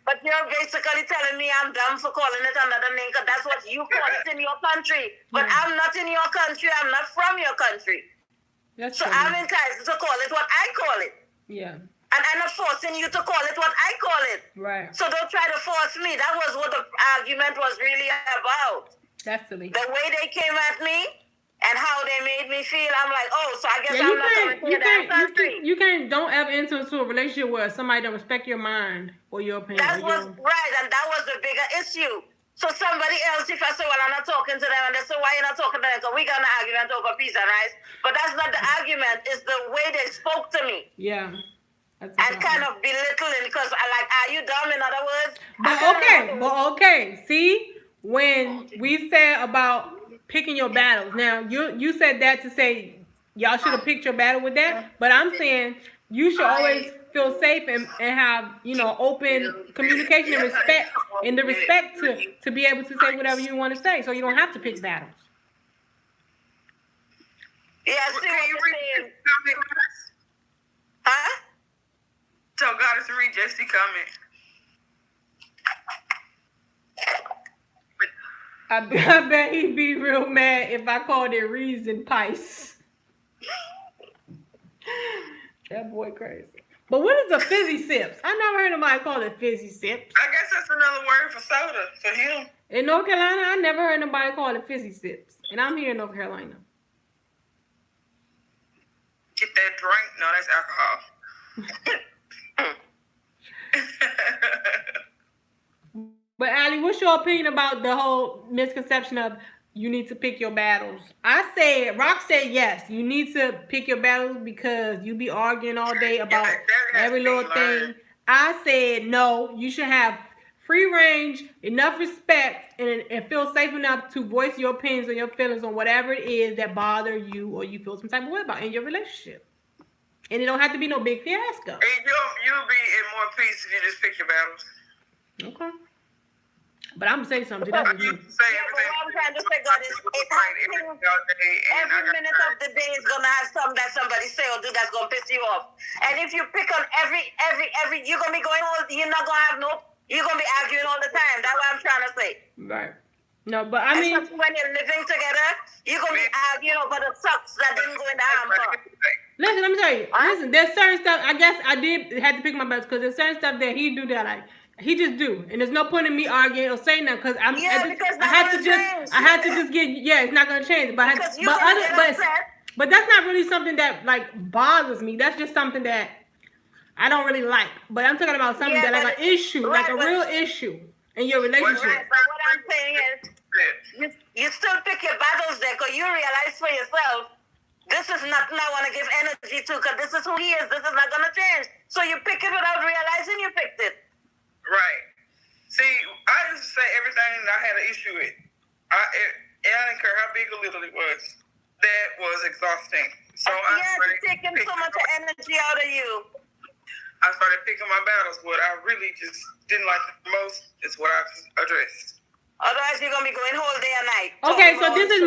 But you're basically telling me I'm dumb for calling it another name because that's what you call it in your country. But I'm not in your country. I'm not from your country. That's so I'm entitled to call it what I call it. Yeah. And I'm not forcing you to call it what I call it. Right. So don't try to force me. That was what the argument was really about. That's silly. The way they came at me and how they made me feel, I'm like, oh, so I guess I'm not going to that country. You can't, don't ever enter into a relationship where somebody don't respect your mind or your opinion. That was right, and that was the bigger issue. So somebody else, if I say, well, I'm not talking to them, and they say, why you not talking to them? Because we got an argument over peas and rice. But that's not the argument. It's the way they spoke to me. Yeah. And kind of belittling because I like, are you dumb, in other words? But okay. See, when we said about picking your battles, now you said that to say y'all should have picked your battle with that, but I'm saying you should always feel safe and have, open communication and respect, and the respect to be able to say whatever you want to say, so you don't have to pick battles. Yeah, see what you're saying. Huh? Tell God to read Jesse comment. I bet he'd be real mad if I called it reason pice. That boy crazy. But what is a fizzy sips? I never heard nobody call it fizzy sips. I guess that's another word for soda for him. In North Carolina, I never heard nobody call it fizzy sips. And I'm here in North Carolina. Get that drink. No, that's alcohol. But Allie, what's your opinion about the whole misconception of you need to pick your battles? Rock said yes, you need to pick your battles because you be arguing all day about every little thing. I said no, you should have free range, enough respect, and feel safe enough to voice your opinions and your feelings on whatever it is that bother you or you feel some type of way about in your relationship. And it don't have to be no big fiasco. And you'll be in more peace if you just pick your battles. Okay. But I'm saying something. You say everything. What I'm trying to say, God, is every minute of the day is gonna have something that somebody say or do that's gonna piss you off. And if you pick on every, you're gonna be going all. You're not gonna have no. You're gonna be arguing all the time. That's what I'm trying to say. Right. No, but I mean, when you're living together, you're gonna be arguing over the socks that didn't go in the hamper. Listen, let me tell you. Listen, there's certain stuff. I guess I had to pick my battles because there's certain stuff that he do that he just do, and there's no point in me arguing or saying that because I had to just get it's not gonna change. But that's not really something that like bothers me. That's just something that I don't really like. But I'm talking about something that like an issue, like a real issue in your relationship. Right, but what I'm saying is, you still pick your battles there because you realize for yourself. This is nothing I want to give energy to because this is who he is. This is not going to change. So you pick it without realizing you picked it. Right. See, I used to say everything that I had an issue with. I didn't care how big or little it was. That was exhausting. So I started taking so much energy out of you. I started picking my battles. What I really just didn't like the most is what I addressed. Otherwise, you're going to be going whole day and night. Okay, so this is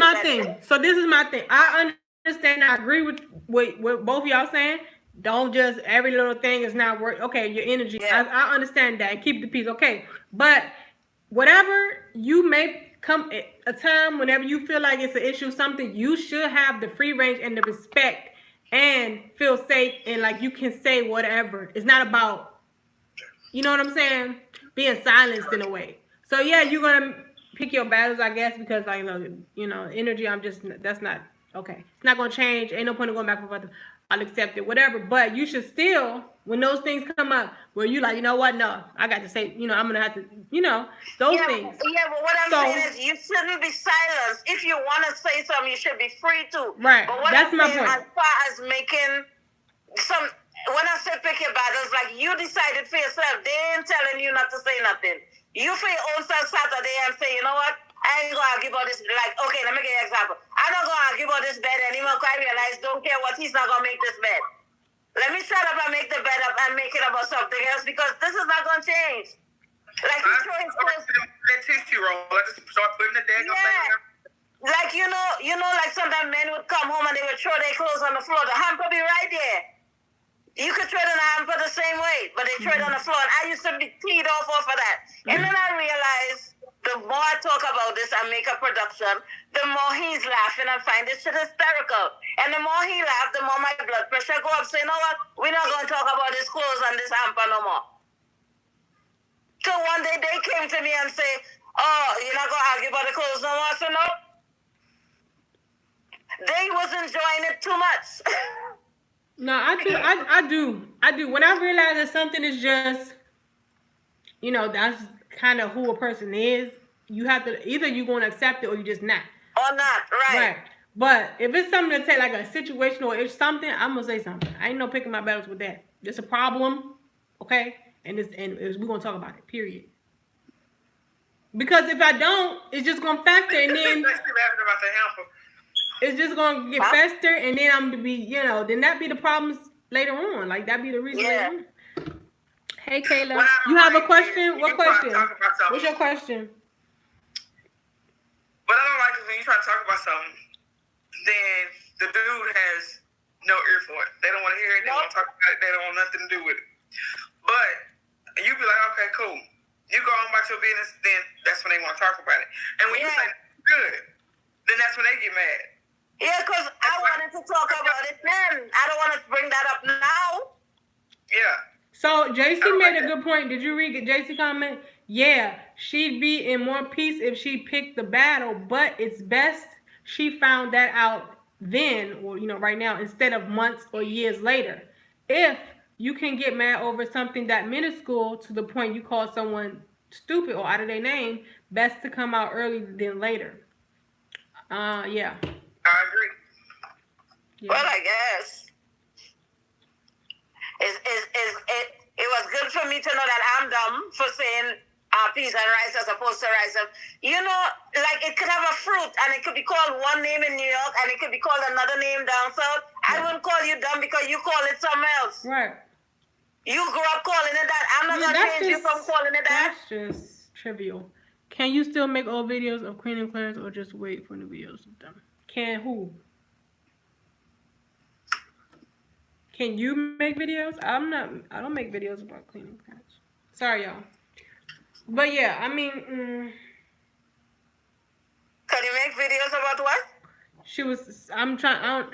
my thing. I understand. I agree with what both of y'all saying. Don't just every little thing is not work. Okay, your energy. Yeah. I understand that. Keep the peace. Okay, but whatever you may come a time whenever you feel like it's an issue, something you should have the free range and the respect and feel safe and like you can say whatever. It's not about, you know what I'm saying, being silenced in a way. So yeah, you're gonna pick your battles, I guess, because like energy. That's not okay. It's not gonna change. Ain't no point in going back and forth. I'll accept it, whatever. But you should still, when those things come up, where you like, you know what? No, I got to say, I'm gonna have to, those things. Yeah, but what I'm saying is, you shouldn't be silenced. If you want to say something, you should be free to. Right. But what that's I'm my saying, point. as far as making some, when I say pick your battles, like you decided for yourself, they ain't telling you not to say nothing. You for your own self Saturday and say, you know what? I ain't gonna argue about this. Like, okay, let me give you an example. I'm not gonna argue about this bed anymore because I realize, don't care what, he's not gonna make this bed. Let me shut up and make the bed up and make it about something else because this is not gonna change. Like, he's throwing his clothes. That tissue roll. I just start putting the thing on. like like sometimes men would come home and they would throw their clothes on the floor. The hamper be right there. You could throw it in the hamper the same way, but they throw it on the floor. And I used to be teed off of that. And then I realized the more I talk about this and make a production, the more he's laughing and find this shit hysterical. And the more he laughs, the more my blood pressure go up. So you know what? We're not going to talk about this clothes and this hamper no more. So one day they came to me and say, oh, you're not going to argue about the clothes no more? So no. They was enjoying it too much. No, I do. When I realize that something is just, that's kind of who a person is, you have to, either you're going to accept it or you just not. Or not, right. But if it's something to take like a situation or it's something, I'm going to say something. I ain't no picking my battles with that. It's a problem, okay? And we're going to talk about it, period. Because if I don't, it's just going to factor and then... It's just gonna get fester, and then I'm gonna be, then that be the problems later on. Like that be the reason later on. Hey, Kayla, you have a question? What question? What's your question? What I don't like is when you try to talk about something, then the dude has no ear for it. They don't want to hear it. They don't want to talk about it. They don't want nothing to do with it. But you be like, okay, cool. You go on about your business, then that's when they want to talk about it. And when you say good, then that's when they get mad. Yeah, because I wanted to talk about it then. I don't want to bring that up now. Yeah. So, JC made a good point. Did you read JC comment? Yeah, she'd be in more peace if she picked the battle, but it's best she found that out then, or, right now, instead of months or years later. If you can get mad over something that minuscule to the point you call someone stupid or out of their name, best to come out early than later. Yeah. I agree. Yeah. Well, I guess it was good for me to know that I'm dumb for saying peas and rice as opposed to rice. Like it could have a fruit and it could be called one name in New York and it could be called another name down south. I wouldn't call you dumb because you call it something else. Right. You grew up calling it that. I'm not gonna change you from calling it that. That's just trivial. Can you still make old videos of Queen and Clarence or just wait for new videos of them? Can who? Can you make videos? I don't make videos about Queen and Clarence. Sorry, y'all. But yeah, I mean... Can you make videos about what?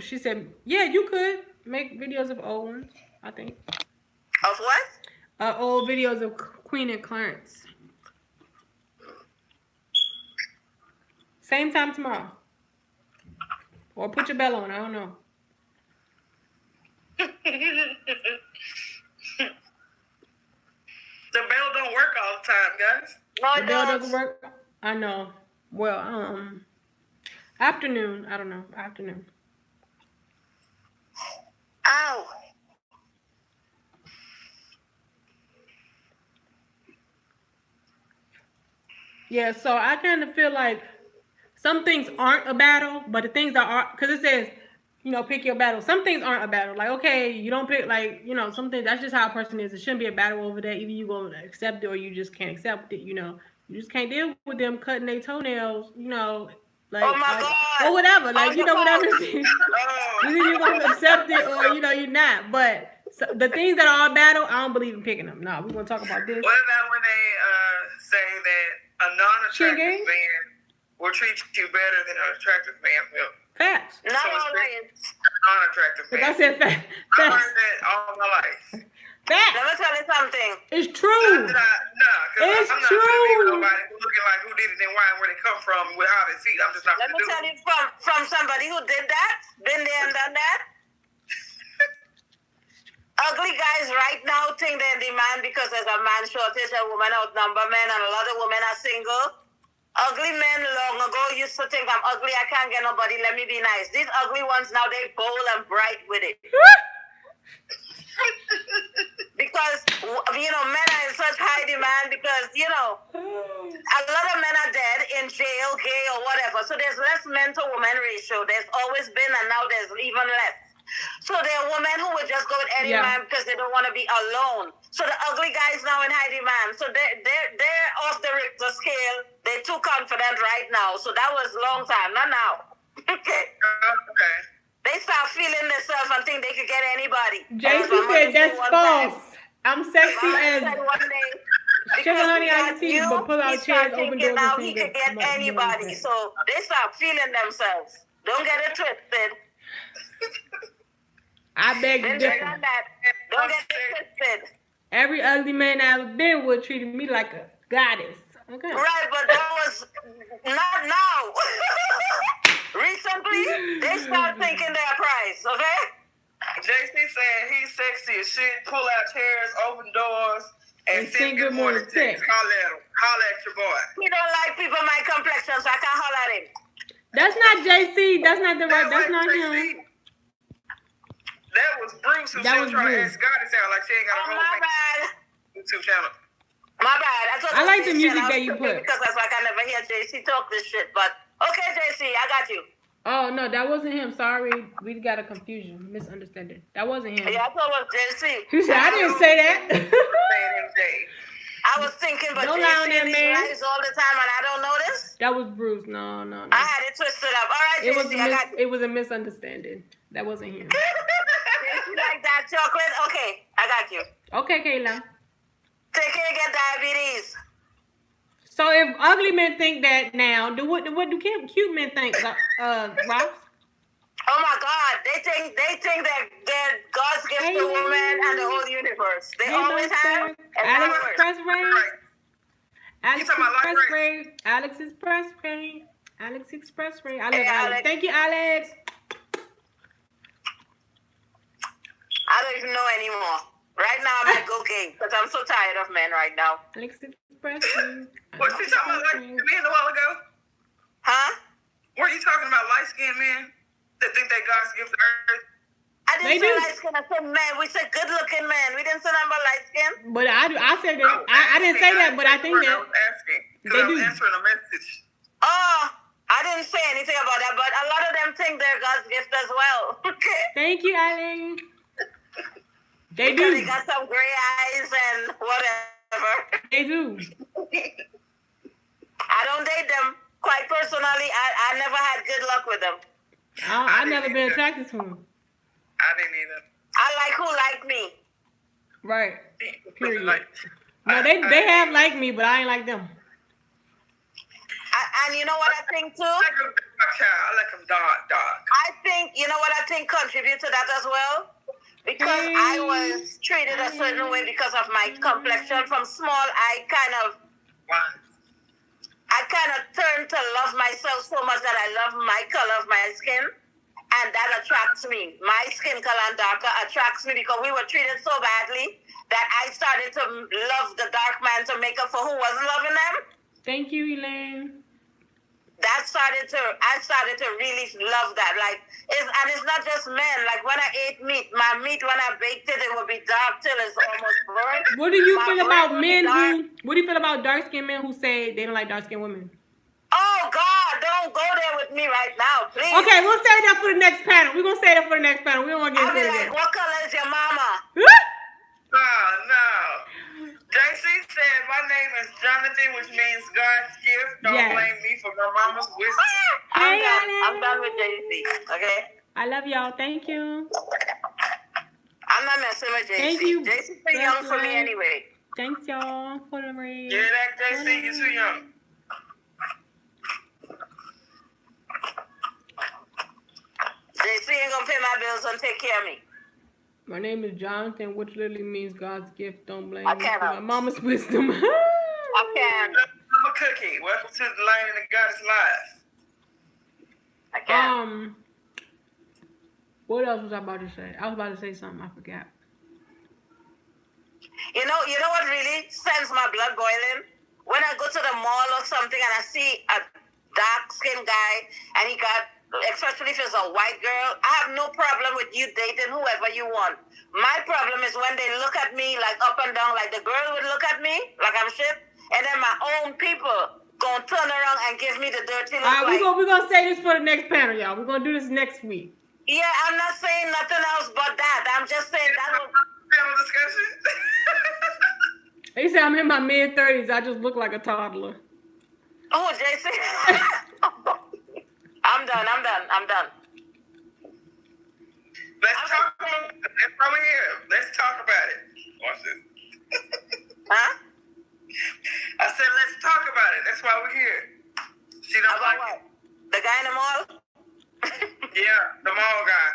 She said, yeah, you could make videos of old ones, I think. Of what? Old videos of Queen and Clarence. Same time tomorrow. Or put your bell on. I don't know. The bell don't work all the time, guys. No, the bell doesn't work? I know. Well, afternoon. I don't know. Afternoon. Ow. Yeah, so I kind of feel like some things aren't a battle, but the things that are, because it says, pick your battle. Some things aren't a battle. Like, okay, you don't pick, some things, that's just how a person is. It shouldn't be a battle over there. Either you go accept it or you just can't accept it, You just can't deal with them cutting their toenails, oh my God. Or whatever. Whatever. Either you're going to accept it or, you're not. But the things that are a battle, I don't believe in picking them. No, we're going to talk about this. What about when they say that a non-attractive man will treat you better than an attractive man will? Facts. Not always. Non-attractive man. I said facts. I've heard that all my life. Facts. Let me tell you something. It's true. Because I'm not true. going to nobody looking like who did it and why and where they come from with how they see. I'm just not Let going to me do tell it. you from somebody who did that, been there and done that. Ugly guys right now think they're in demand because there's a man shortage and women outnumber men and a lot of women are single. Ugly men long ago used to think I'm ugly, I can't get nobody, let me be nice. These ugly ones now, they bold and bright with it. Because, men are in such high demand because, a lot of men are dead in jail, gay or whatever. So there's less men to woman ratio. There's always been and now there's even less. So there are women who would just go with any man because they don't want to be alone. So the ugly guys now in high demand. So they're off the Richter scale. They're too confident right now. So that was a long time, not now. Okay. They start feeling themselves and think they could get anybody. JC said that's false. I'm sexy as sugar honey iced tea, but pull out chairs, open doors, now and he could get anybody. So they start feeling themselves. Don't get it twisted. I beg to differ. Don't get it twisted. Every ugly man I've been with treated me like a goddess. Okay. Right, but that was not now. Recently, they start thinking their price, okay? JC said he's sexy as shit, pull out chairs, open doors, and send good morning text. Holla at him. Holla at your boy. He don't like people my complexion, so I can't holla at him. That's not JC. That's not the right. That's not him. That was Bruce who still trying to ask God to sound like she ain't got a whole YouTube channel. My bad. I like the music that you put. Because that's like I never hear JC talk this shit. But okay, JC, I got you. Oh no, that wasn't him. Sorry, we got a confusion, misunderstanding. That wasn't him. Yeah, I thought it was JC. He said I didn't say that. I was thinking, but don't lie on that man all the time, and I don't notice. That was Bruce. No. I had it twisted up. All right, JC, it was a misunderstanding. That wasn't him. You like that chocolate? Okay, I got you. Okay, Kayla. Take care, get diabetes. So if ugly men think that now, what do cute men think, Ross? Oh my God, they think that they're God's gift to woman and the whole universe. They always have. Alex Express Ray. I love Alex. Thank you, Alex. I don't even know anymore. Right now I'm at Go Game because I'm so tired of men right now. Alex Express Ray. What you talking about like men a while ago? Huh? Were you talking about light-skinned men that think they God's gift to earth? I didn't say light-skinned. I said men. We said good-looking men. We didn't say nothing about light-skinned. But I said that. I didn't say that, but I think that. I was asking because I was answering a message. Oh, I didn't say anything about that, but a lot of them think they're God's gift as well. Okay. Thank you, Alex. They because do. They got some gray eyes and whatever. They do. I don't date them. Quite personally, I never had good luck with them. I never been attracted to them. I didn't either. I like who like me. Right. Period. No, they have liked me, but I ain't like them. And you know what I think too? I like them dark. I think, you know what I think contribute to that as well? Because I was treated a certain way because of my complexion. From small, I kind of turned to love myself so much that I love my color of my skin. And that attracts me. My skin color and darker attracts me because we were treated so badly that I started to love the dark man to make up for who wasn't loving them. Thank you, Elaine. I started to really love that. Like, it's not just men. Like when I ate meat, my meat when I baked it, it would be dark till it's almost burnt. What do you feel about men what do you feel about dark skinned men who say they don't like dark skinned women? Oh God, don't go there with me right now, please. Okay, we'll save that for the next panel. We're gonna save that for the next panel. We don't want to get into it again. What color is your mama? No. JC said my name is Jonathan, which means God's gift. Don't blame me for my mama's wisdom. I'm done with JC. Okay. I love y'all. Thank you. I'm not messing with JC. Thank you. JC's too young for me anyway. Thanks, y'all, for the raise. Yeah, that JC, you're too young. JC ain't gonna pay my bills and take care of me. My name is Jonathan, which literally means God's gift. Don't blame me for my mama's wisdom. I can. I'm a cookie. Welcome to the Line of Goddess Live. I can. What else was I about to say? I was about to say something. I forgot. You know what really sends my blood boiling? When I go to the mall or something and I see a dark-skinned guy and he got, especially if it's a white girl, I have no problem with you dating whoever you want. My problem is when they look at me like up and down, like the girl would look at me like I'm shit, and then my own people gonna turn around and give me the dirty look. All right, we're gonna say this for the next panel, y'all. We're gonna do this next week. Yeah, I'm not saying nothing else but that. I'm just saying that was panel discussion. He said I'm in my mid-30s. I just look like a toddler. Oh, JC. I'm done. Let's talk about it. That's why we're here. Let's talk about it. Watch this. Huh? I said, let's talk about it. That's why we're here. She don't About like what? The guy in the mall? it. Yeah, the mall guy.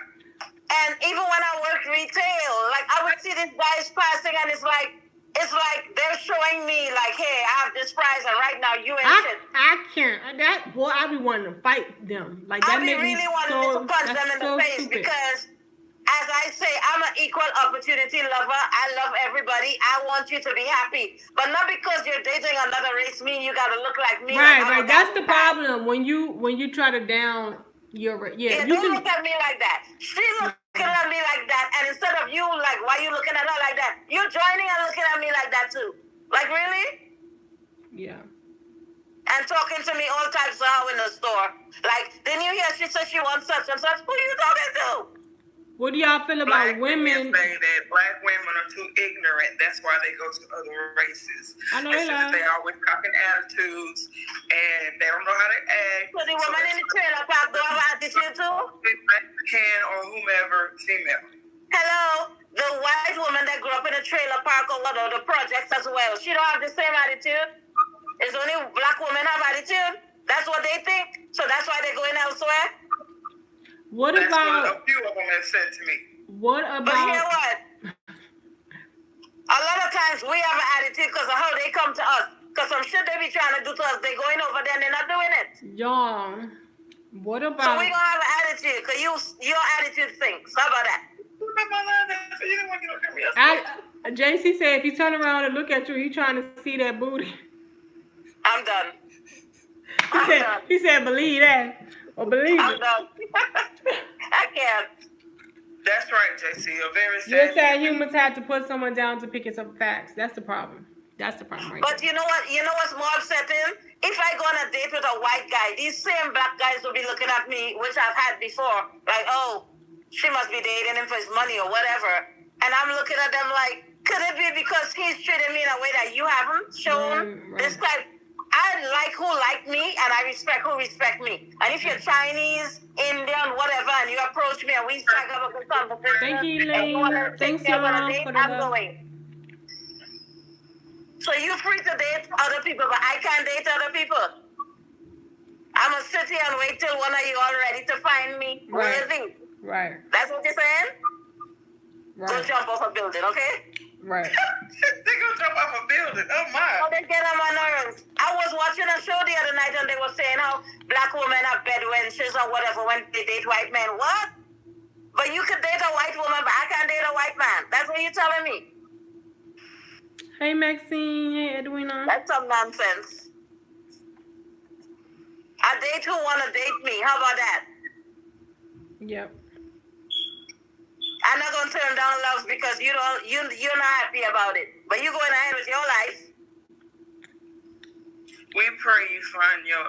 And even when I worked retail, like I would see these guys passing, and it's like they're showing me like, hey, I have this prize, and right now you ain't shit. I can't. That boy, I be wanting to fight them. Like that I be makes me really wanting to punch them in the face stupid. because, as I say, I'm an equal opportunity lover. I love everybody. I want you to be happy, but not because you're dating another race mean you gotta look like me. Right. That's the problem when you try to down your Yeah, you don't can. look at me like that. She looking at me like that, and instead of you, like, why you looking at her like that? You're joining and looking at me like that too. Like, really? Yeah. And talking to me all types of how in the store. Like, didn't you hear she said she wants such and such? Who you talking to? What do y'all feel about women? Say that black women are too ignorant. That's why they go to other races. I know they say that they always talking attitudes and they don't know how to act. So the woman in the trailer park don't have attitude too? Mexican or whomever female. Hello? The white woman that grew up in a trailer park or what, or the projects as well, she don't have the same attitude? It's only black women have attitude? That's what they think? So that's why they're going elsewhere? What That's about what a few of them have said to me. what about? But you know what? A lot of times we have an attitude because of how they come to us. Because some shit they be trying to do to us, they going over there and they're not doing it. Y'all, what about? So we gonna have an attitude because your attitude sinks. How about that? JC said if you turn around and look at you, he trying to see that booty. I'm done. He said believe that or believe I'm it. done. I can't. That's right, JC. You're very sad. You're saying humans had to put someone down to pick some facts. That's the problem. That's the problem right But there. you know what? You know what's more upsetting? If I go on a date with a white guy, these same black guys will be looking at me, which I've had before, like, oh, she must be dating him for his money or whatever. And I'm looking at them like, could it be because he's treating me in a way that you haven't shown? Right. This type. I like who like me, and I respect who respect me. And if you're Chinese, Indian, whatever, and you approach me and we strike up a good conversation, Thank you, and you want to Elaine. Thanks, take me out on y'all, a date, for the I'm love. going. So you're free to date other people, but I can't date other people. I'm going to sit here and wait till one of you all ready to find me worthy. Right. That's what you're saying? Go Right. jump off a building, okay? Right. They gonna jump off a building. Oh my. Oh, they get on my nerves. I was watching a show the other night and they were saying how black women are bedwenches or whatever when they date white men. What? But you could date a white woman, but I can't date a white man. That's what you're telling me. Hey, Maxine. Hey, Edwina. That's some nonsense. I date who want to date me. How about that? Yep. I'm not gonna turn down love because you're not happy about it. But you going ahead with your life. We pray you find your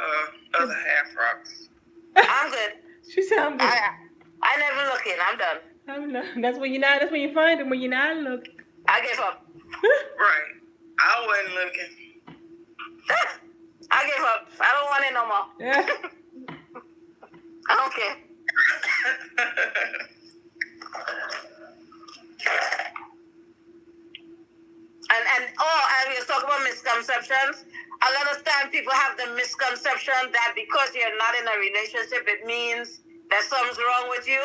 other half, Rocks. I'm good. She said I'm good. I never looking. I'm done. I'm not. That's when you're not. That's when you find him when you're not looking. I give up. Right. I wasn't looking. I give up. I don't want it no more. Yeah. I don't care. And we was talking about misconceptions. A lot of time people have the misconception that because you're not in a relationship, it means that something's wrong with you.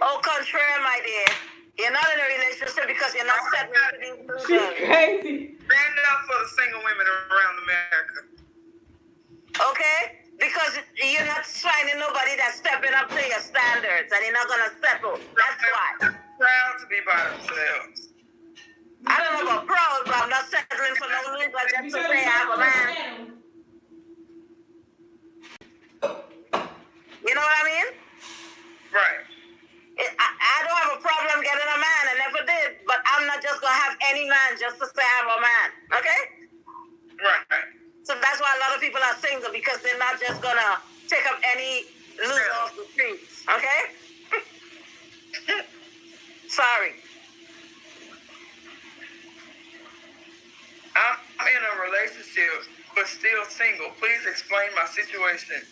Au contraire, my dear. You're not in a relationship because you're not settling for these She's losers. crazy. Stand up for the single women around America. Okay? Because you're not finding nobody that's stepping up to your standards and you're not going to settle. That's why. Proud to be by themselves. I don't know about proud, but I'm not settling for no loser just to say I'm a man. You know what I mean? Right. I don't have a problem getting a man. I never did. But I'm not just going to have any man just to say I'm a man. Okay? Right. So that's why a lot of people are single because they're not just going to take up any loser off the streets. Okay? Sorry. I'm in a relationship, but still single. Please explain my situation.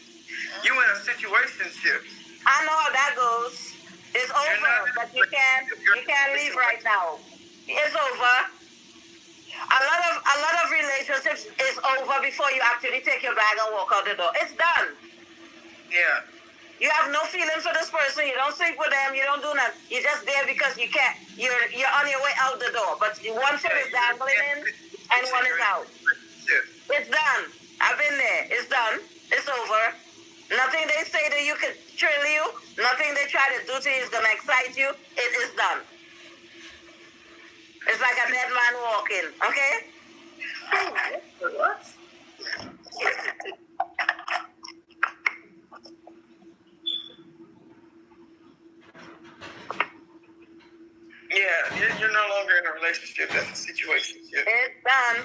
You in a situationship. I know how that goes. It's over, but you can't leave right now. It's over. A lot of relationships is over before you actually take your bag and walk out the door. It's done. Yeah. You have no feelings for this person. You don't sleep with them. You don't do nothing. You're just there because you can't. You're on your way out the door. But one foot is dangling in and one is out. It's done. I've been there. It's done. It's over. Nothing they say that you could thrill you. Nothing they try to do to you is gonna excite you. It is done. It's like a dead man walking. Okay? What? Yeah, you're no longer in a relationship. That's a situation. It's done.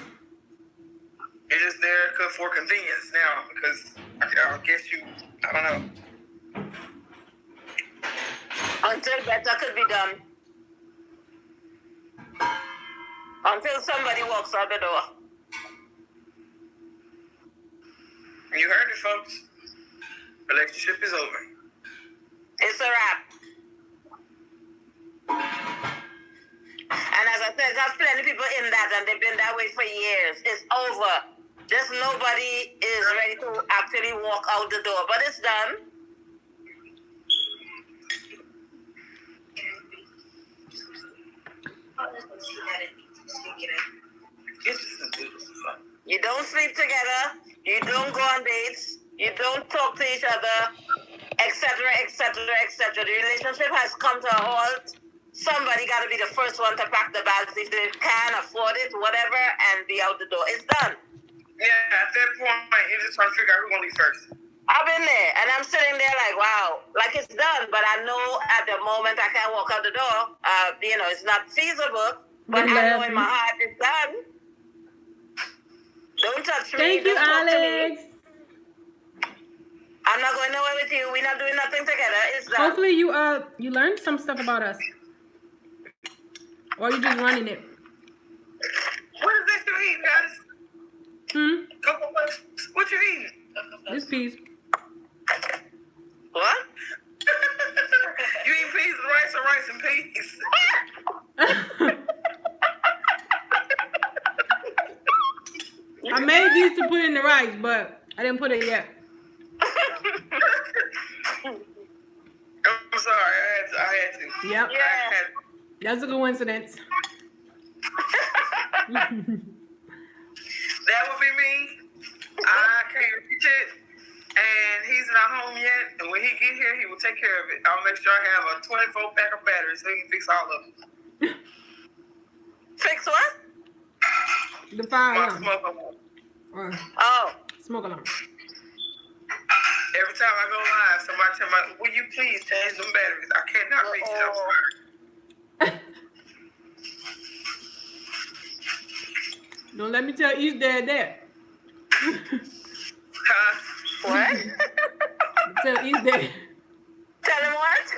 You're just there for convenience now because I guess I don't know. Until better could be done. Until somebody walks out the door. You heard it, folks. Relationship is over. It's a wrap. And as I said, there's plenty of people in that, and they've been that way for years. It's over. Just nobody is ready to actually walk out the door, but it's done. You don't sleep together. You don't go on dates. You don't talk to each other, etc., etc., etc. The relationship has come to a halt. Somebody got to be the first one to pack the bags if they can afford it, whatever, and be out the door. It's done. Yeah, at that point, you're just trying to figure out who's going to leave first. I've been there, and I'm sitting there like, wow, like it's done. But I know at the moment I can't walk out the door. It's not feasible. But I know in my heart it's done. Don't touch me. Thank you, Alex. I'm not going nowhere with you. We're not doing nothing together. It's done. Hopefully you learned some stuff about us. Or you just running it. What is this you eating, guys? Cocoa Puffs. What you eating? This piece. What? You eat peas and rice or rice and peas? I made these to put in the rice, but I didn't put it yet. I'm sorry, I had to. Yep. Yeah. That's a coincidence. That would be me. I can't reach it, and he's not home yet. And when he get here, he will take care of it. I'll make sure I have a 24-pack of batteries so he can fix all of them. Fix what? The fire My alarm. smoke alarm. Oh. Smoke alarm. Every time I go live, somebody tell me, will you please change them batteries? I cannot reach it. I'm sorry. Don't let me tell East Dad that. Huh? What? Tell East Dad. Tell him what?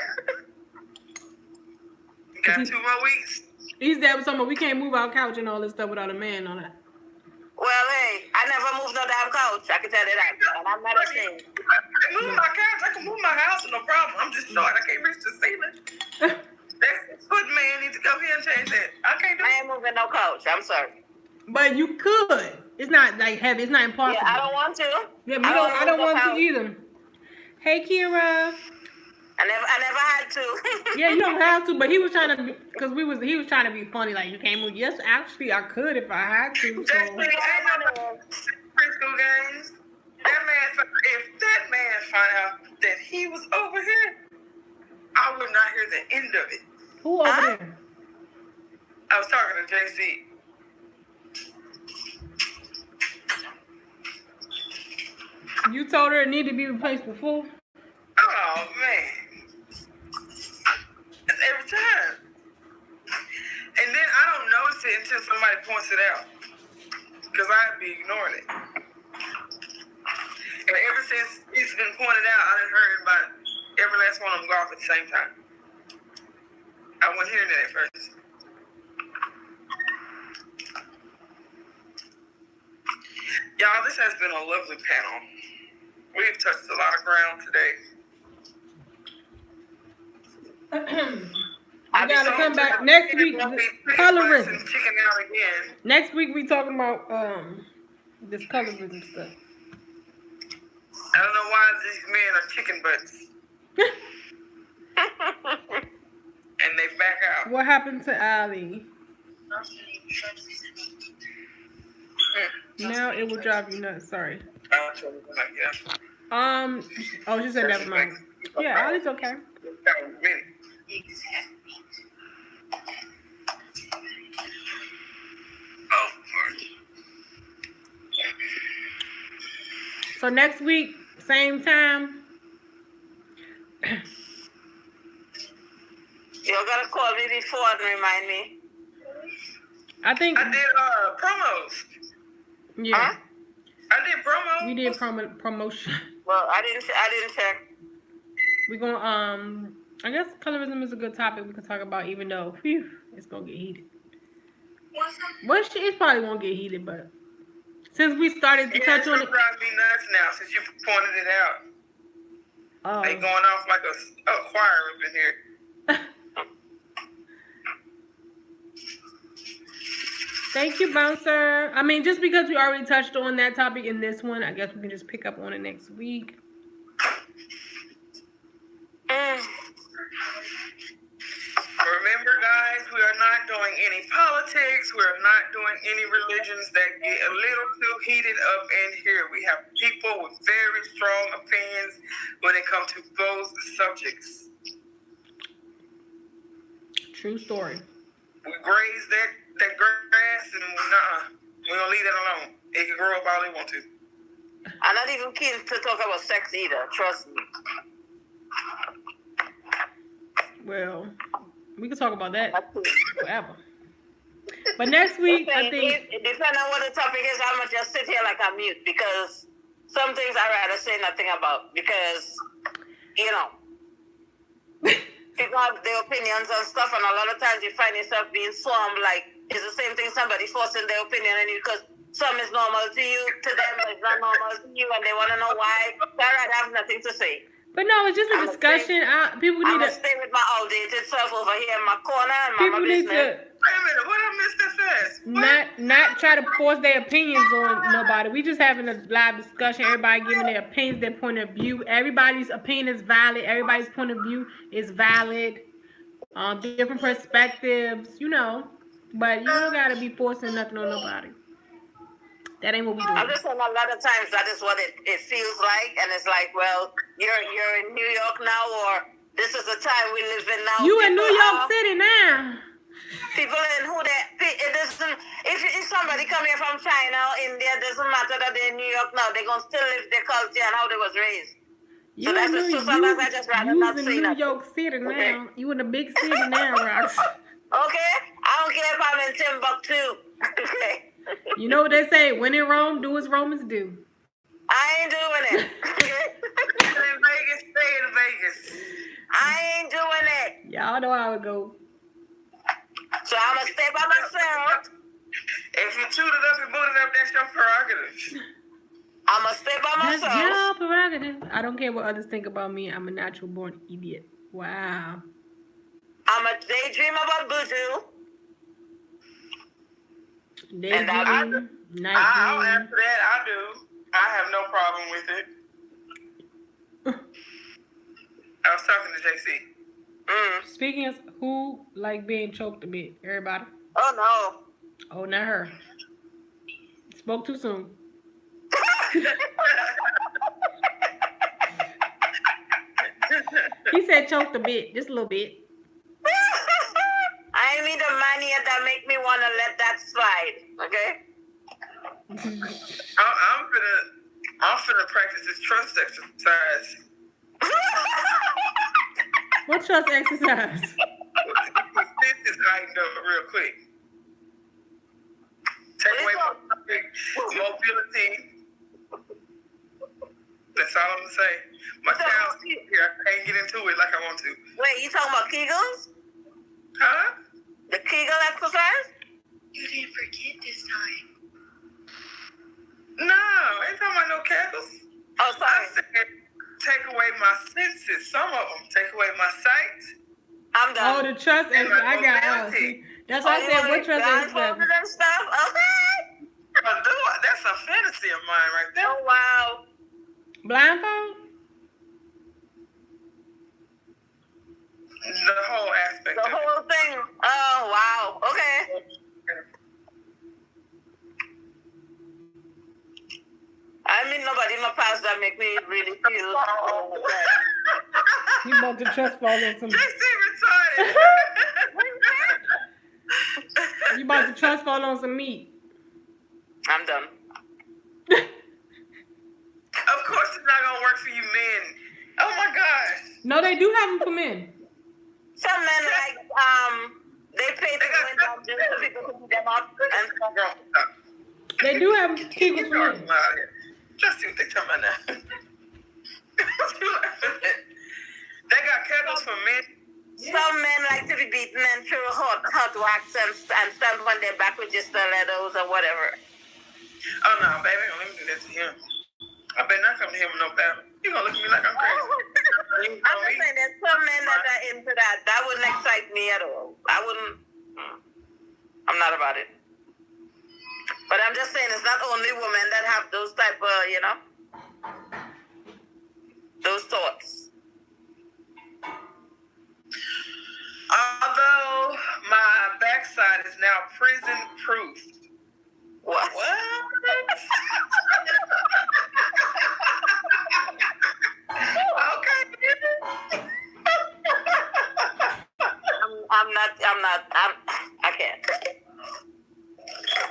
You got 2 more weeks? East Dad was talking about we can't move our couch and all this stuff without a man on it. Well, hey, I never moved no damn couch. I can tell you that. And I'm not ashamed. I can move my couch. I can move my house, no problem. I'm just short. I can't reach the ceiling. That foot man needs to come here and change that. I can't do I it. ain't moving no couch. I'm sorry. But you could. It's not like heavy. It's not impossible. Yeah, I don't want to. Yeah, I don't want to either. Hey, Kira. I never had to. Yeah, you don't have to, but he was trying to, because he was trying to be funny, like you can't move. Yes, actually, I could if I had to. So. Preschool games. If that man found out that he was over here, I would not hear the end of it. Who over there? I was talking to JC. You told her it needed to be replaced before? Oh, man. That's every time. And then I don't notice it until somebody points it out. Because I'd be ignoring it. And ever since it's been pointed out, I done heard about every last one of them go off at the same time. I wasn't hearing that at first. Y'all, this has been a lovely panel. We've touched a lot of ground today. We gotta come back next week. Colorism. Chicken out again. Next week we talking about this colorism stuff. I don't know why these men are chicken butts. And they back out. What happened to Ali? Now it will drive you nuts. Sorry. Oh, she said never mind. Yeah, Ali's okay. So next week, same time. You gotta call me before and remind me. I think I did promos. Yeah. Huh? I did promos. We did promotion. Well, I didn't check. We're gonna I guess colorism is a good topic we can talk about, even though it's gonna get heated. Well, it probably won't get heated, but since we started to touch on it, drive me nuts now since you pointed it out. Oh. They going off like a choir up in here. Thank you, Bouncer. I mean, just because we already touched on that topic in this one, I guess we can just pick up on it next week. Remember, guys, we are not doing any politics. We are not doing any religions that get a little too heated up in here. We have people with very strong opinions when it comes to both subjects. True story. We graze that grass and we're going to leave that alone. It can grow up all it want to. I'm not even keen to talk about sex either, trust me. Well, we can talk about that forever. But next week, I think... Depending on what the topic is, I'm going to just sit here like I'm mute because some things I'd rather say nothing about because, you know, people have their opinions and stuff, and a lot of times you find yourself being swarmed like it's the same thing, somebody forcing their opinion on you because some is normal to you, to them it's not normal to you, and they want to know why. So I'd rather have nothing to say. But no, it's just a discussion. People need to stay with my outdated self over here in my corner and people need to wait a minute, what I missed that fast? not try to force their opinions on nobody. We just having a live discussion. Everybody giving their opinions, their point of view. Everybody's opinion is valid. Everybody's point of view is valid. Different perspectives, you know. But you don't gotta be forcing nothing on nobody. That ain't what we do. I'm just saying a lot of times that is what it feels like, and it's like, well, you're in New York now, or this is the time we live in now. You in New York City now. People in who it doesn't. If somebody come here from China or India, it doesn't matter that they're in New York now. They're gonna still live their culture and how they was raised. So that's just sometimes I just rather not say that. You in New York City now. Okay. You in a big city now, Rox. Okay, I don't care if I'm in Timbuktu. Okay. You know what they say? When in Rome, do as Romans do. I ain't doing it. Stay in Vegas. I ain't doing it. Y'all know how it go. So I'm going to stay by myself. If you chewed it up and booted it up, that's your prerogative. I'm going to stay by myself. That's your prerogative. I don't care what others think about me. I'm a natural born idiot. Wow. I'm a daydream about Buju. Daydream, I'll answer that. I do. I have no problem with it. I was talking to JC. Speaking of who like being choked a bit, everybody. Oh no. Oh, not her. Spoke too soon. He said choked a bit, just a little bit. I ain't mean the money that make me want to let that slide, okay? I'm finna practice this trust exercise. What trust exercise? This is heightened up real quick. Take away mobility. That's all I'm gonna say. My child's here. I can't get into it like I want to. Wait, you talking about Kegels? listed some of them. Take away my sight. I'm done. Oh, the trust and I got see, that's why I said what trust and blindfolded and stuff. Okay. That's a fantasy of mine right there. Oh wow. Blindfold? The whole aspect The of whole thing. Oh wow. Okay. I mean, nobody in my past that make me really feel. You about to trust fall on some. JC retarded. You about to trust fall on some meat. I'm done. Of course, it's not gonna work for you men. Oh my gosh. No, they do have them for men. Some men they pay to go in down just so people can beat them up and stuff. They do have kegels for men. Just see what they talking about now. They got kegels for men. Some men like to be beaten and throw hot wax and stand on their back with just stilettos or whatever. Oh no, baby, don't let me do that to him. I better not come to him with no battle. You gonna look at me like I'm crazy. I'm just saying there's some men that are into that. That wouldn't excite me at all. I wouldn't. I'm not about it. But I'm just saying it's not only women that have those type of, those thoughts. Although my backside is now prison proof. What? Okay. I can't.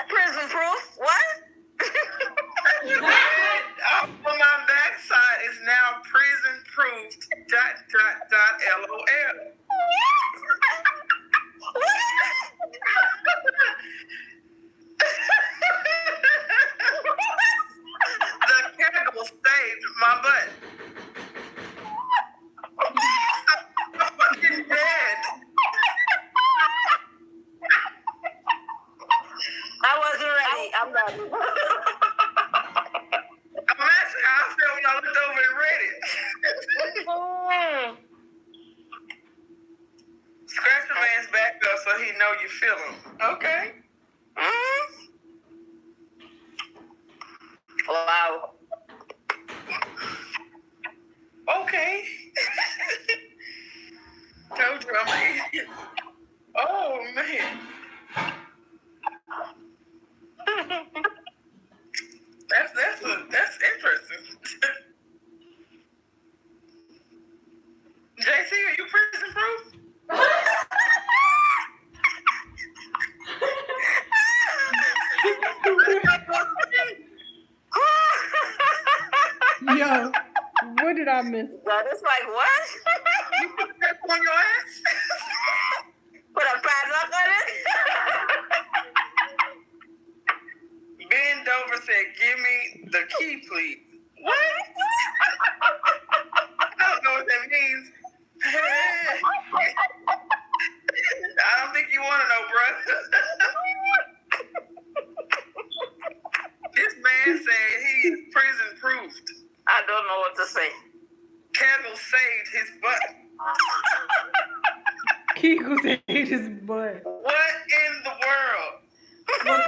Prison proof? What? My backside is now prison proofed. ... LOL. The candle saved my butt. I'm fucking dead. I wasn't ready. I'm done. Imagine how I felt when I looked over and read it. Scratch the man's back up so he know you feel him. Okay. Wow. Okay. Told you I'm an idiot. Oh man. That's interesting. JC, are you prison proof? Yo, what did I miss? God, it's like, what? You put that on your ass? Put a padlock on it? Bend over, said, "Give me the key, please." What? I don't know what that means. I don't think you want to know, bro. This man said he is prison proofed. I don't know what to say. Candle saved his butt. Kegel saved his butt. What in the world? Well,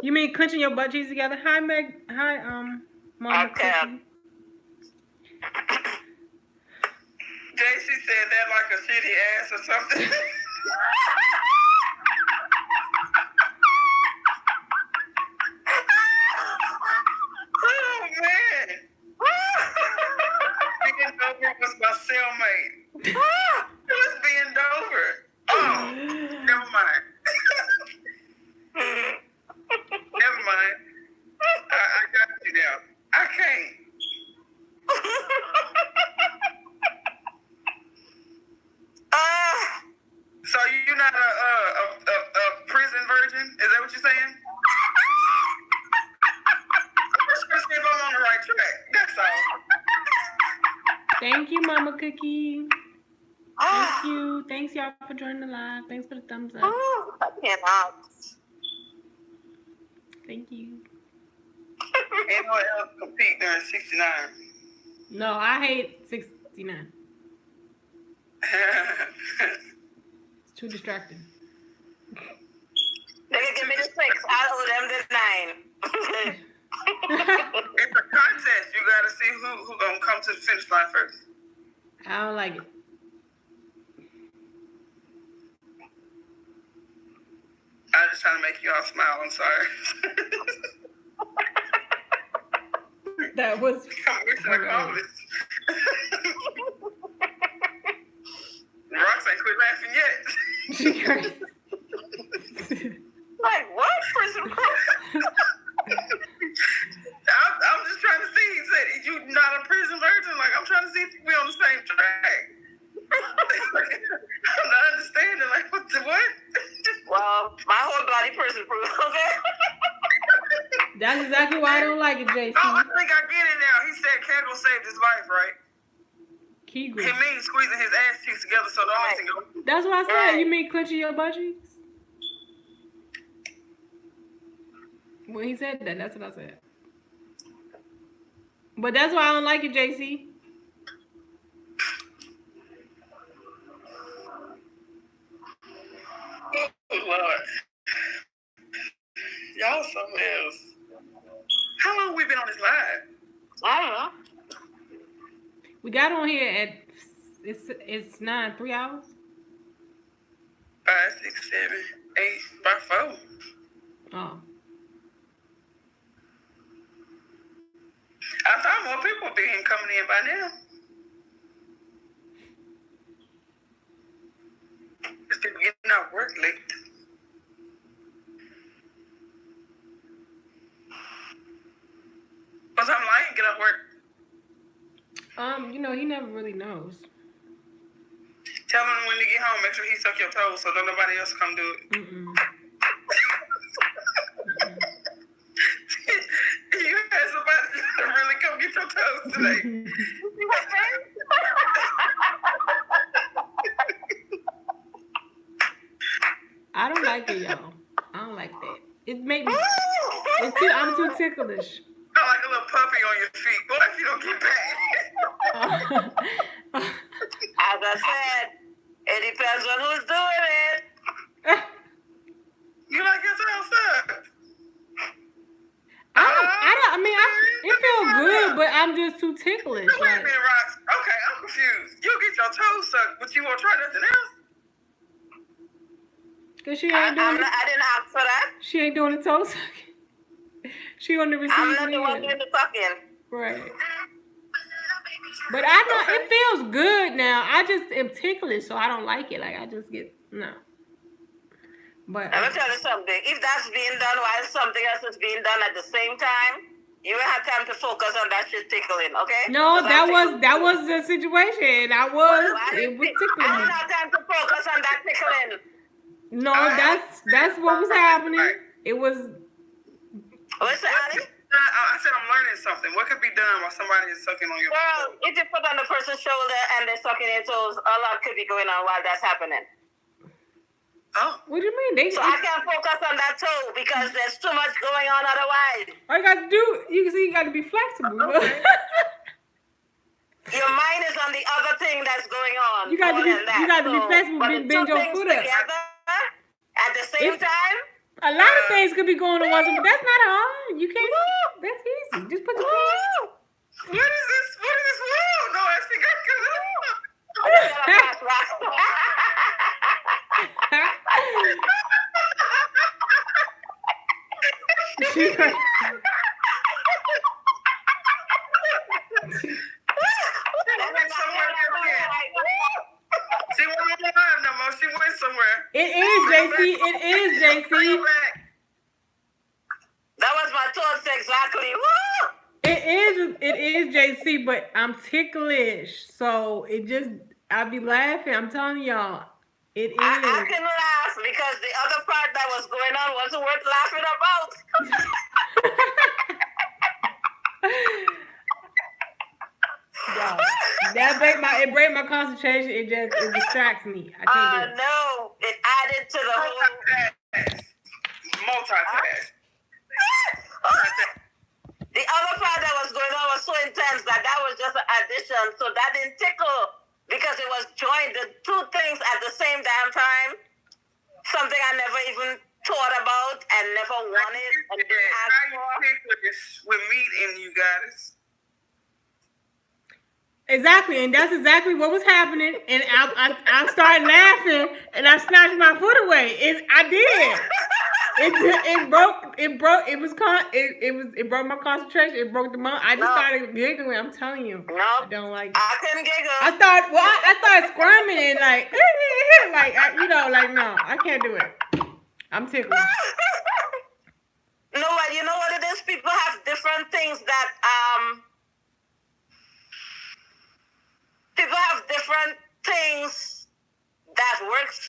you mean clenching your butt cheeks together? Hi, Meg. Hi, Mama. Okay. JC said that like a shitty ass or something. Oh man. Bend over was my cellmate. It was bend over. Oh, never mind. Never mind. I got you now. I can't. So you're not a prison virgin? Is that what you're saying? I'm just gonna see if I'm on the right track. That's all. Thank you, Mama Cookie. Thank you. Thanks, y'all, for joining the live. Thanks for the thumbs up. I cannot. Thank you. Anyone else compete during 69? No, I hate 69. It's too distracting. They can give me the 6. I'll owe them the 9. It's a contest. You gotta see who gonna come to the finish line first. I don't like it. I'm just trying to make you all smile. I'm sorry. That was. I'm missing accomplished. Rox ain't quit laughing yet. She crazy. Like, what? Prison I'm just trying to see. He said, "You not a prison virgin?" Like, I'm trying to see if we on the same track. I'm not understanding. Like, what? Well, my whole body prison proof, okay? That's exactly why I don't like it, JC. Oh, I think I get it now. He said Kegel saved his life, right? Kegel. He means squeezing his ass cheeks together so don't make it go. That's what I said. Right. You mean clenching your butt cheeks? When he said that, that's what I said. But that's why I don't like it, JC. Oh, Lord. Y'all something else. How long we been on this live? I don't know. We got on here at it's 9, 3 hours. 5, 6, 7, 8, about 4. Oh. I thought more people would be coming in by now. Just people getting out work late. What time I get off work? He never really knows. Tell him when you get home, make sure he suck your toes so don't nobody else come do it. Mm-mm. You had somebody to really come get your toes today. I don't like it, y'all. I don't like that. It make me. I'm too ticklish. I'm like a little puppy on your feet. What if you don't get back? As I said, it depends on who's doing it. You like your toes sucked? It feels good, but I'm just too ticklish. Wait a minute, Rox. Okay, I'm confused. You get your toes sucked, but you won't try nothing else? Cause she ain't doing it. I didn't ask for that. She ain't doing the toe sucking. She on the receiving I'm not the one end. doing the sucking. Right. But I know it feels good now. I just am ticklish, so I don't like it. Like I just get no. But Let me tell you something. If that's being done while something else is being done at the same time, you will have time to focus on that shit tickling, okay? no, that was the situation. It was tickling. I didn't have time to focus on that tickling. No, that's what was happening. It was. What's that, Ali? I said I'm learning something. What could be done while somebody is sucking on your Well, if you put on the person's shoulder and they're sucking their toes, a lot could be going on while that's happening. Oh. What do you mean? So I can't focus on that toe because there's too much going on otherwise. All you got to do, you got to be flexible. Okay. Your mind is on the other thing that's going on. You got to be flexible. Bend your foot up. Together at the same time. A lot of things could be going on, but that's not hard. You can't. That's easy. Just put your feet. What is this? What is this? Whoa! No, I think I could. She wasn't alive no more. She went somewhere. It is, JC. It is, JC. That was my thoughts exactly. Woo! It is, JC, but I'm ticklish. So it just, I be laughing. I'm telling y'all. It is. I can laugh because the other part that was going on wasn't worth laughing about. That break my concentration. It distracts me. I can't do it. No, it added to the whole. Multitask. The other part that was going on was so intense that was just an addition. So that didn't tickle because because it was joined, the two things at the same damn time. Something I never even thought about and never wanted and didn't ask for. How you pick with meat in you guys? Exactly, and that's exactly what was happening. And I started laughing, and I snatched my foot away. I did. It broke. It broke my concentration. It broke the month. I just started giggling. I'm telling you. No, I don't like it. I couldn't giggle. I started squirming and like no, I can't do it. I'm tickled. No, you know what it is? People have different things that people have different things that works